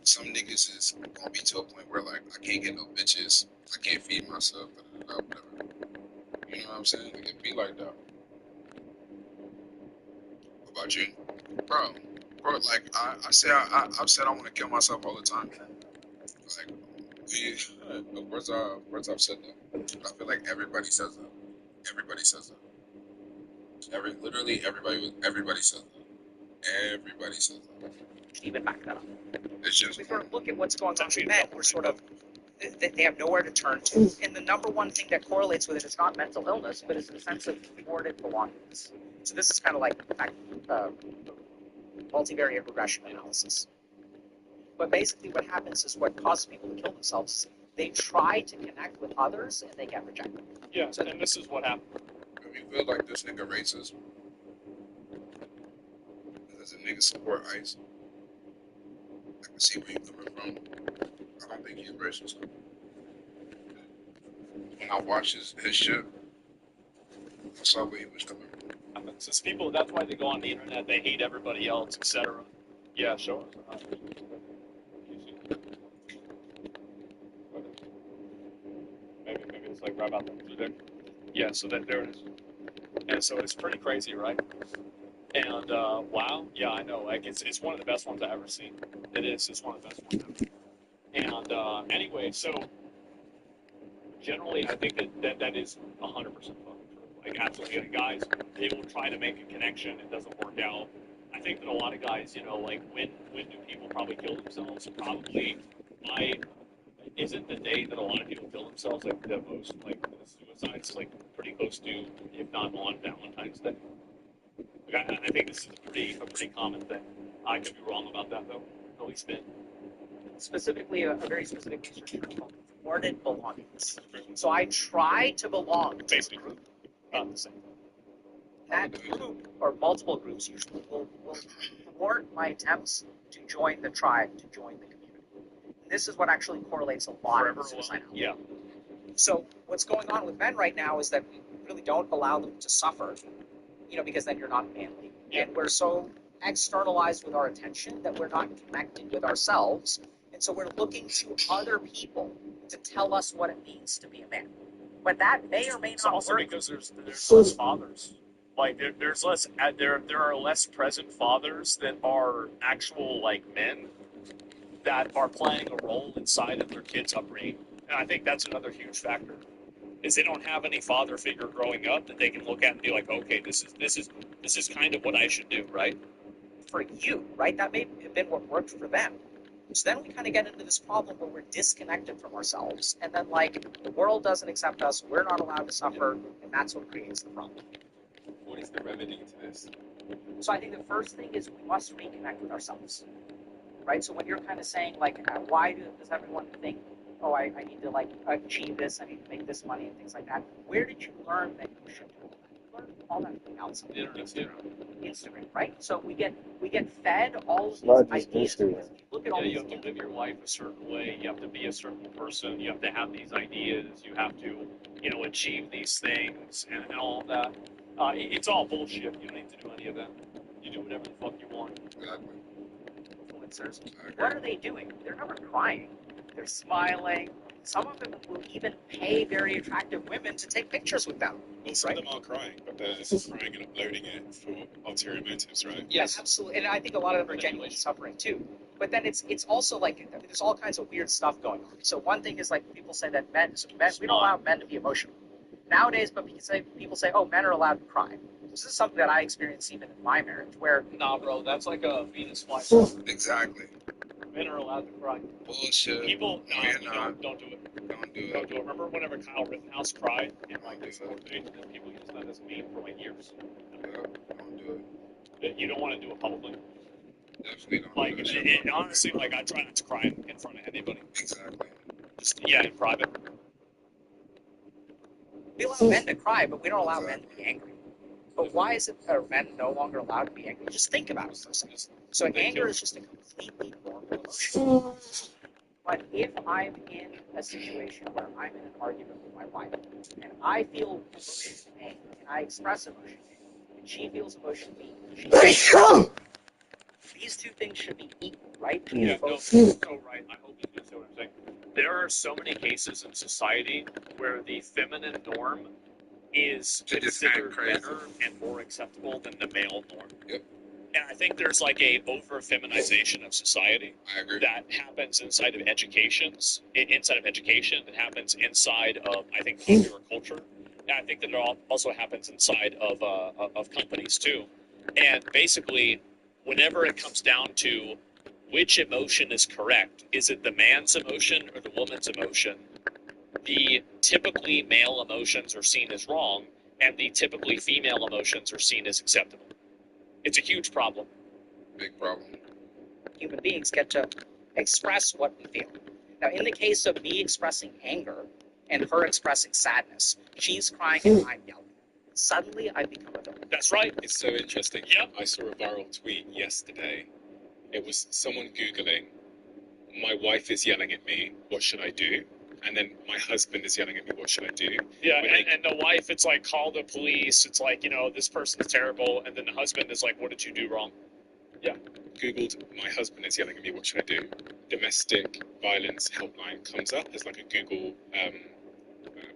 some niggas is gonna be to a point where like I can't get no bitches, I can't feed myself, whatever. You know what I'm saying? Like it be like that. What about you, bro? Like I've said I want to kill myself all the time. Like of course I've said that. But I feel like everybody says that. Everybody says that. Literally everybody says that. Everybody says that. Even back that up. It's just We sort of look at what's going on with men. We're sort of they have nowhere to turn to, and the number one thing that correlates with it is not mental illness, but it's a sense of thwarted belongings. So this is kind of like multivariate regression analysis. But basically, what happens is what causes people to kill themselves is they try to connect with others and they get rejected. Yeah, so, and this is what happened. If you feel like this nigga racist, does a nigga support ICE? I can see where you're coming from. I don't think he's racist. When I watched his shit, I saw where he was coming from. Since people, that's why they go on the internet, they hate everybody else, etc. Yeah, sure. Maybe it's like right about there. Yeah, so there it is. And so it's pretty crazy, right? And wow, yeah, I know. Like it's one of the best ones I've ever seen. It's one of the best ones ever. And anyway, so generally, I think that is 100% fucking true. Like absolutely, like, guys, they will try to make a connection. It doesn't work out. I think that a lot of guys, you know, like when do people probably kill themselves? Probably isn't the day that a lot of people kill themselves like the most like the suicides like pretty close to, if not on Valentine's Day. Like, I think this is a pretty common thing. I could be wrong about that though. At least been. Specifically, a very specific research term called thwarted belongings. So I try to belong to a group. About the same. That group, or multiple groups usually, will thwart my attempts to join the tribe, to join the community. And this is what actually correlates a lot with suicidality. Yeah. So what's going on with men right now is that we really don't allow them to suffer, you know, because then you're not manly. Yeah. And we're so externalized with our attention that we're not connected with ourselves. And so we're looking to other people to tell us what it means to be a man. But that may or may It's not also work. because there's less fathers. Like there's less there are less present fathers that are actual like men that are playing a role inside of their kids' upbringing. And I think that's another huge factor. Is they don't have any father figure growing up that they can look at and be like, okay, this is kind of what I should do, right? For you, right? That may have been what worked for them. So then we kind of get into this problem where we're disconnected from ourselves, and then like the world doesn't accept us, we're not allowed to suffer, and that's what creates the problem. What is the remedy to this? So I think the first thing is we must reconnect with ourselves, right? So when you're kind of saying like, why does everyone think, oh, I need to like achieve this, I need to make this money and things like that? Where did you learn that you should do all that? You learned all that from outside. Instagram, right? So we get fed all of these ideas. Look at all you these have to live your life a certain way. You have to be a certain person. You have to have these ideas. You have to, you know, achieve these things and all of that. It's all bullshit. You don't need to do any of that. You do whatever the fuck you want. influencers. What are they doing? They're never crying. They're smiling. Some of them will even pay very attractive women to take pictures with them. Well, some of them are crying, but they're crying and uploading it for ulterior motives, right? Yes, absolutely. And I think a lot of them are genuinely suffering too. But then it's also like there's all kinds of weird stuff going on. So one thing is like people say that men we don't allow men to be emotional nowadays, but people say, oh, men are allowed to cry. This is something that I experienced even in my marriage, where nah, bro, that's like a Venus flytrap. Exactly. Men are allowed to cry. Bullshit. People, no, you're not. Don't do it. Don't do it. Don't do it. Remember whenever Kyle Rittenhouse cried in like this court debate, and people used that as a meme for like years. Yeah, don't do it. You don't want to do it publicly. Definitely don't. Like honestly, like I try not to cry in front of anybody. Exactly. Just in private. we allow men to cry, but we don't allow men to be angry. But why is it that men no longer allowed to be angry? Just think about it for a second. So anger is just a completely normal emotion. But if I'm in a situation where I'm in an argument with my wife, and I feel emotion pain, and I express emotion pain, and she feels emotion B. These two things should be equal, right? Yeah, no, Both- so right. I hope you understand what I'm saying. There are so many cases in society where the feminine norm is They just considered act crazy. better and more acceptable than the male norm. Yep. And I think there's like a over-feminization of society I agree. that happens inside of education, that happens inside of, I think, popular culture. And I think that it also happens inside of companies too. And basically, whenever it comes down to which emotion is correct, is it the man's emotion or the woman's emotion? The typically male emotions are seen as wrong, and the typically female emotions are seen as acceptable. It's a huge problem. Big problem. Human beings get to express what we feel. Now, in the case of me expressing anger and her expressing sadness, she's crying and I'm yelling. Suddenly, I become a villain. That's right. It's so interesting. Yep. I saw a viral tweet yesterday. It was someone Googling, my wife is yelling at me, what should I do? And then my husband is yelling at me, what should I do? Yeah, and the wife, it's like, call the police. It's like, this person's terrible. And then the husband is like, what did you do wrong? Yeah. Googled, my husband is yelling at me, what should I do? Domestic violence helpline comes up as like a Google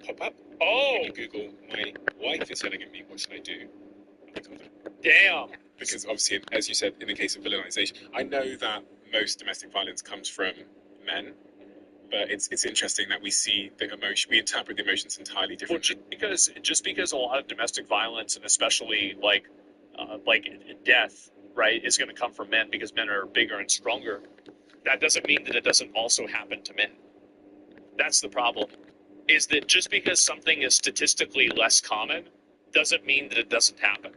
pop-up. Oh! And you Google, my wife is yelling at me, what should I do? Damn. Because obviously, as you said, in the case of villainization, I know that most domestic violence comes from men, but it's interesting that we see the emotion, we interpret the emotions entirely differently. Well, just because a lot of domestic violence, and especially like death, right, is going to come from men because men are bigger and stronger, that doesn't mean that it doesn't also happen to men. That's the problem. Is that just because something is statistically less common doesn't mean that it doesn't happen.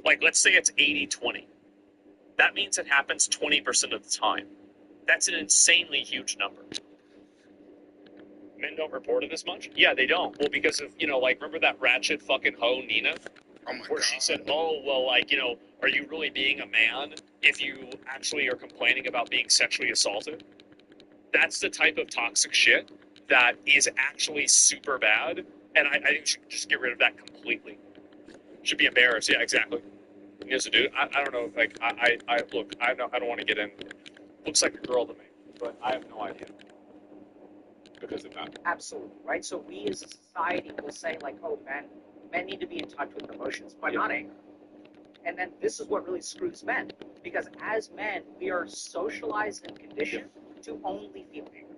Like, let's say it's 80-20. That means it happens 20% of the time. That's an insanely huge number. Men don't report it as much? Yeah, they don't. Well, because of, remember that ratchet fucking hoe, Nina? Oh my Where God. she said, oh, well, are you really being a man if you actually are complaining about being sexually assaulted? That's the type of toxic shit that is actually super bad, and I think we should just get rid of that completely. Should be embarrassed. Yeah, exactly. As a dude, I don't know. Like, look, I don't want to get in. Looks like a girl to me, but I have no idea. Because of that. Absolutely, right? So we as a society will say, like, oh, men need to be in touch with emotions, but not anger. And then this is what really screws men, because as men, we are socialized and conditioned to only feel anger.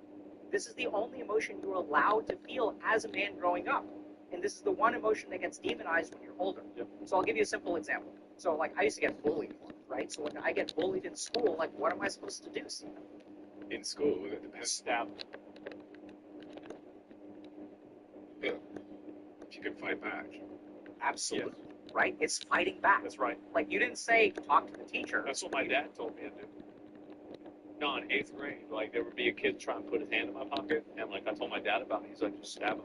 This is the only emotion you're allowed to feel as a man growing up. And this is the one emotion that gets demonized when you're older. So I'll give you a simple example. So, like, I used to get bullied, right? So when I get bullied in school, like, what am I supposed to do, Stephen? In school, it depends. Stab. Yeah. If you can fight back. Absolutely. Right? It's fighting back. That's right. Like, you didn't say, talk to the teacher. That's what my dad told me to do. No, in 8th grade, like, there would be a kid trying to put his hand in my pocket, and, like, I told my dad about it. He's like, just stab him.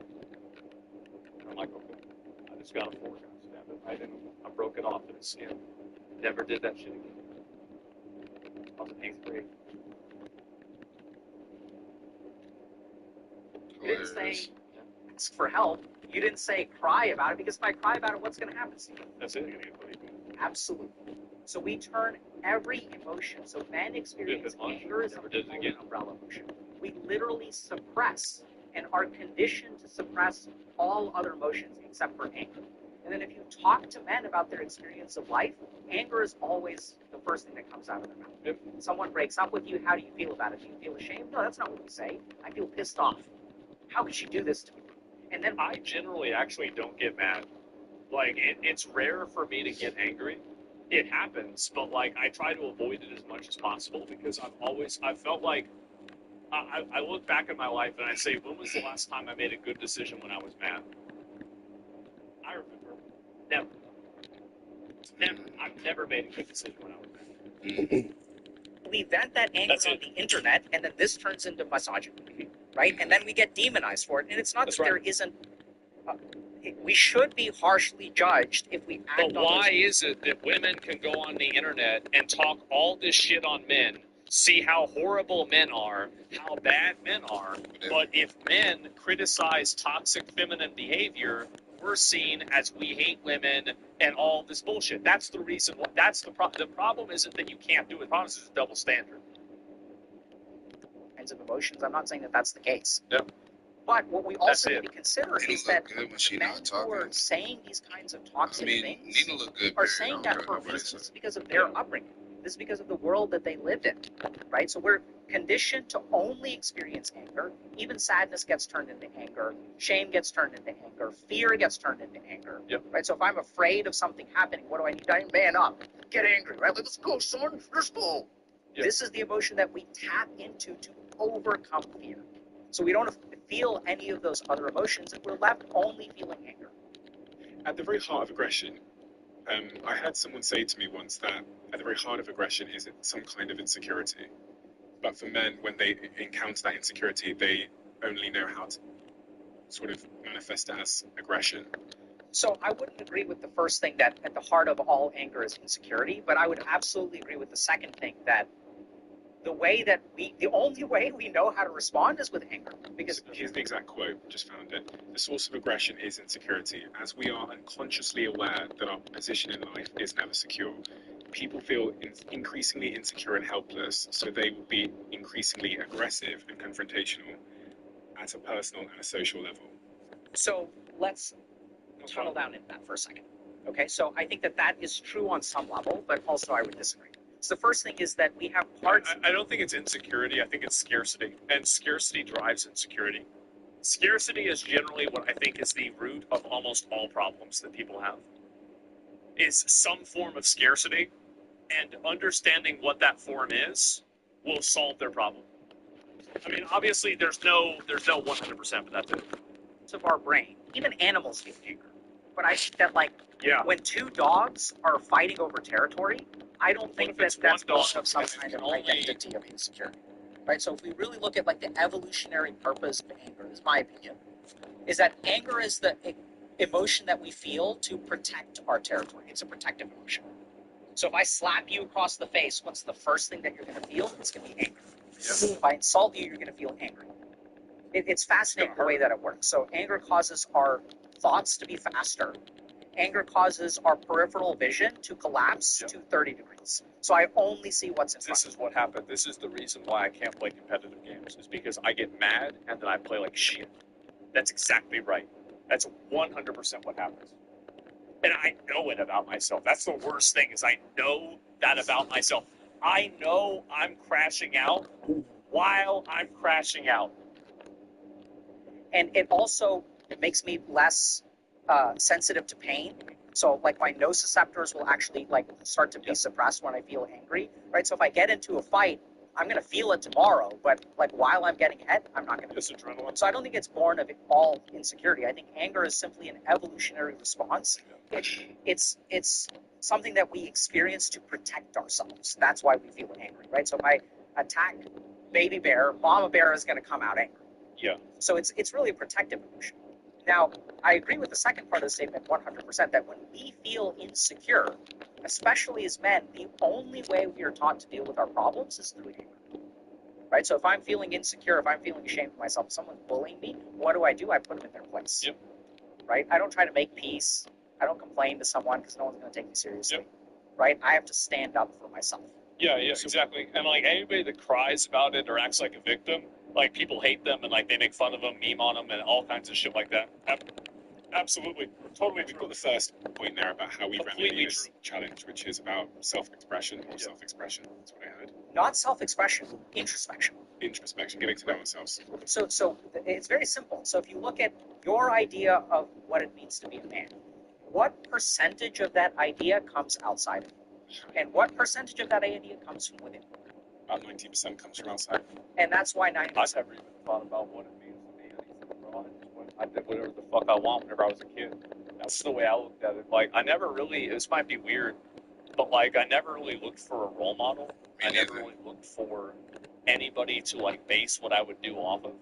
And I'm like, okay. I just got a fork and I stabbed it. I broke it off in his skin. Never did that shit again. I was in 8th grade. You didn't say, ask for help. You didn't say, cry about it, because if I cry about it, what's going to happen, Stephen? That's it. You're going to get bullied. Absolutely. So we turn every emotion. So men experience anger as an umbrella emotion. We literally suppress and are conditioned to suppress all other emotions except for anger. And then if you talk to men about their experience of life, anger is always the first thing that comes out of their mouth. If someone breaks up with you, how do you feel about it? Do you feel ashamed? No, that's not what we say. I feel pissed off. How could she do this to me? And then I generally actually don't get mad. Like, it's rare for me to get angry. It happens, but, like, I try to avoid it as much as possible because I've felt like, I look back at my life and I say, when was the last time I made a good decision when I was mad? I remember. Never. I've never made a good decision when I was mad. We vent that anger on the internet, and then this turns into misogyny, right? And then we get demonized for it. And it's not that there isn't. We should be harshly judged if we act. But why is it that women can go on the internet and talk all this shit on men, see how horrible men are, how bad men are, but if men criticize toxic feminine behavior, we're seen as we hate women and all this bullshit. That's the reason. That's the problem. The problem isn't that you can't do it. The problem is it's a double standard. Kinds of emotions. I'm not saying that that's the case. Yep. But what we also That's need to consider is that good when she men not who talking. are saying these kinds of toxic things Nina look good. are saying that for a reason. This is because of their upbringing. This is because of the world that they lived in, right? So we're conditioned to only experience anger. Even sadness gets turned into anger. Shame gets turned into anger. Fear gets turned into anger, right? So if I'm afraid of something happening, what do I need? I man up, get angry, right? Let's go, son. Let's go. This is the emotion that we tap into to overcome fear. So we don't feel any of those other emotions, and we're left only feeling anger. At the very heart of aggression, I heard someone say to me once that at the very heart of aggression is some kind of insecurity. But for men, when they encounter that insecurity, they only know how to sort of manifest it as aggression. So I wouldn't agree with the first thing, that at the heart of all anger is insecurity, but I would absolutely agree with the second thing, that the only way we know how to respond is with anger. Because here's the exact quote, just found it. The source of aggression is insecurity. As we are unconsciously aware that our position in life is never secure, people feel increasingly insecure and helpless, so they will be increasingly aggressive and confrontational at a personal and a social level. So let's tunnel down into that for a second. Okay, so I think that is true on some level, but also I would disagree. So the first thing is that we have parts. I don't think it's insecurity. I think it's scarcity, and scarcity drives insecurity. Scarcity is generally what I think is the root of almost all problems that people have. Is some form of scarcity, and understanding what that form is will solve their problem. I mean, obviously, there's no 100%, but that's it. Of our brain, even animals feel anger. But I think that, like, when two dogs are fighting over territory, I don't think that's born of some kind of identity of insecurity, right? So if we really look at like the evolutionary purpose of anger, this is my opinion, is that anger is the emotion that we feel to protect our territory. It's a protective emotion. So if I slap you across the face, what's the first thing that you're going to feel? It's going to be anger. If I insult you, you're going to feel angry. It's fascinating the way that it works. So anger causes our thoughts to be faster. Anger causes our peripheral vision to collapse to 30 degrees. So I only see what's in front. This is what happened. This is the reason why I can't play competitive games, is because I get mad and then I play like shit. That's exactly right. That's 100% what happens. And I know it about myself. That's the worst thing, is I know that about myself. I know I'm crashing out while I'm crashing out. And it makes me less sensitive to pain. So like my nociceptors will actually like start to be suppressed when I feel angry, right? So if I get into a fight, I'm going to feel it tomorrow, but like while I'm getting hit, I'm not going to. Just adrenaline. So I don't think it's born of all insecurity. I think anger is simply an evolutionary response. It's something that we experience to protect ourselves. That's why we feel angry, right? So if I attack baby bear, mama bear is going to come out angry. Yeah. So it's really a protective emotion. Now, I agree with the second part of the statement 100%, that when we feel insecure, especially as men, the only way we are taught to deal with our problems is through anger. Right? So if I'm feeling insecure, if I'm feeling ashamed of myself, if someone's bullying me, what do? I put them in their place. Yep. Right? I don't try to make peace. I don't complain to someone because no one's going to take me seriously. Yep. Right? I have to stand up for myself. Yeah, exactly. And like anybody that cries about it or acts like a victim, like people hate them and like they make fun of them, meme on them, and all kinds of shit like that. Absolutely, totally true. We've got the first point there about how we remedy this challenge, which is about self-expression or self-expression. That's what I heard. Not self-expression, introspection. Introspection, getting to know ourselves. So it's very simple. So if you look at your idea of what it means to be a man, what percentage of that idea comes outside of you? And what percentage of that idea comes from within? About 90% comes from outside. And that's why 90%. I've never even thought about what it means to me. I did whatever the fuck I want whenever I was a kid. That's the way I looked at it. Like, I never really, this might be weird, but like, I never really looked for a role model. I never really looked for anybody to like base what I would do off of.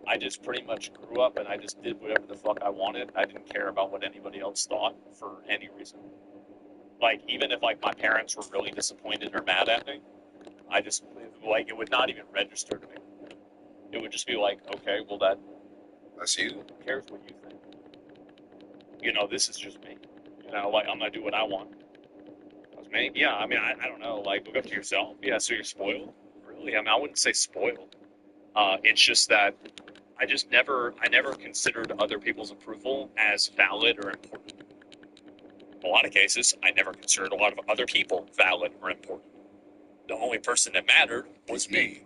I just pretty much grew up and I just did whatever the fuck I wanted. I didn't care about what anybody else thought for any reason. Like, even if like my parents were really disappointed or mad at me, I just, like, it would not even register to me. It would just be like, okay, well that's you. Who cares what you think? you know, this is just me. You know, like I'm gonna do what I want. That's me. Yeah, I mean, I don't know. Like, look up to yourself. Yeah, so you're spoiled. Really? I mean, I wouldn't say spoiled. It's just that I never considered other people's approval as valid or important. In a lot of cases, I never considered a lot of other people valid or important. The only person that mattered was me.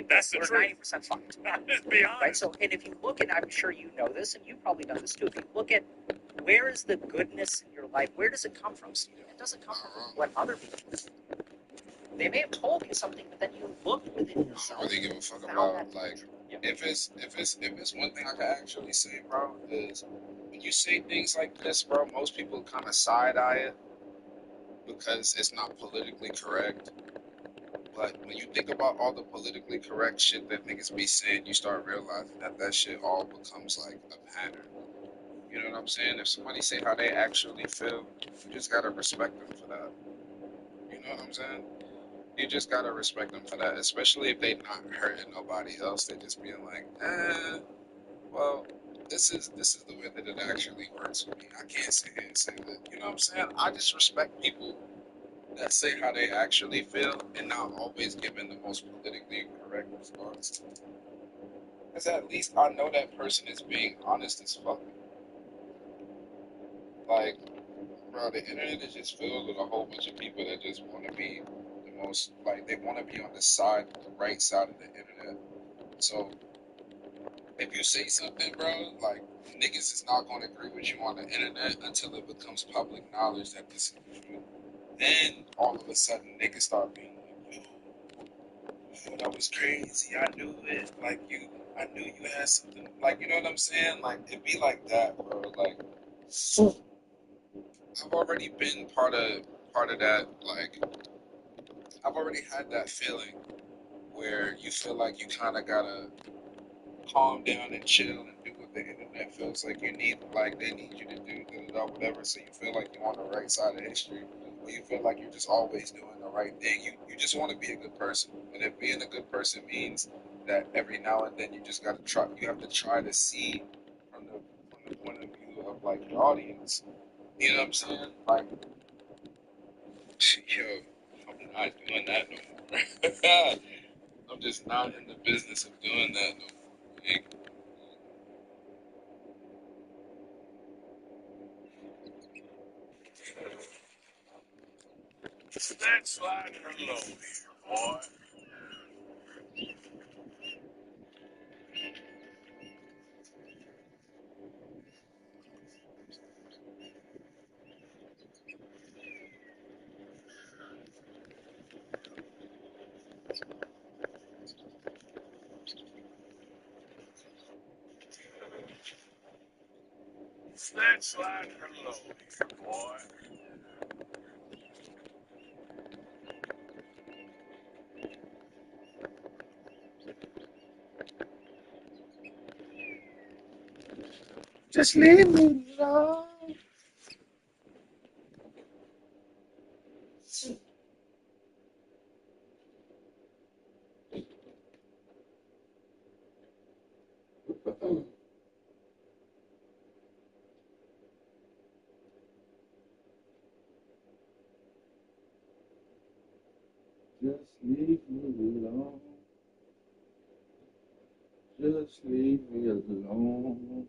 That's the truth. 90% fucked. Let's be honest. Right? So, and if you look at, I'm sure you know this, and you probably know this too. If you look at where is the goodness in your life, where does it come from, Steve? It doesn't come from what other people do. They may have told you something, but then you looked within yourself. I don't really give a fuck about like if it's one thing I can actually say, bro, is when you say things like this, bro, most people kind of side eye it because it's not politically correct. But when you think about all the politically correct shit that niggas be saying, you start realizing that that shit all becomes like a pattern. You know what I'm saying? If somebody say how they actually feel, you just gotta respect them for that. You know what I'm saying? You just gotta respect them for that, especially if they not hurting nobody else. They just being like, well, this is the way that it actually works for me. I can't sit here and say that. You know what I'm saying? I just respect people that say how they actually feel and not always giving the most politically correct response. Because at least I know that person is being honest as fuck. Like, bro, the internet is just filled with a whole bunch of people that just want to be the most, like, they want to be on the right side of the internet. So, if you say something, bro, like, niggas is not going to agree with you on the internet until it becomes public knowledge that this is true. Then, all of a sudden, niggas start being like, yo, that was crazy. I knew it. Like, I knew you had something. Like, you know what I'm saying? Like, it be like that, bro. Like, I've already been part of that. Like, I've already had that feeling where you feel like you kind of gotta calm down and chill and do what the internet feels like you need, like they need you to do, whatever. So you feel like you're on the right side of history, or you feel like you're just always doing the right thing. You just want to be a good person, and if being a good person means that every now and then you just gotta try, you have to try to see from the point of view of like your audience. You know what I'm saying? Like, yo, I'm not doing that no more. I'm just not in the business of doing that no more. Like, That's sliding her low here, boy. That's sliding her low here, boy. Just leave me alone. Just leave me alone. Just leave me alone.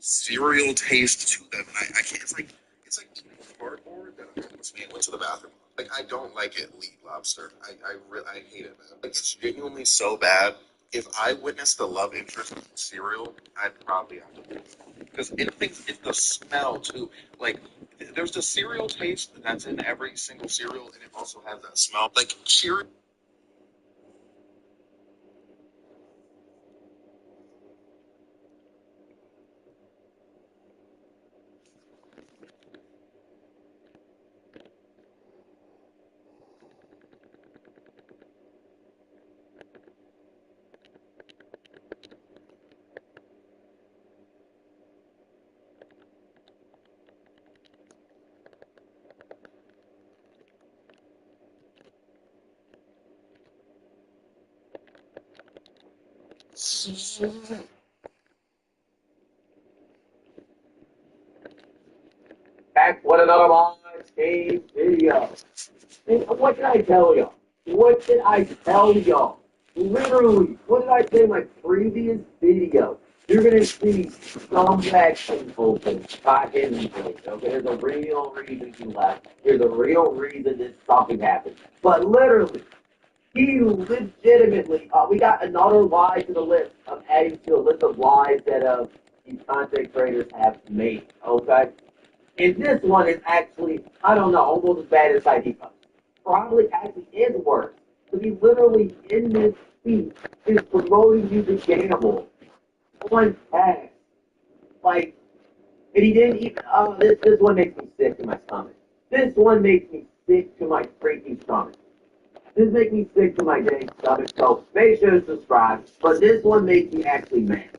cereal taste to them. And I can't. It's like eating cardboard that almost me went to the bathroom. Like I don't like it. Lead lobster. I hate it, man. Like it's genuinely so bad. If I witnessed the love interest in cereal, I'd probably have to move. Because it's the smell too. Like there's the cereal taste that's in every single cereal, and it also has that smell. Like cereal. Back with another MyTeam video. And what did I tell y'all? What did I tell y'all? Literally, what did I say in my previous video? You're gonna see scumbag people by his place. Okay, there's a real reason he left. There's a real reason this fucking happened. But literally, he legitimately, we got another lie to the list. I'm adding to a list of lies that these content creators have made. Okay. And this one is actually, I don't know, almost as bad as ID Post. Probably actually is worse. Because he literally, in this speech, is promoting you to gamble on tax. Like, and he didn't even, this one makes me sick to my stomach. This one makes me sick to my freaking stomach. This makes me sick to my dang stomach. So make sure to subscribe. But this one makes me actually mad.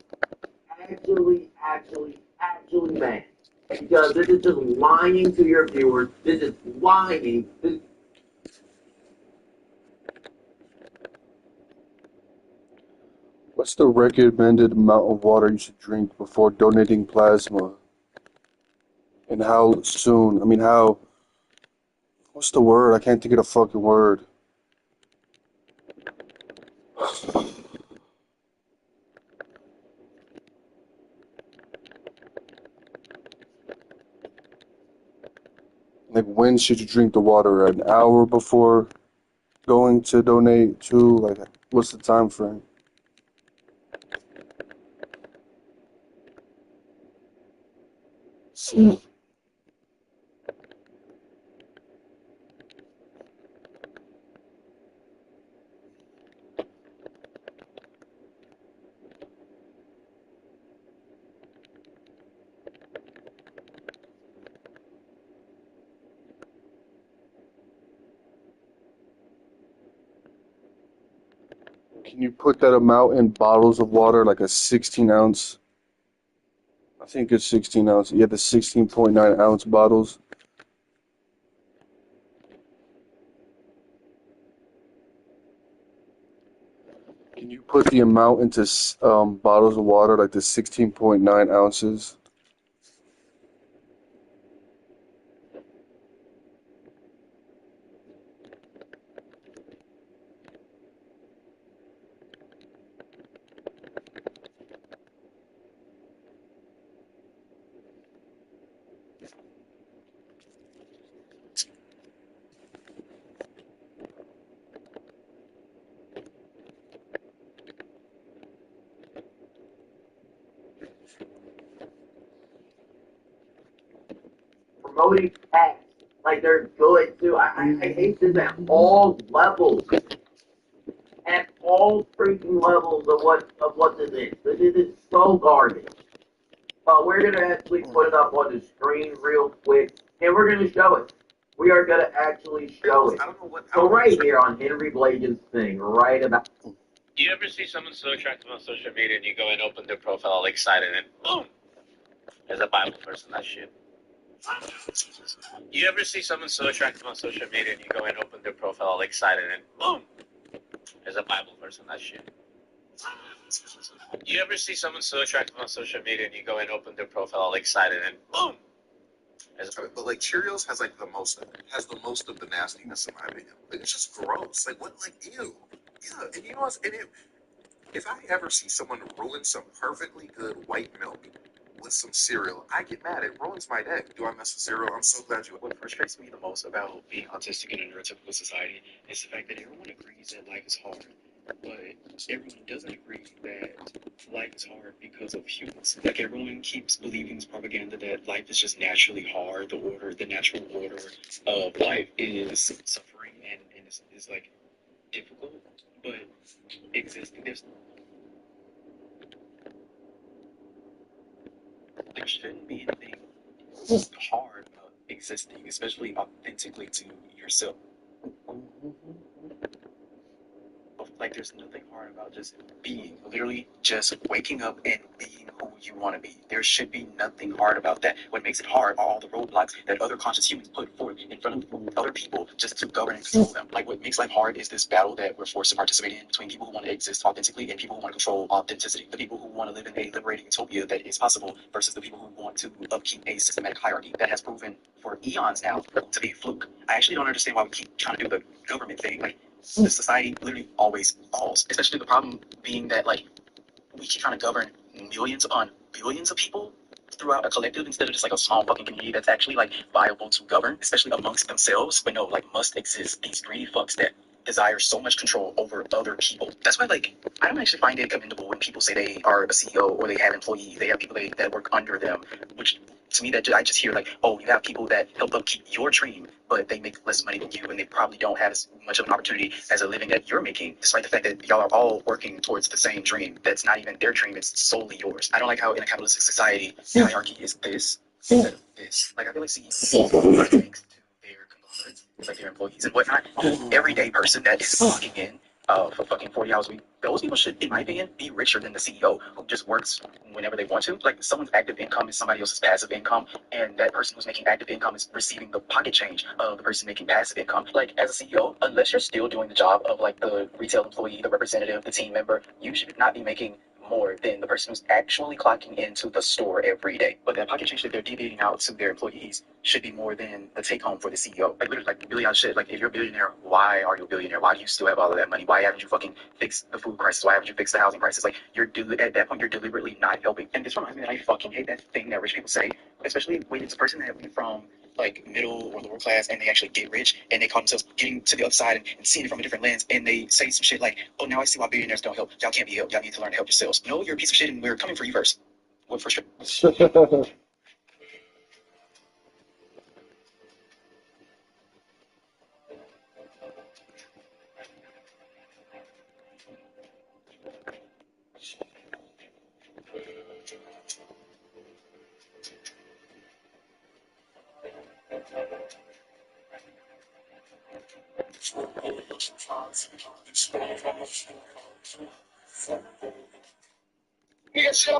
Actually mad. Because this is just lying to your viewers. This is lying. What's the recommended amount of water you should drink before donating plasma? And how soon? I mean, how? What's the word? I can't think of the fucking word. Like, when should you drink the water? An hour before going to donate to? Like, what's the time frame? Can you put that amount in bottles of water, like a 16 ounce? I think it's 16 ounce. Yeah, the 16.9 ounce bottles. Can you put the amount into bottles of water, like the 16.9 ounces? Promoting tax. Like, they're good, too. I hate this at all levels. At all freaking levels of what this is. This is so garbage. But we're going to actually put it up on the screen real quick, and we're going to show it. We are going to actually show it. So right here on Henry Bladen's thing, right about... You ever see someone so attractive on social media and you go and open their profile all excited and boom, there's a Bible verse in that shit? You ever see someone so attractive on social media and you go and open their profile all excited and boom, there's a Bible verse in that shit? You ever see someone so attractive on social media and you go and open their profile all excited and boom, But like Cheerios has the most of the nastiness in my opinion. Like it's just gross. Like what? Like ew. Yeah, and you know what? If I ever see someone ruin some perfectly good white milk with some cereal, I get mad. It ruins my day. Do I mess with cereal? I'm so glad you. What frustrates me the most about being autistic in a neurotypical society is the fact that everyone agrees that life is hard, but everyone doesn't agree that life is hard because of humans. Like everyone keeps believing this propaganda that life is just naturally hard. The natural order of life is suffering and is like difficult, but existing. There shouldn't be anything hard about existing, especially authentically to yourself. Like, there's nothing hard about just being, literally just waking up and being who you want to be. There should be nothing hard about that. What makes it hard are all the roadblocks that other conscious humans put forth in front of other people just to govern and control them. Like, what makes life hard is this battle that we're forced to participate in between people who want to exist authentically and people who want to control authenticity. The people who want to live in a liberating utopia that is possible versus the people who want to upkeep a systematic hierarchy that has proven for eons now to be a fluke. I actually don't understand why we keep trying to do the government thing. Like, the society literally always falls. Especially the problem being that, like, we keep trying to govern millions upon billions of people throughout a collective instead of just like a small fucking community that's actually like viable to govern, especially amongst themselves. But no, like, must exist these greedy fucks that desire so much control over other people. That's why, like, I don't actually find it commendable when people say they are a CEO or they have employees, they have people that work under them, which to me, that I just hear like, oh, you have people that help upkeep your dream, but they make less money than you, and they probably don't have as much of an opportunity as a living that you're making, despite the fact that y'all are all working towards the same dream. That's not even their dream; it's solely yours. I don't like how in a capitalistic society, the hierarchy is this instead of this. Like, I feel like CEOs thanks to their conglomerates, like their employees and whatnot, everyday person that is clocking in for fucking 40 hours a week. Those people should, in my opinion, be richer than the CEO who just works whenever they want to. Like, someone's active income is somebody else's passive income, and that person who's making active income is receiving the pocket change of the person making passive income. Like, as a CEO, unless you're still doing the job of like the retail employee, the representative, the team member, you should not be making more than the person who's actually clocking into the store every day. But that pocket change that they're deviating out to their employees should be more than the take home for the CEO. Like, literally, like, billion shit. Like, if you're a billionaire, why are you a billionaire? Why do you still have all of that money? Why haven't you fucking fixed the food crisis? Why haven't you fixed the housing crisis? Like, at that point, you're deliberately not helping. And this reminds me that I fucking hate that thing that rich people say, especially when it's a person that went from like middle or lower class and they actually get rich and they call themselves getting to the other side and seeing it from a different lens, and they say some shit like, oh, now I see why billionaires don't help. Y'all can't be helped. Y'all need to learn to help yourselves. No, you're a piece of shit and we're coming for you first. What for sure.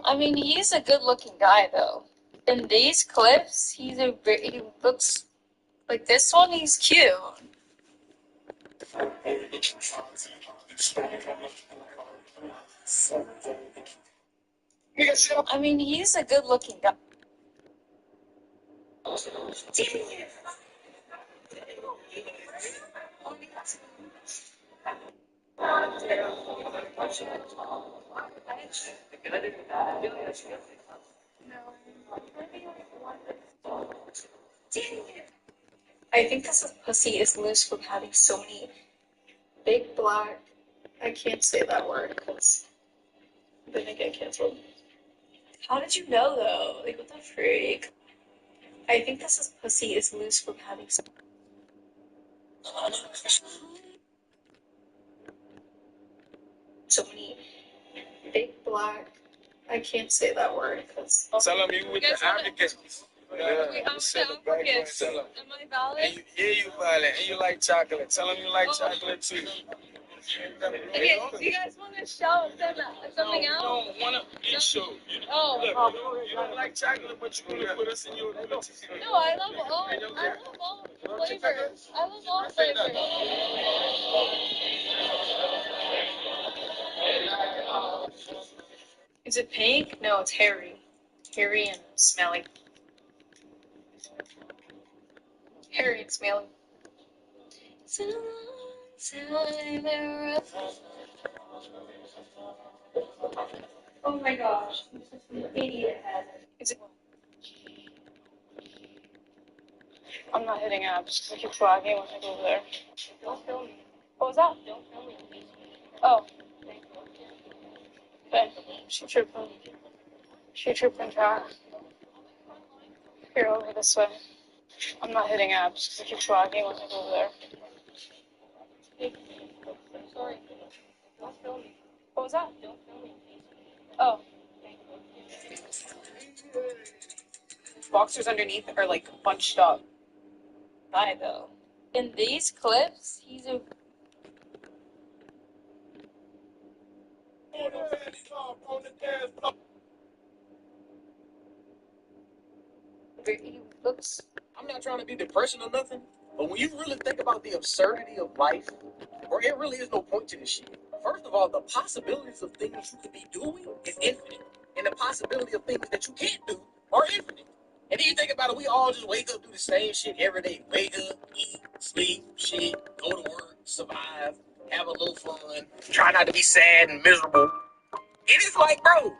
I mean, he's a good-looking guy, though. In these clips, he looks like this one. He's cute. I mean, he's a good-looking guy. I think this pussy is loose from having so many big black. I can't say that word because then I get canceled. How did you know though? Like, what the freak? I think this pussy is loose from having so many big black. I can't say that word because. Tell them you with the advocates. Wait, I'm with the advocates. Am I valid? You valid. And you like chocolate. Tell them you like chocolate too. Okay, do you guys want to shout something out? No, want to show. Oh. Look, you don't like chocolate, but you want to put us in your ability. No, I love all flavors. I love all flavors. Is it pink? No, it's hairy. Hairy and smelly. Hairy and smelly. It's been a long Oh my gosh, I'm such an idiot head. Is it? I'm not hitting abs because I keep flagging when I go over there. Don't film me. What was that? Don't film me. Oh. Okay. She tripping. She tripping track. Here, over this way. I'm not hitting abs because I keep flagging when I go over there. Sorry. Don't film me. What was that? Don't film me. Oh. Boxers underneath are like bunched up. Why though? In these clips, he's a. He looks. I'm not trying to be depressing or nothing, but when you really think about the absurdity of life, or it really is no point to this shit. First of all, the possibilities of things you could be doing is infinite, and the possibility of things that you can't do are infinite. And then you think about it, we all just wake up, do the same shit every day. Wake up, eat, sleep, shit, go to work, survive, have a little fun, try not to be sad and miserable. It is like, bro,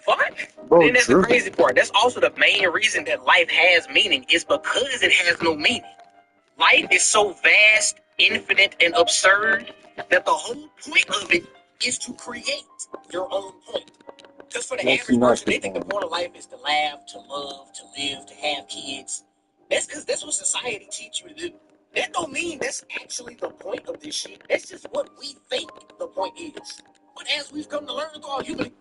what? Bro, Then that's the Drew. crazy part. That's also the main reason that life has meaning is because it has no meaning. Life is so vast, infinite, and absurd that the whole point of it is to create your own point. Because for the That's average not person, the they think the point. point of life is to laugh, to love, to live, to have kids. That's because that's what society teaches you to do. That don't mean that's actually the point of this shit. That's just what we think the point is. But as we've come to learn through our human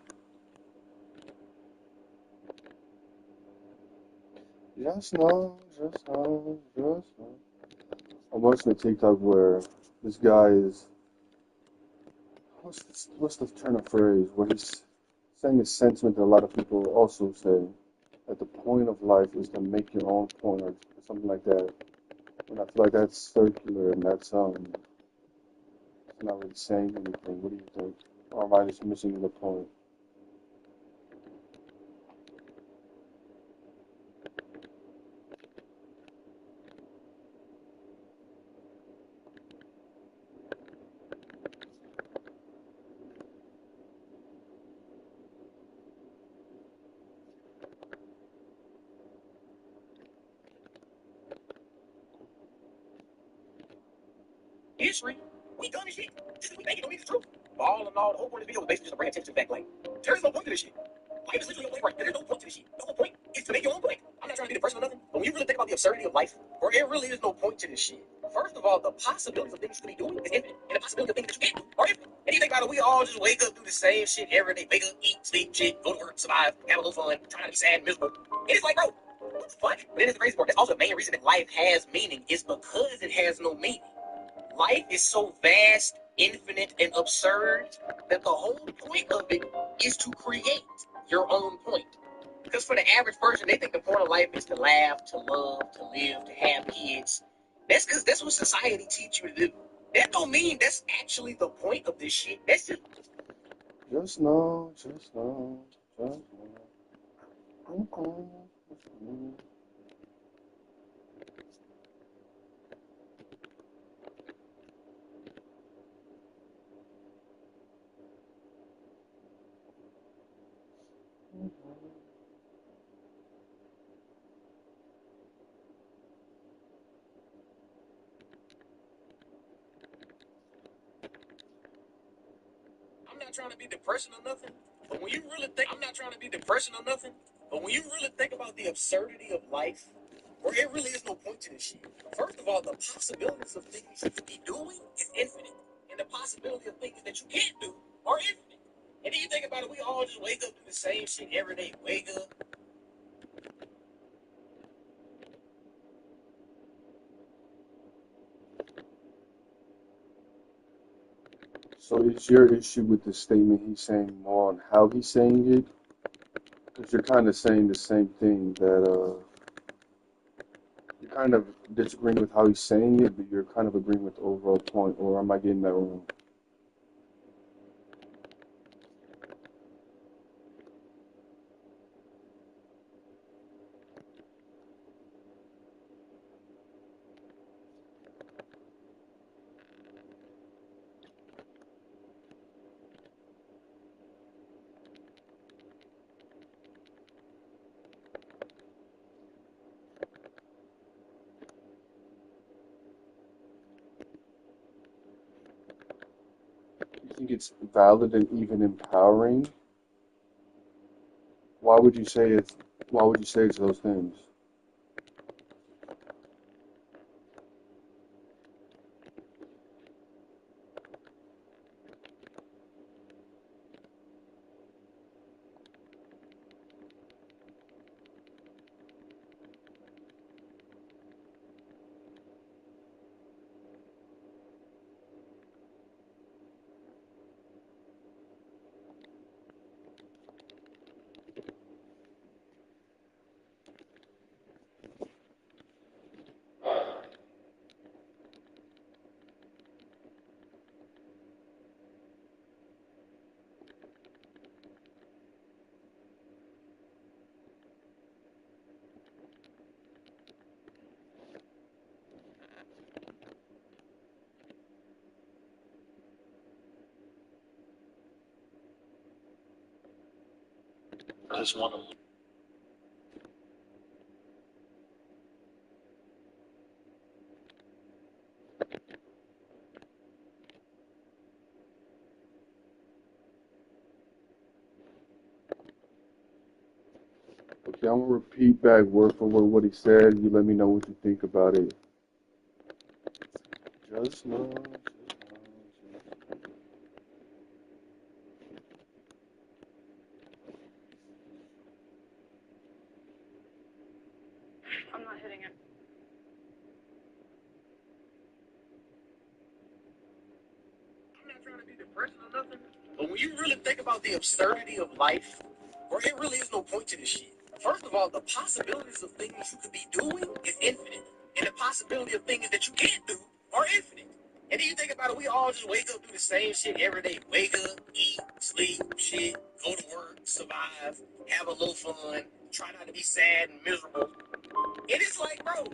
Just know, just know. I'm watching a TikTok where this guy is, what's the turn of phrase, where he's saying a sentiment that a lot of people also say, that the point of life is to make your own point or something like that. And I feel like that's circular and that's it's not really saying anything. What do you think? Or am I just missing the point? history, we done this shit. Just 'cause we think it don't mean it's true. But all in all, the whole point of this video is basically just to bring attention to the fact, like, there is no point to this shit. Life is literally your point, right? There is no point to this shit. The whole point is to make your own point. I'm not trying to be depressed or nothing, but when you really think about the absurdity of life, or it really is no point to this shit. First of all, the possibilities of things you could be doing is infinite, and the possibility of things that you can't do are infinite. And you think about it, we all just wake up, do the same shit every day. Wake up, eat, sleep, shit, go to work, survive, have a little fun, try not to be sad and miserable. And it's like, bro, what the fuck? But then it's the crazy part. That's also the main reason that life has meaning is because it has no meaning. Life is so vast, infinite, and absurd that the whole point of it is to create your own point. Because for the average person, they think the point of life is to laugh, to love, to live, to have kids. That's because that's what society teaches you to do. That don't mean that's actually the point of this shit. That's just Just know, just know, just know. Mm-mm. I'm not trying to be depressing or nothing, but when you really think I'm not trying to be depressing or nothing, but when you really think about the absurdity of life, where it really is no point to this shit. First of all, the possibilities of things you could be doing is infinite, and the possibility of things that you can't do are infinite. And then you think about it, we all just wake up, do the same shit every day. Wake up. So is your issue with the statement he's saying more on how he's saying it? Because you're kind of saying the same thing that you're kind of disagreeing with how he's saying it, but you're kind of agreeing with the overall point, or am I getting that wrong? think it's valid and even empowering. Why would you say it's? Why would you say it's those things? I just want to. Okay, I'm gonna repeat back word for word what he said. You let me know what you think about it. Just know. I'm not hitting it. I'm not trying to be depressing or nothing, but when you really think about the absurdity of life, bro, it really is no point to this shit. First of all, the possibilities of things you could be doing is infinite, and the possibility of things that you can't do are infinite. And then you think about it, we all just wake up, do the same shit every day. Wake up, eat, sleep, shit, go to work, survive, have a little fun, try not to be sad and miserable. And it's like, bro,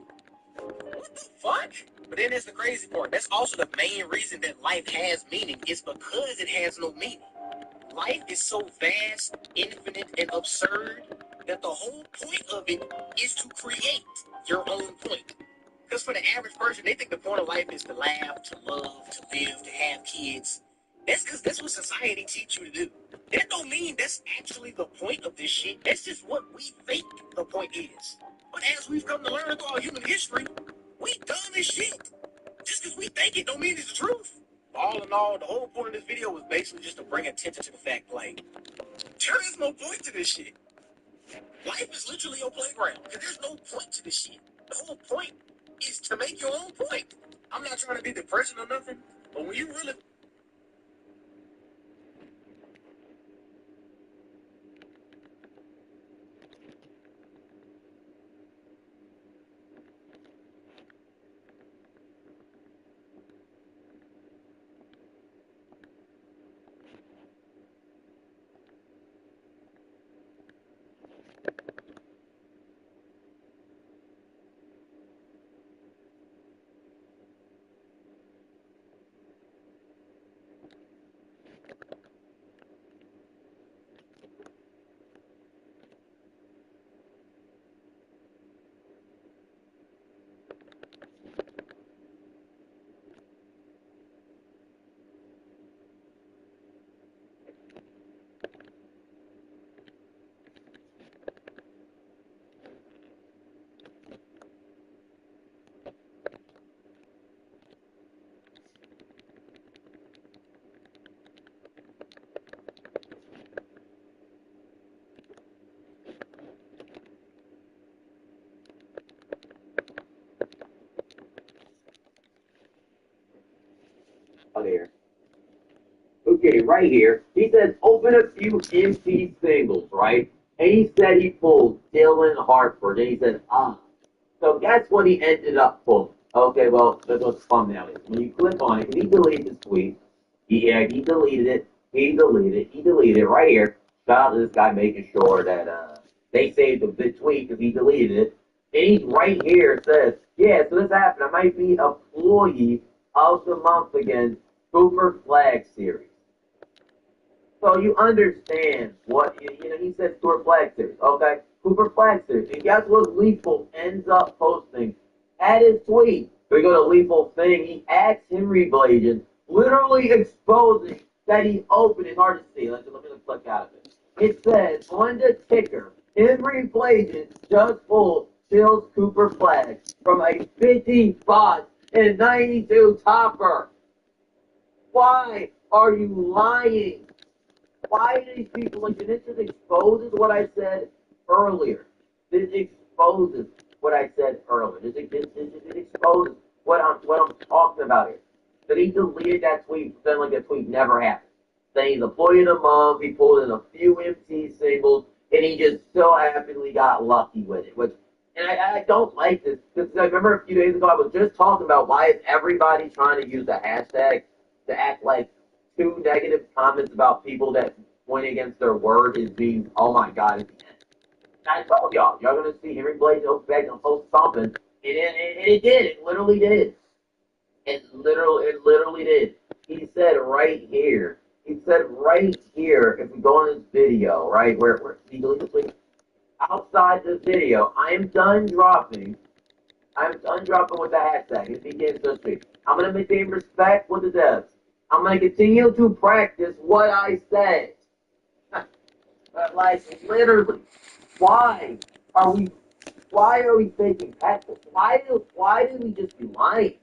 what the fuck? But then there's the crazy part. That's also the main reason that life has meaning. It's because it has no meaning. Life is so vast, infinite, and absurd that the whole point of it is to create your own point. Because for the average person, they think the point of life is to laugh, to love, to live, to have kids. That's because that's what society teaches you to do. That don't mean that's actually the point of this shit. That's just what we think the point is. But as we've come to learn throughout human history, we dumb as shit. Just because we think it don't mean it's the truth. All in all, the whole point of this video was basically just to bring attention to the fact, like, there is no point to this shit. Life is literally your playground, and there's no point to this shit. The whole point is to make your own point. I'm not trying to be depressing or nothing, but when you really there. Okay, right here. He says open a few empty singles, right? And he said he pulled Dylan Hartford. And he said, ah. So guess what he ended up pulling? Okay, well, that's what the thumbnail is. When you click on it, he deleted his tweet. He deleted it. He deleted it right here. Shout out to this guy making sure that they saved the tweet because he deleted it. And he's right here says, yeah, so this happened. I might be employee of the month again, Cooper Flag Series. So you understand what, he said Cooper Flag Series. Okay, Cooper Flag Series. And guess what Lethal ends up posting at his tweet? We go to Lethal thing. He asks Henry Bladen, literally exposing that he opened. It's hard to see. Let me click out of it. It says on the ticker, Henry Blazes just pulled Chills Cooper flag from a 55 and 92 topper. Why are you lying? Why do these people like this? Just exposes what I said earlier. This exposes what I said earlier. This exposes what I'm talking about here. That he deleted that tweet, pretending like that tweet never happened. Saying he's employee of the month, he pulled in a few MT singles, and he just so happily got lucky with it. And I don't like this, because I remember a few days ago I was just talking about why is everybody trying to use the hashtag to act like two negative comments about people that point against their word is being, oh my God, it's the end. And I told y'all going to see Henry Blaze back and post something, and it did. It literally did. It literally did. He said right here, if we go on this video, right, where he deleted this outside this video, I am done dropping with the hashtag. It begins this week. I'm going to maintain respect with the devs. I'm going to continue to practice what I said. But like, literally, why are we taking practice? Why do we just be lying?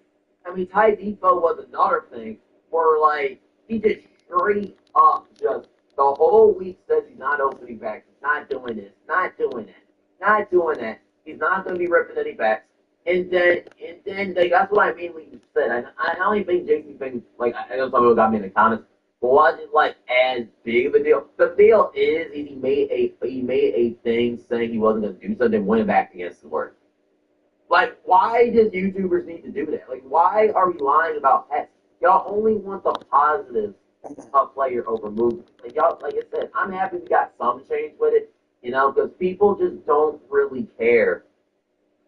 I mean, Ty Depot was another thing where, like, he just straight up just the whole week says he's not opening backs, he's not doing this, not doing that, not doing that. He's not going to be ripping any backs. And then like, that's what I mainly said. I only think JC thing, like, I know some people got me in the comments, wasn't like as big of a deal. The deal is he made a thing saying he wasn't going to do something, went back against the word. Like, why does YouTubers need to do that? Like, why are we lying about that? Y'all only want the positive of player over movement. Like, y'all, like I said, I'm happy we got some change with it, you know, because people just don't really care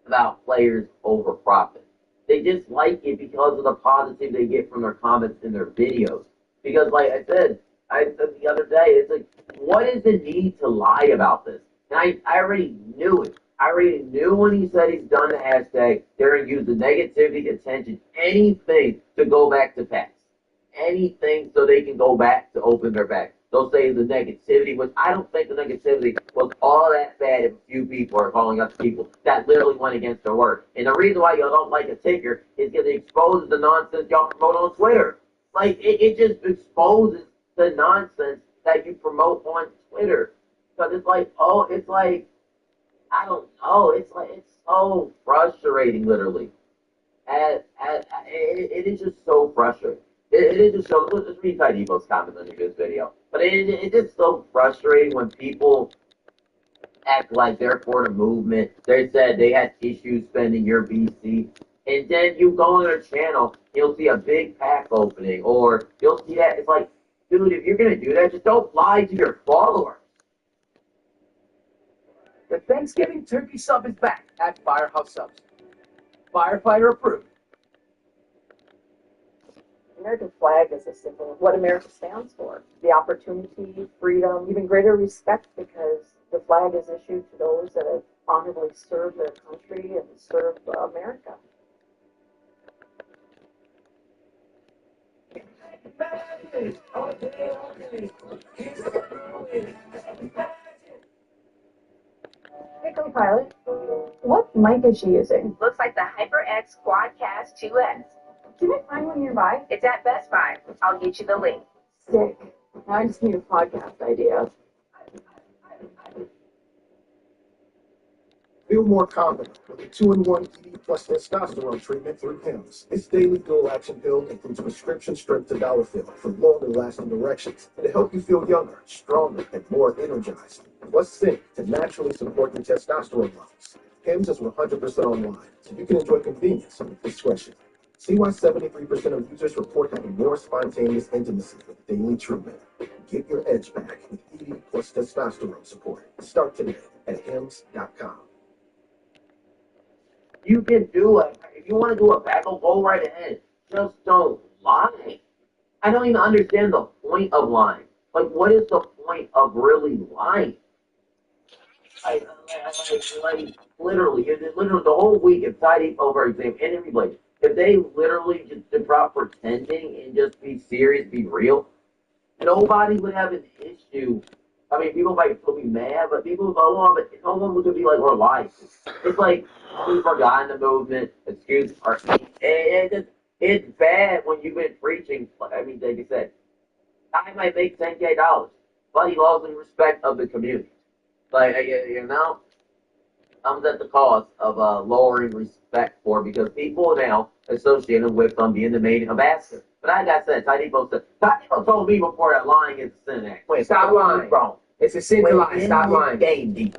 about players over profit. They just like it because of the positive they get from their comments in their videos. Because, like I said the other day, it's like, what is the need to lie about this? And I already knew it. I already knew when he said he's done the hashtag, they're going to use the negativity, attention, anything to go back to packs. Anything so they can go back to open their back. They'll say the negativity, which I don't think the negativity was all that bad if a few people are calling us people that literally went against their word. And the reason why y'all don't like a ticker is because it exposes the nonsense y'all promote on Twitter. Like, it just exposes the nonsense that you promote on Twitter. Because it's like, I don't know. It's so frustrating, literally. It is just so frustrating. It is just so. Let's read Ty Depot's comments under this video. But it's just so frustrating when people act like they're for the movement. They said they had issues spending your VC. And then you go on their channel, you'll see a big pack opening, or you'll see that. It's like, dude, if you're going to do that, just don't lie to your followers. The Thanksgiving turkey sub is back at Firehouse Subs. Firefighter approved. American flag is a symbol of what America stands for. The opportunity, freedom, even greater respect, because the flag is issued to those that have honorably served their country and served America. Hey, co-pilot, what mic is she using? Looks like the HyperX Quadcast 2X. Can I find one nearby? It's at Best Buy. I'll get you the link. Sick. Now I just need a podcast idea. Feel more confident with a 2-in-1 ED plus testosterone treatment through HIMS. This daily dual-action pill includes prescription strength tadalafil for longer-lasting erections and to help you feel younger, stronger, and more energized. Plus zinc to naturally support your testosterone levels. HIMS is 100% online, so you can enjoy convenience with discretion. See why 73% of users report having more spontaneous intimacy with daily treatment. Get your edge back with ED plus testosterone support. Start today at HIMS.com. You can do it. If you want to do a battle, go right ahead. Just don't lie. I don't even understand the point of lying. Like, what is the point of really lying? Literally, the whole week, if Ty Depot, for example, and if they literally just drop pretending and just be serious, be real, nobody would have an issue. I mean, people might still be mad, but people would go on, but no one would be like, we're light. It's like, we forgot the movement, excuse our it's bad when you've been preaching. I mean, like I said, I might make $10K, but he lost the respect of the community. Like, you know, comes at the cost of lowering respect for because people now associate him with being the main ambassador. But like I said, Tydeepo told me before that lying is a sin act. Wait, stop lying. Bro. It's a sin to lie. Stop lying. Game deep.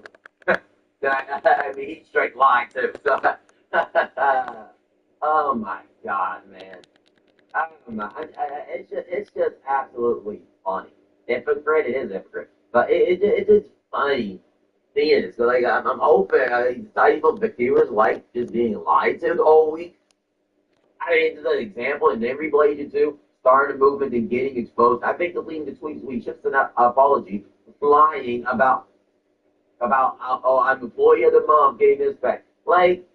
I mean, he straight lied too. So, oh my God, man. I don't know. It's just absolutely funny. Hypocrite, it is hypocrite. But it's just funny seeing it. So, like, I'm hoping Tydeepo viewers like just being lied to all week. I mean, this is an example in every Blade too, starting a movement and getting exposed. I think the leading to tweets, just an apology, lying about oh, I'm employee of the month, getting this back. Like,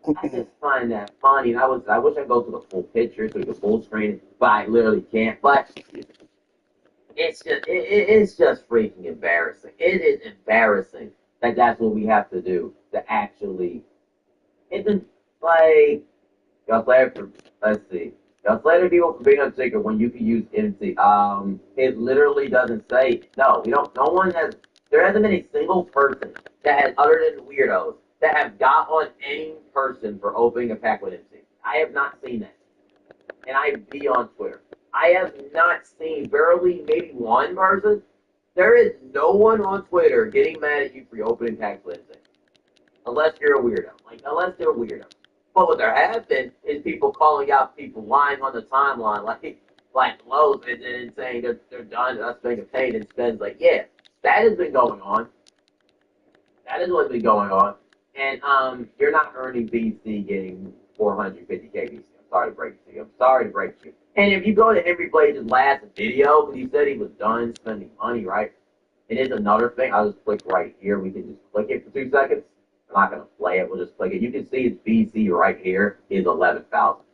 I just find that funny. And I wish I could go to the full picture, to the full screen, but I literally can't. But it's just freaking embarrassing. It is embarrassing that that's what we have to do to actually. It's like y'all slated for. Let's see. Y'all slated people for being on ticket when you can use MC. It literally doesn't say no. We don't. No one has. There hasn't been a single person that has, other than weirdos, that have got on any person for opening a pack with MC. I have not seen that. And I be on Twitter. I have not seen barely maybe one person. There is no one on Twitter getting mad at you for your opening packs with MC. Unless you're a weirdo. Like, unless they're a weirdo. But what there have been is people calling out people lying on the timeline, like Lowe's, and saying that they're done, us being a pain, and Spence like, yeah, that has been going on. That is what's been going on. And you're not earning BC getting 450K BC. I'm sorry to break it to you. I'm sorry to break it to you. And if you go to Henry Blade's last video, when he said he was done spending money, right? It is another thing. I'll just click right here. We can just click it for 2 seconds. I'm not going to play it. We'll just click it. You can see his BC right here is 11,000.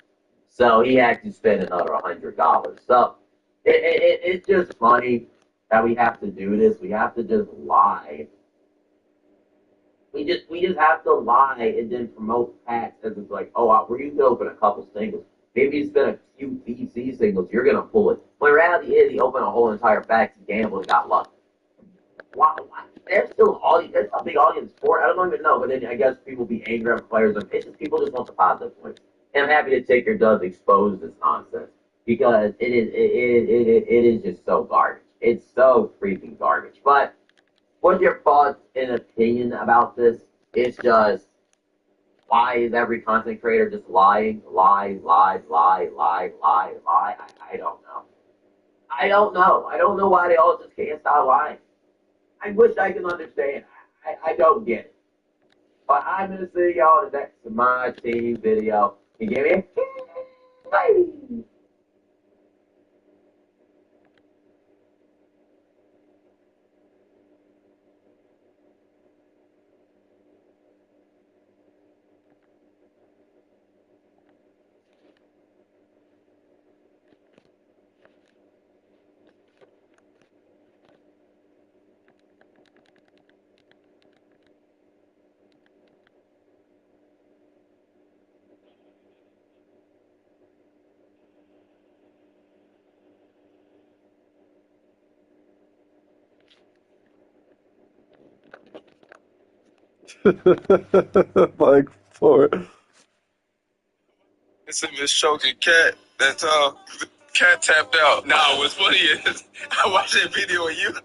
So he had to spend another $100. So it's just funny that we have to do this. We have to just lie. We just have to lie and then promote packs as it's like, oh, we're going to open a couple singles. Maybe you spend a few BC singles, you're going to pull it. When reality is, he opened a whole entire pack, he gambled, and got lucky. Wow, there's still an audience. There's a big audience for it. I don't even know, but then I guess people be angry at players. And it's just, people just want the positive points. And I'm happy to take your dubs expose this nonsense because it is just so garbage. It's so freaking garbage. But what's your thoughts and opinion about this? It's just, why is every content creator just lying? Lie. I don't know. I don't know why they all just can't stop lying. I wish I could understand. I don't get it. But I'm going to see y'all in the next MyTeam video. You get me? Bye. Like, for It's a Miss choking cat. That's all. The cat tapped out. Nah, what's funny is I watched that video of you.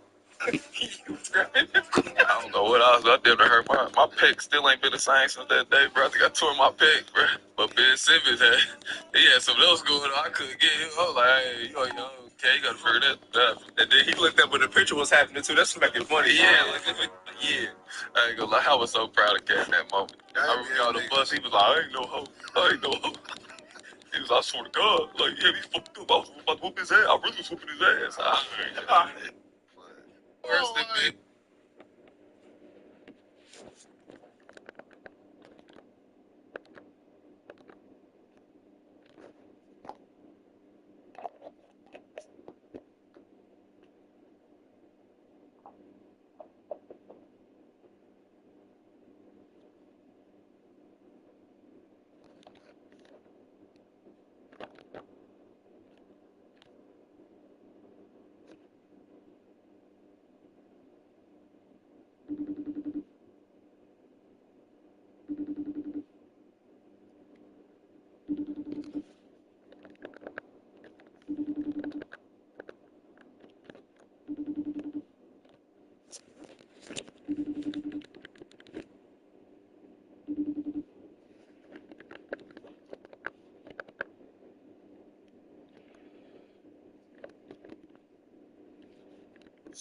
You screaming. I don't know what I was. I did to hurt my pec. Still ain't been the same since that day, bro. I think I tore my pec, bro. But Ben Simmons he had something else going on. I couldn't get him. I was like, hey, you know, okay, you gotta figure that out. And then he looked up when the picture was happening too. That's making funny. Yeah, yeah. I ain't gonna lie, I was so proud of Cat in that moment. I remember got on the bus. He was like, I ain't no hoe. I ain't no hoe. He was, I swear to God, like, yeah, he's fucked up. I was about to whoop his ass. I really was whooping his ass. All right. Worse than me.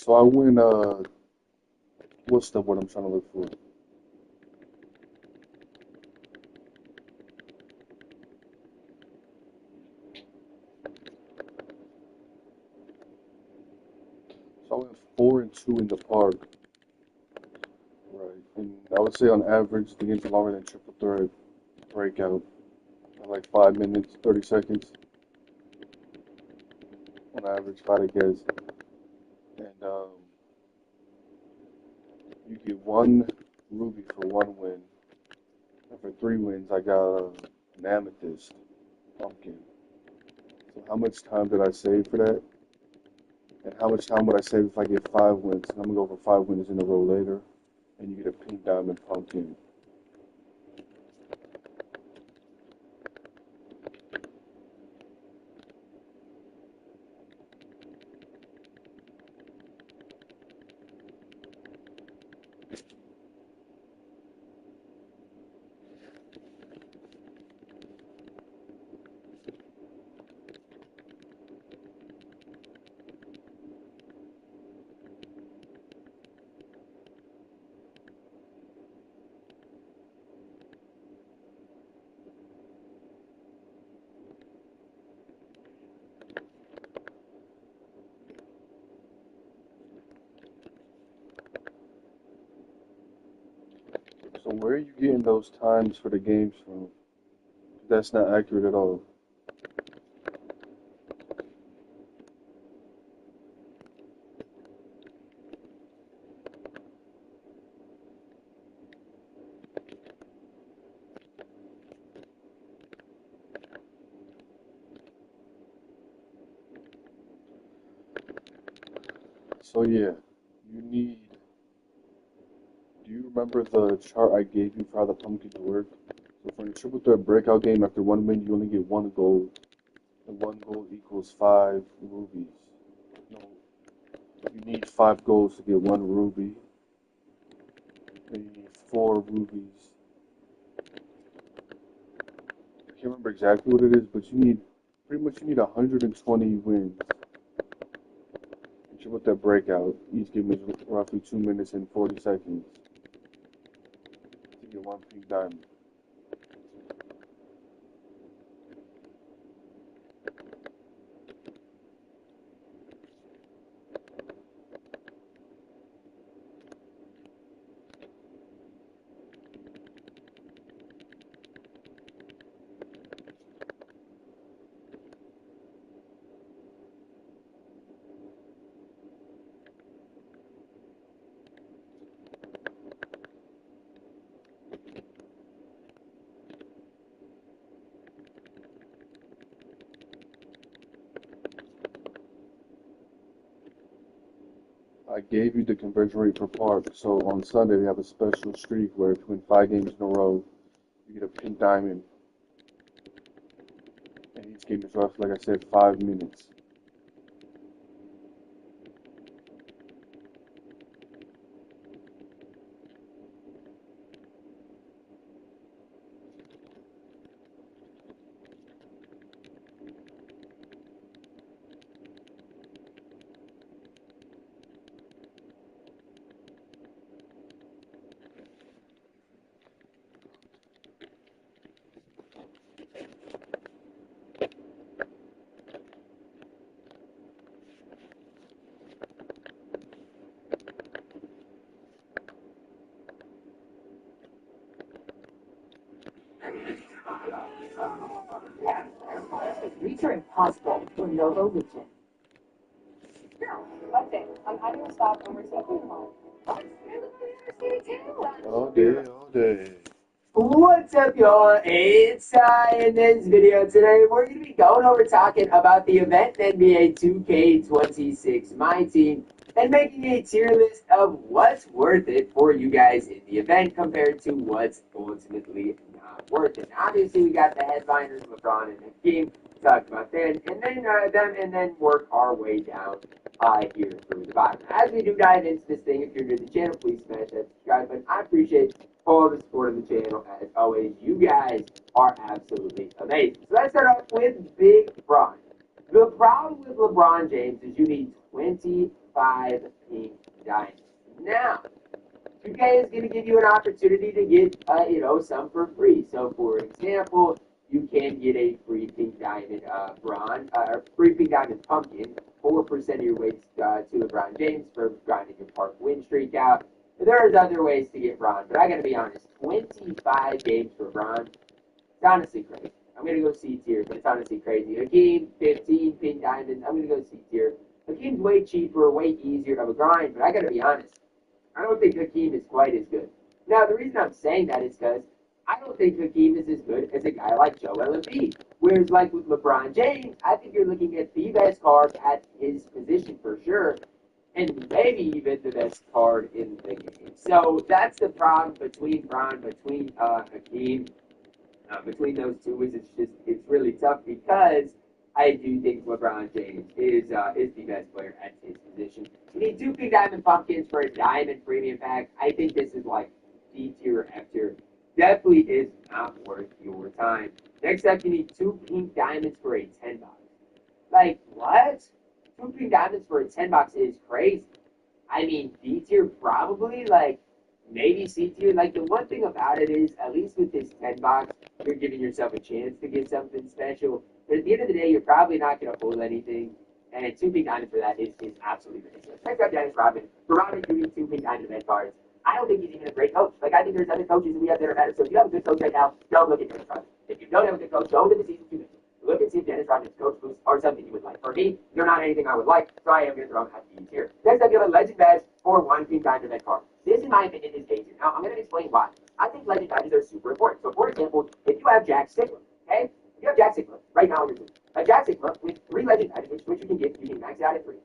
So I win, what's the word I'm trying to look for? So I went 4-2 in the park, right? And I would say on average, the games are longer than triple threat breakout, like 5 minutes, 30 seconds on average, if I had to guess. And you get 1 ruby for 1 win, and for 3 wins, I got an amethyst pumpkin. So how much time did I save for that? And how much time would I save if I get 5 wins? And I'm gonna go for 5 wins in a row later, and you get a pink diamond pumpkin. So where are you getting those times for the games from? That's not accurate at all. So yeah, you need. Do you remember the chart I gave you for how the pumpkins work? So for a triple threat breakout game, after 1 win, you only get 1 gold, and 1 gold equals 5 rubies. No, you need 5 golds to get 1 ruby, and you need 4 rubies. I can't remember exactly what it is, but you need pretty much you need 120 wins. Triple threat breakout. Each game is roughly 2 minutes and 40 seconds to get 1 pink diamond. I gave you the conversion rate per park. So on Sunday they have a special streak where if you win 5 games in a row, you get a pink diamond. And each game is roughly, like I said, 5 minutes. These are impossible for Novo Legion. Okay, I'm having to stop and we're taking them on. All day, all day. What's up, y'all? It's in this video today, we're going to be going over talking about the event NBA 2K26 My Team and making a tier list of what's worth it for you guys in the event compared to what's ultimately not worth it. Obviously, we got the headliners, LeBron and Hakeem, talk about them, and then work our way down here through the bottom. As we do dive into this thing, if you're new to the channel, please smash that subscribe button. I appreciate all the support of the channel. As always, you guys are absolutely amazing. So let's start off with Big Bron. The problem with LeBron James is you need 25 pink diamonds. Now, 2K is going to give you an opportunity to get, some for free. So, for example, you can get a free pink diamond bronze, or free pink diamond pumpkin, 4% of your weights to LeBron James for grinding your park win streak out. There's other ways to get bronze, but I gotta be honest, 25 games for bronze, it's honestly crazy. I'm gonna go C tier, but it's honestly crazy. Hakeem, 15 pink diamonds, I'm gonna go C tier. Hakeem's way cheaper, way easier of a grind, but I gotta be honest, I don't think Hakeem is quite as good. Now, the reason I'm saying that is because I don't think Hakeem is as good as a guy like Joel Embiid. Whereas, like with LeBron James, I think you're looking at the best card at his position for sure, and maybe even the best card in the game. So that's the problem between Hakeem, between those two. Is it's really tough because I do think LeBron James is the best player at his position. You need 2 pink diamond pumpkins for a diamond premium pack. I think this is like D tier or F tier. Definitely is not worth your time. Next up, you need 2 pink diamonds for a 10 box. Like, what? 2 pink diamonds for a 10 box is crazy. I mean, D tier probably, like, maybe C tier. Like, the one thing about it is, at least with this 10 box, you're giving yourself a chance to get something special. But at the end of the day, you're probably not going to pull anything. And 2 pink diamonds for that is absolutely ridiculous. Next up, Dennis Rodman. For Rodman, you need 2 pink diamond event cards. I don't think he's even a great coach. Like, I think there's other coaches that we have that are better. So if you have a good coach right now, don't look at Dennis Rodman. If you don't have a good coach, go to the season 2 minutes. Look and see if Dennis Rodman's coach boosts are something you would like. For me, they're not anything I would like, so I am going to throw them at the here. Next up, you have a legend badge for 1 pink diamond event card. This, in my opinion, is A tier. Now, I'm going to explain why. I think legend badges are super important. So, for example, if you have Jack Sigma, okay? If you have Jack Sigma right now on your team, a Jack Sigma with 3 legend badges, which you can get, you can max it out at 3.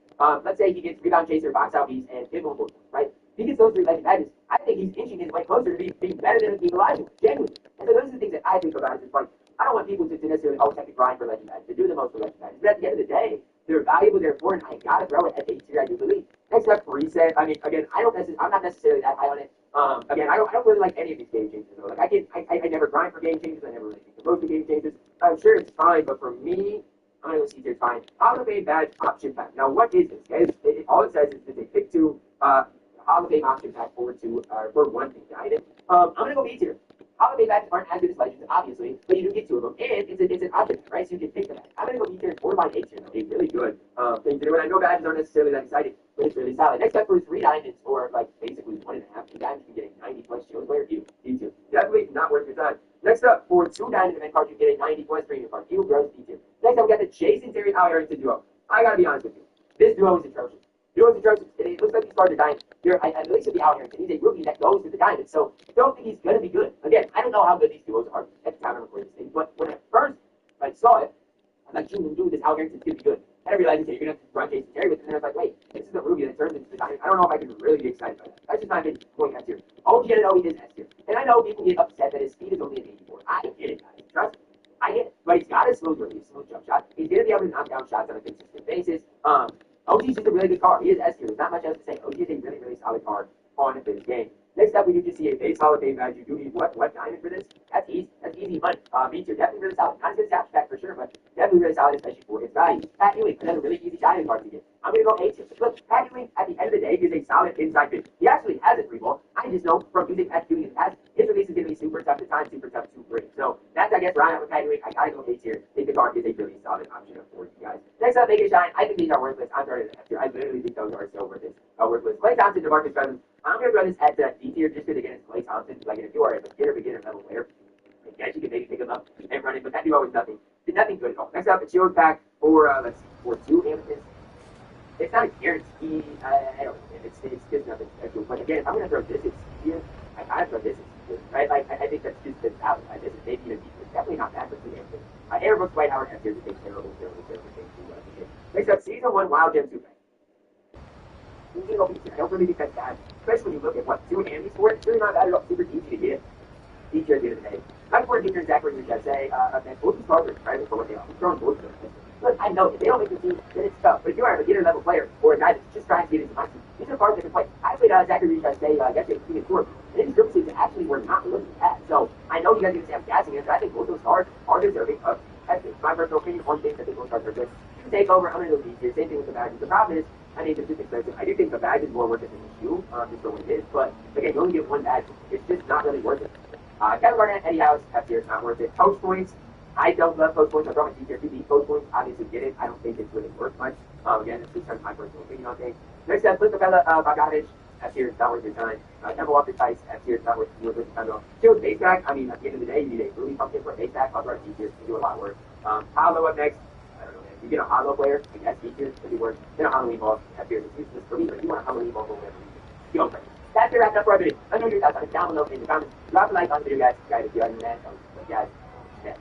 Let's say he gets rebound chaser, box out beats, and pivot force, right? If he gets those 3 legend badges, I think he's inching his way closer to being better than Elijah, genuinely. And so those are the things that I think about. It's like, I don't want people to necessarily always have to grind for legend badges, to do the most for legend badges. But at the end of the day, they're valuable, they're important. I gotta throw it at A tier, I do believe. Next up, reset. I mean, again, I'm not necessarily that high on it. Again, I don't really like any of these game changes. Though. Like, I never grind for game changes. I never really think most of game changes. I'm sure it's fine, but for me, I'm gonna go see it's fine. Hall of Fame badge option pack. Now, what is this, guys? All it says is that they pick 2 Hall of Fame option pack for 1 pink diamond. I'm gonna go B tier. Hall of Fame badges aren't as good as legends, obviously, but you do get 2 of them, and it's an option, right? So you can pick them. I'm gonna go B tier and borderline A tier. A really good thing to do. And I know badges aren't necessarily that exciting, but it's really solid. Next up, for 3 diamonds, or like basically 1.5 pink diamonds, you get a 90+ shield player. D tier. Definitely not worth your time. Next up, for 2 diamond event cards, you get a 90+ premium card. Hugh Gross D tier. Next up, we got the Jason Terry Harrington duo. I gotta be honest with you, this duo is atrocious. Duo is atrocious. It looks like he started diamond. At least with the Al Harrington, he's a rookie that goes to the diamond. So I don't think he's gonna be good. Again, I don't know how good these duos are at the time I'm recording this thing, but when I first saw it, I'm like, dude, this Al Harrington's gonna be good. And I realized, okay, you're gonna have to run Jason Terry with it. And I was like, wait, this is the Ruby that turns into the diamond. I don't know if I can really be excited by that. That's just not been going S tier. OG Anunoby is S tier. And I know people get upset that his speed is only an 84. I get it, guys. Trust me. I get it. But he's got a smooth release, smooth jump shot. He's gonna be able to knock down shots on a consistent basis. OG's just a really good card. He is S tier. There's not much else to say. OG is a really, really solid card on this game. Next up, we do just see a base Hall of Fame badge. You do need what diamond for this? That's easy. That's easy money. B tier, definitely really solid. Not as good as Capture Pack for sure, but definitely really solid, especially for its value. Pat Ewing, another really easy diamond card to get. I'm gonna go A tier. Look, Pat Ewing, at the end of the day, is a solid inside bid. He actually has a free ball. I just know from using Pat Ewing in the past, his release is gonna be super tough to time, super tough to break. So that's, I guess, where I'm at with Pat Ewing. I gotta go A tier. I think the card is a really solid option for you guys. Next up, Make It Shine. I think these are worthless. I'm sorry to F tier. I literally think those are so worthless. Klay Thompson, DeMarcus Cousins. I'm going to run this at D tier just because, again, it's Klay Thompson. Like, if you are a beginner level player, I guess you can maybe pick him up and run it, but that duo is nothing. Did nothing good at all. Next up, the Shield pack for, let's see, for 2 amethysts. It's not a guarantee. I don't know. It's just nothing special. But again, if I'm going to throw this in here, I gotta throw this in here, right? Like, I think that's just been out. This is maybe even deeper. Definitely not bad for 2 amethysts. Aaron Brooks, White Howard, F tier, just a terrible thing to get. Next up, Season 1 Wild Gem 2 pack. I don't really think that's bad, especially when you look at what 2 Andes for it. It's really not bad at all. Super easy to get. Feature at the end of the day. I'm for feature exactly what you guys say. That both these cards are private for what they are. I'm throwing both of them. Look, I know if they don't make the team, then it's tough. But if you are a beginner level player or a guy that's just trying to get into my team, these are cards that can play. I played Zachary Reed yesterday, team in tour, and his group seasons actually were not looking bad. So I know you guys are going to say I'm gassing it, but I think both those cards are deserving of my personal opinion. One thing that I think both cards are good. Take over, I'm going to go D tier. Same thing with the badges. The problem is, I mean, it's just expensive. I do think the badge is more worth it than the shoe, just for what it is. But again, you only get one badge. It's just not really worth it. Kevin Garnett, Eddie House, F tier is not worth it. Coach points. I don't love coach points. I brought my D tier 2B. Coach points, obviously get it. I don't think it's really worth much. Again, it's just kind of my personal opinion on things. Next up, Flip Capella, Bogdanovich, F tier is not worth your time. Kemba Walker Tice, F tier is not worth your time at all. Shields base back. I mean, at the end of the day, you need a really pumpkin for a base back. I'll draw D tier to do a lot of work. Hollow up next. I don't know, man. You get a hollow player, I guess D tier could be worse. Then a Halloween ball, F tier is useless for me, but you want a Halloween ball for whatever reason. You don't play. That's your wrap up for our video. Let me know your thoughts on it down below in the comments. Drop a like on the video, guys. Guys, if you are new, man. Guys, yeah.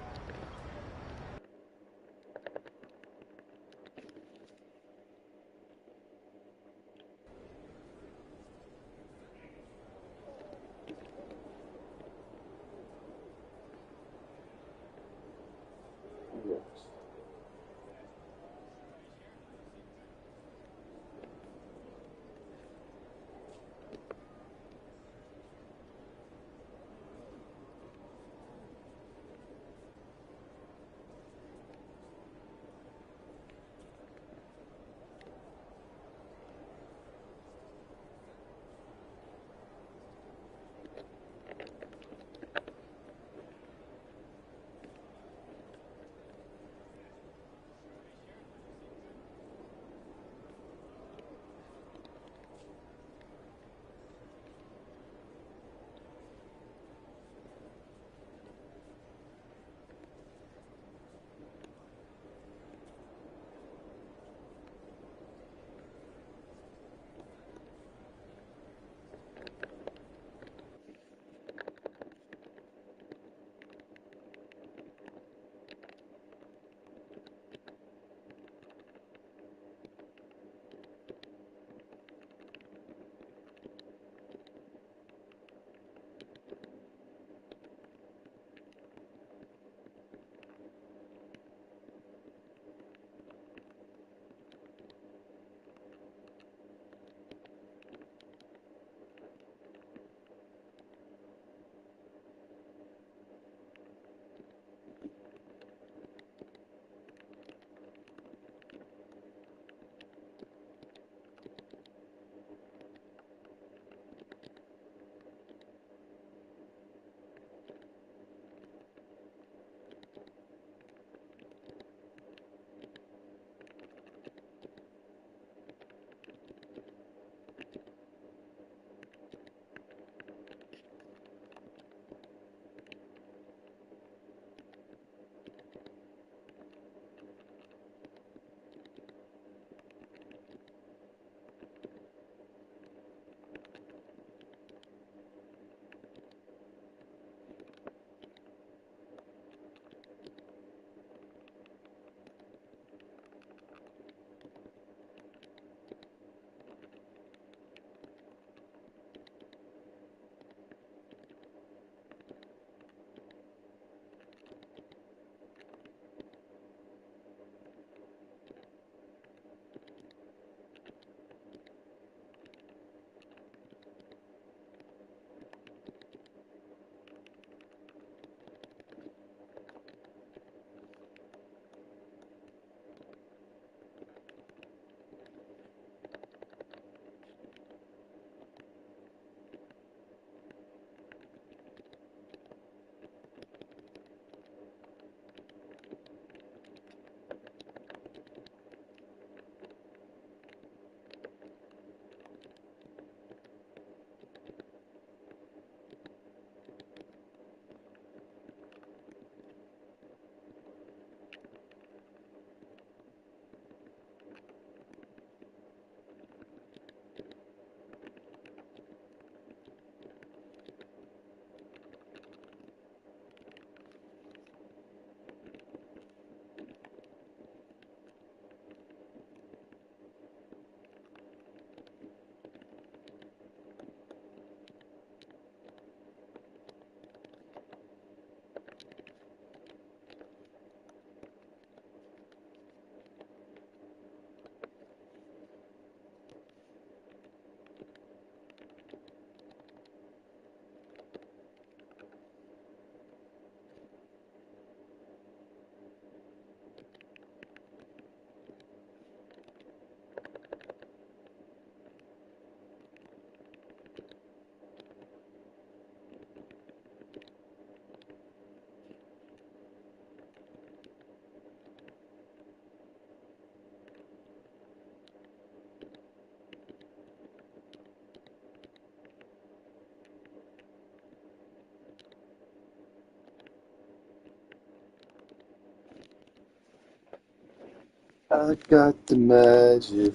I got the magic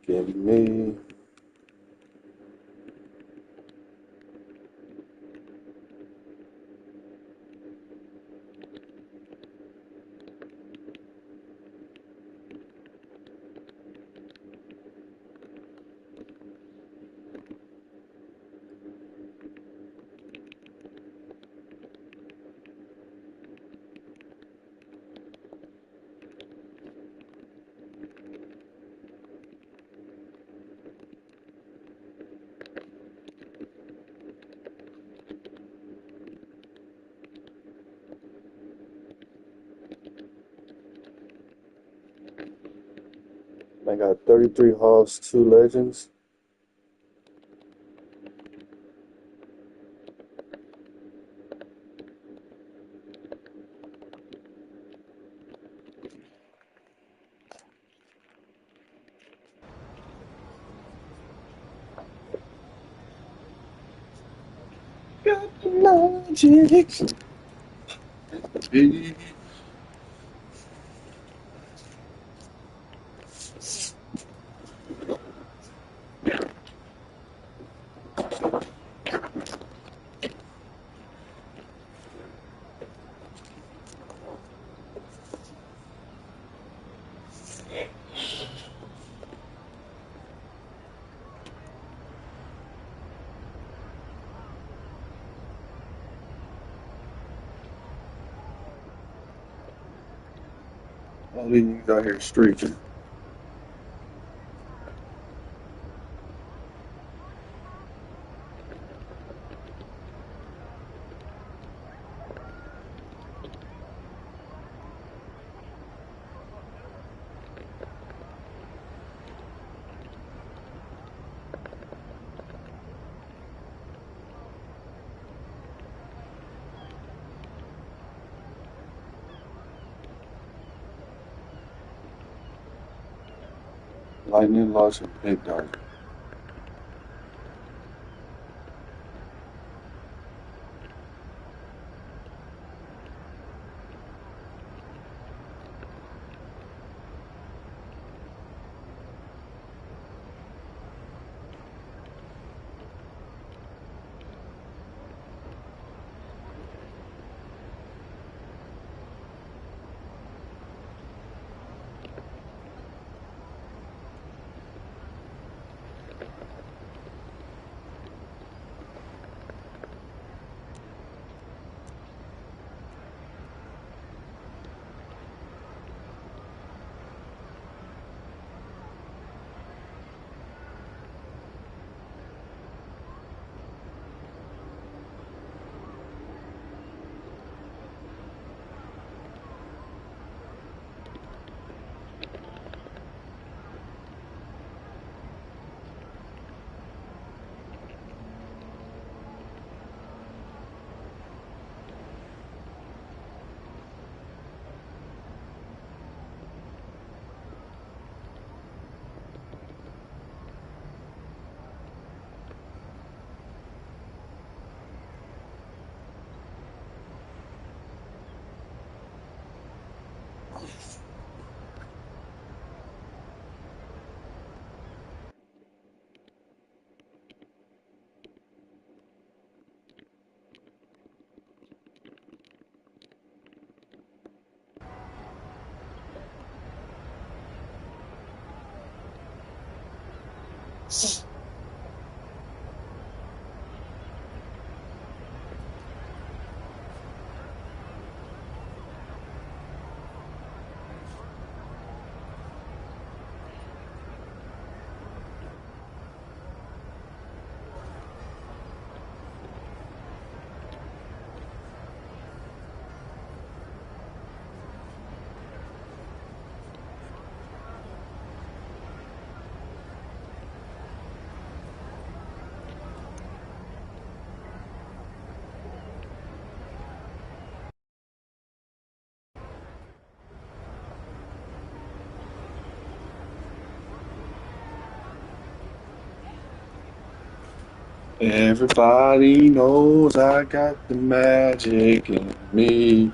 in me. I got 33 Hoffs, 2 Legends. Got the magic. Baby. All these niggas out here streaking. Lightning lost a big dog. Everybody knows I got the magic in me.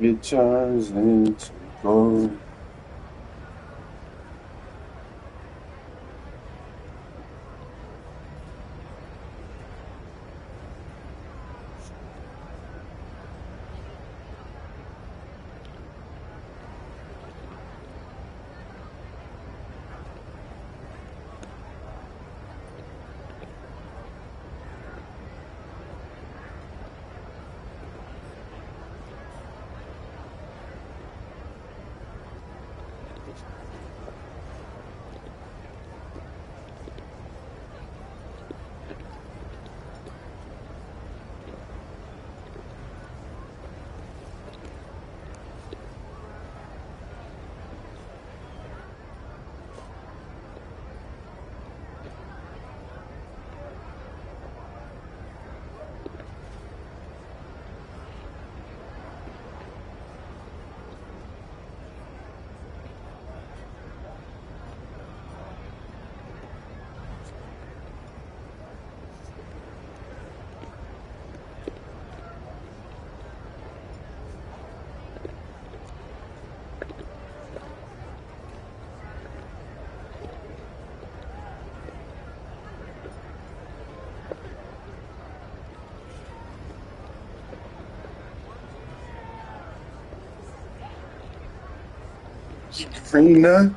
It turns into gold. Greener.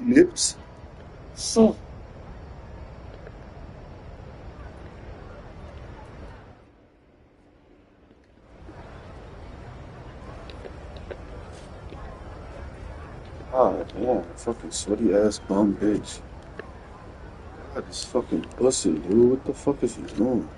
Nips. So. God damn, fucking sweaty ass bum bitch. God, this fucking pussy, dude. What the fuck is he doing?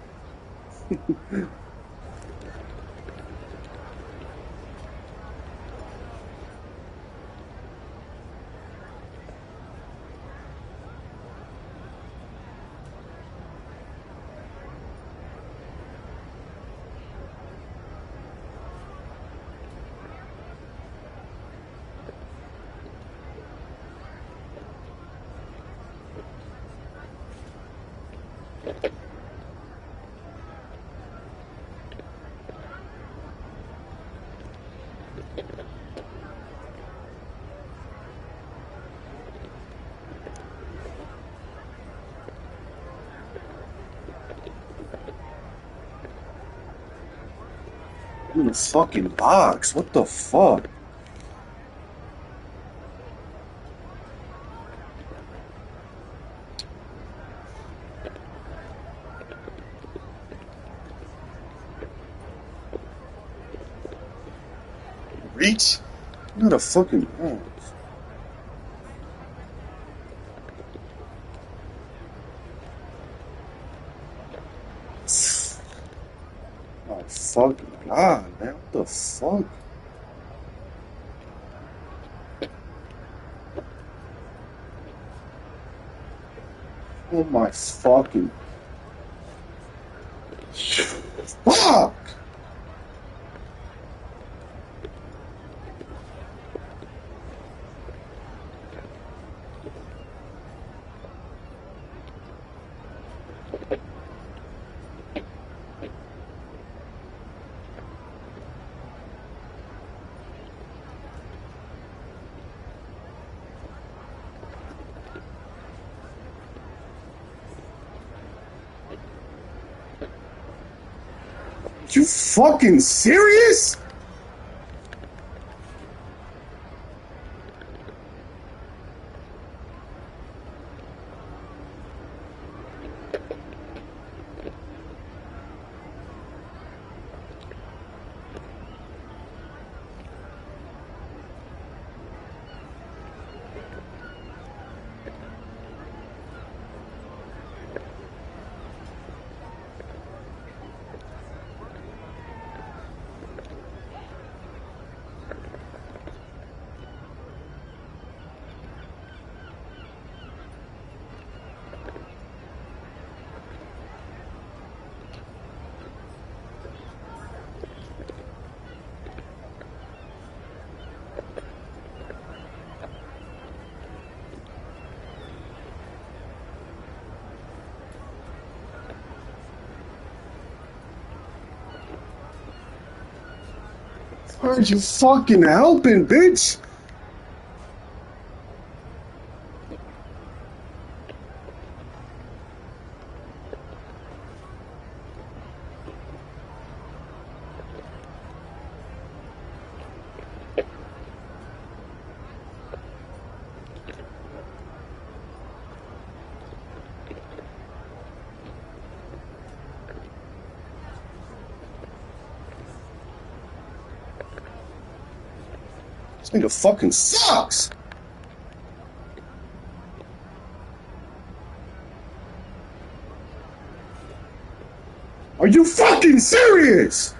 I'm in a fucking box. What the fuck? Reach? Not a fucking. Oh. Oh, fucking God, man. What the fuck? Oh my fucking. Fuck! You fucking serious? Aren't you fucking helping, bitch? This nigga fucking sucks. Are you fucking serious?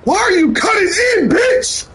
Why are you cutting in, bitch?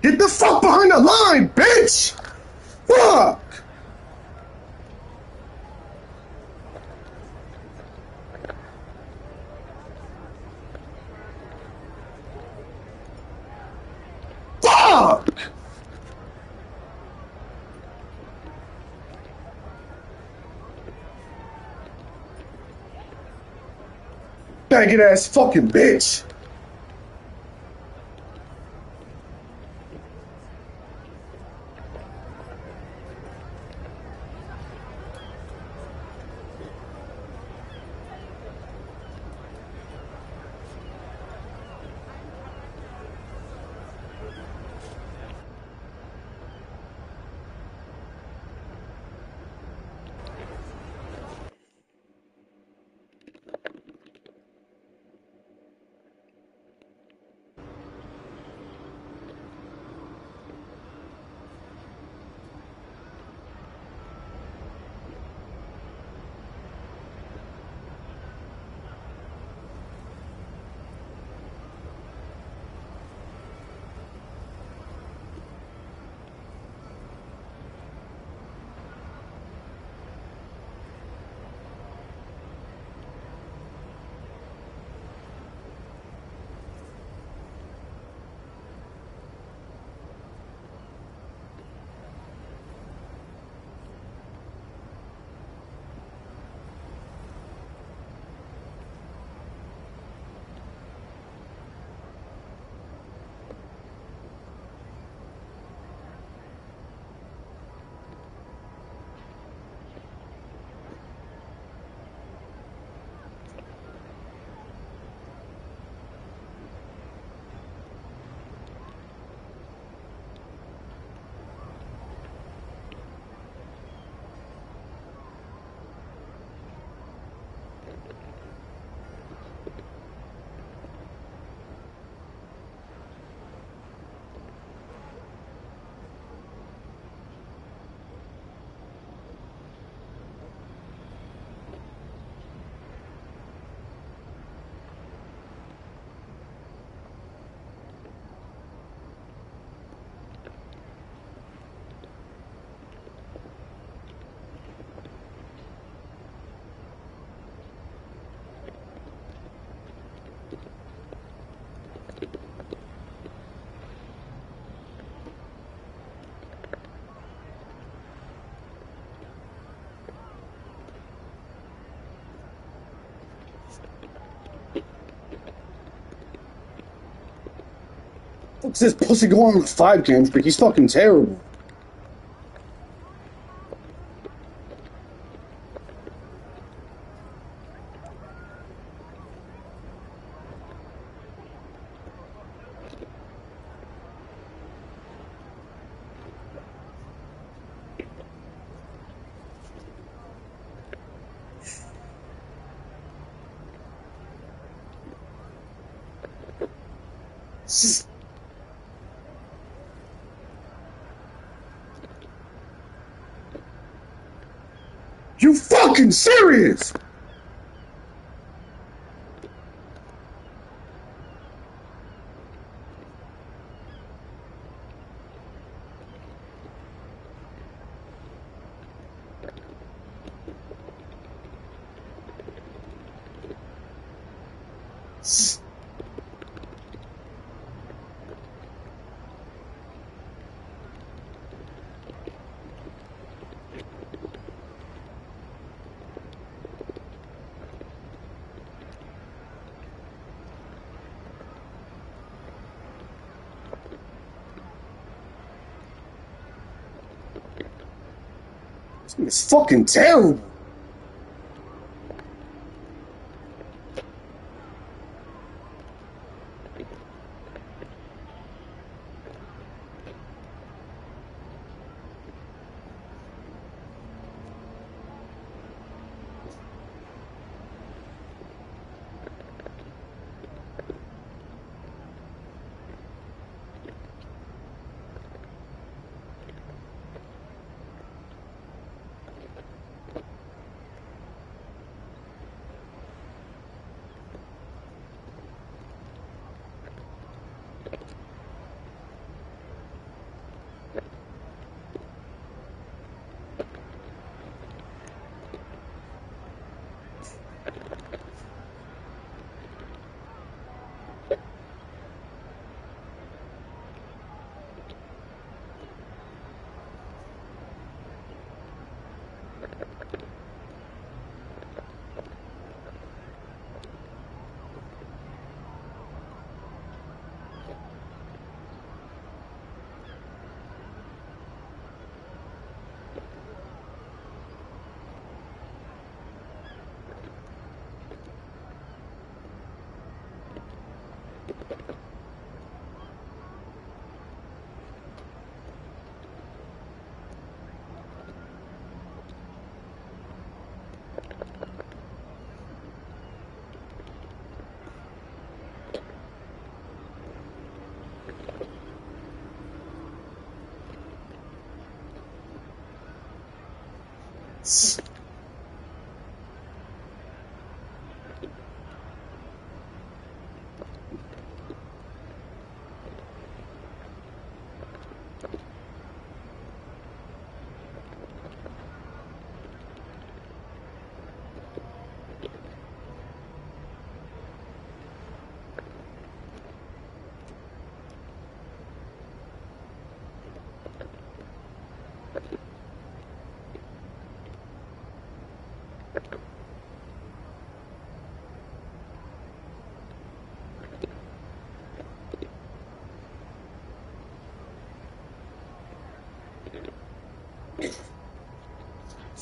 Get the fuck behind the line, bitch! Fuck! Fuck! Faggot ass fucking bitch! What's this pussy going on the 5 game streak? He's fucking terrible. You fucking serious? It's fucking terrible.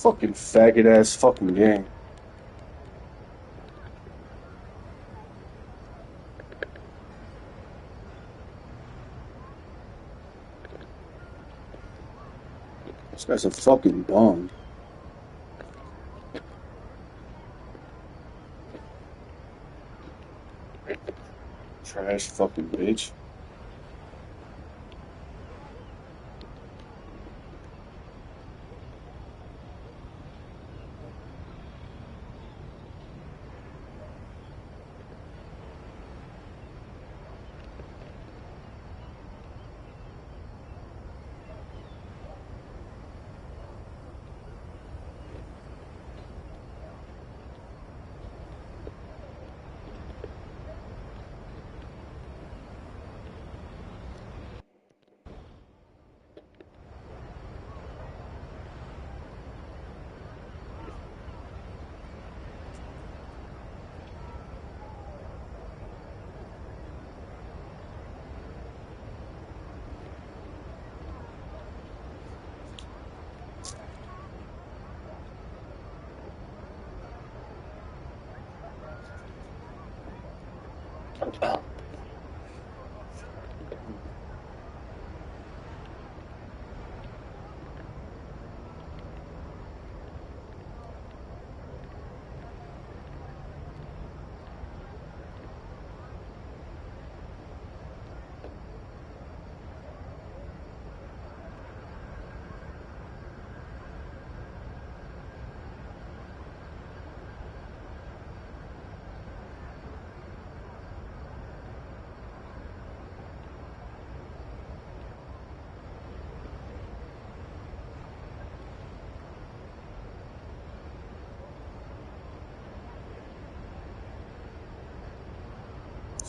Fucking faggot ass fucking game. This guy's a fucking bum. Trash fucking bitch.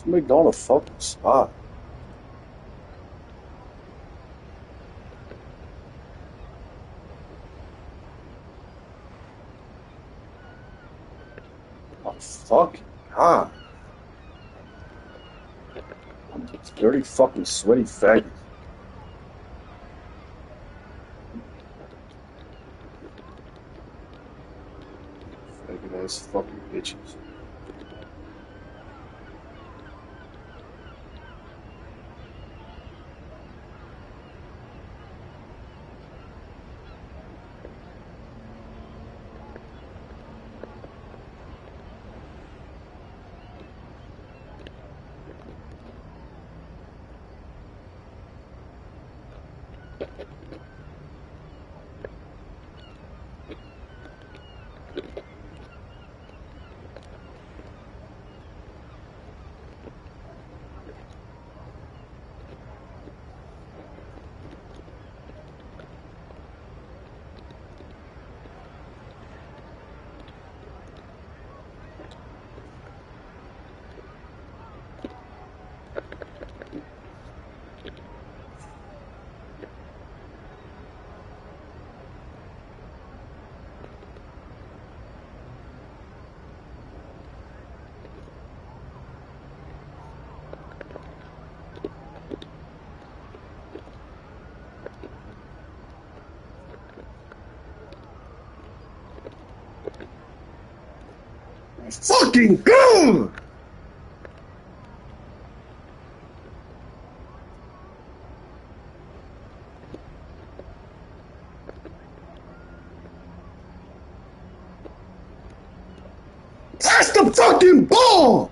Somebody go on a fucking spot. Oh, fucking God. It's dirty fucking sweaty faggot. Faggot ass fucking bitches. Fucking go! Pass the fucking ball!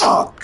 Ah!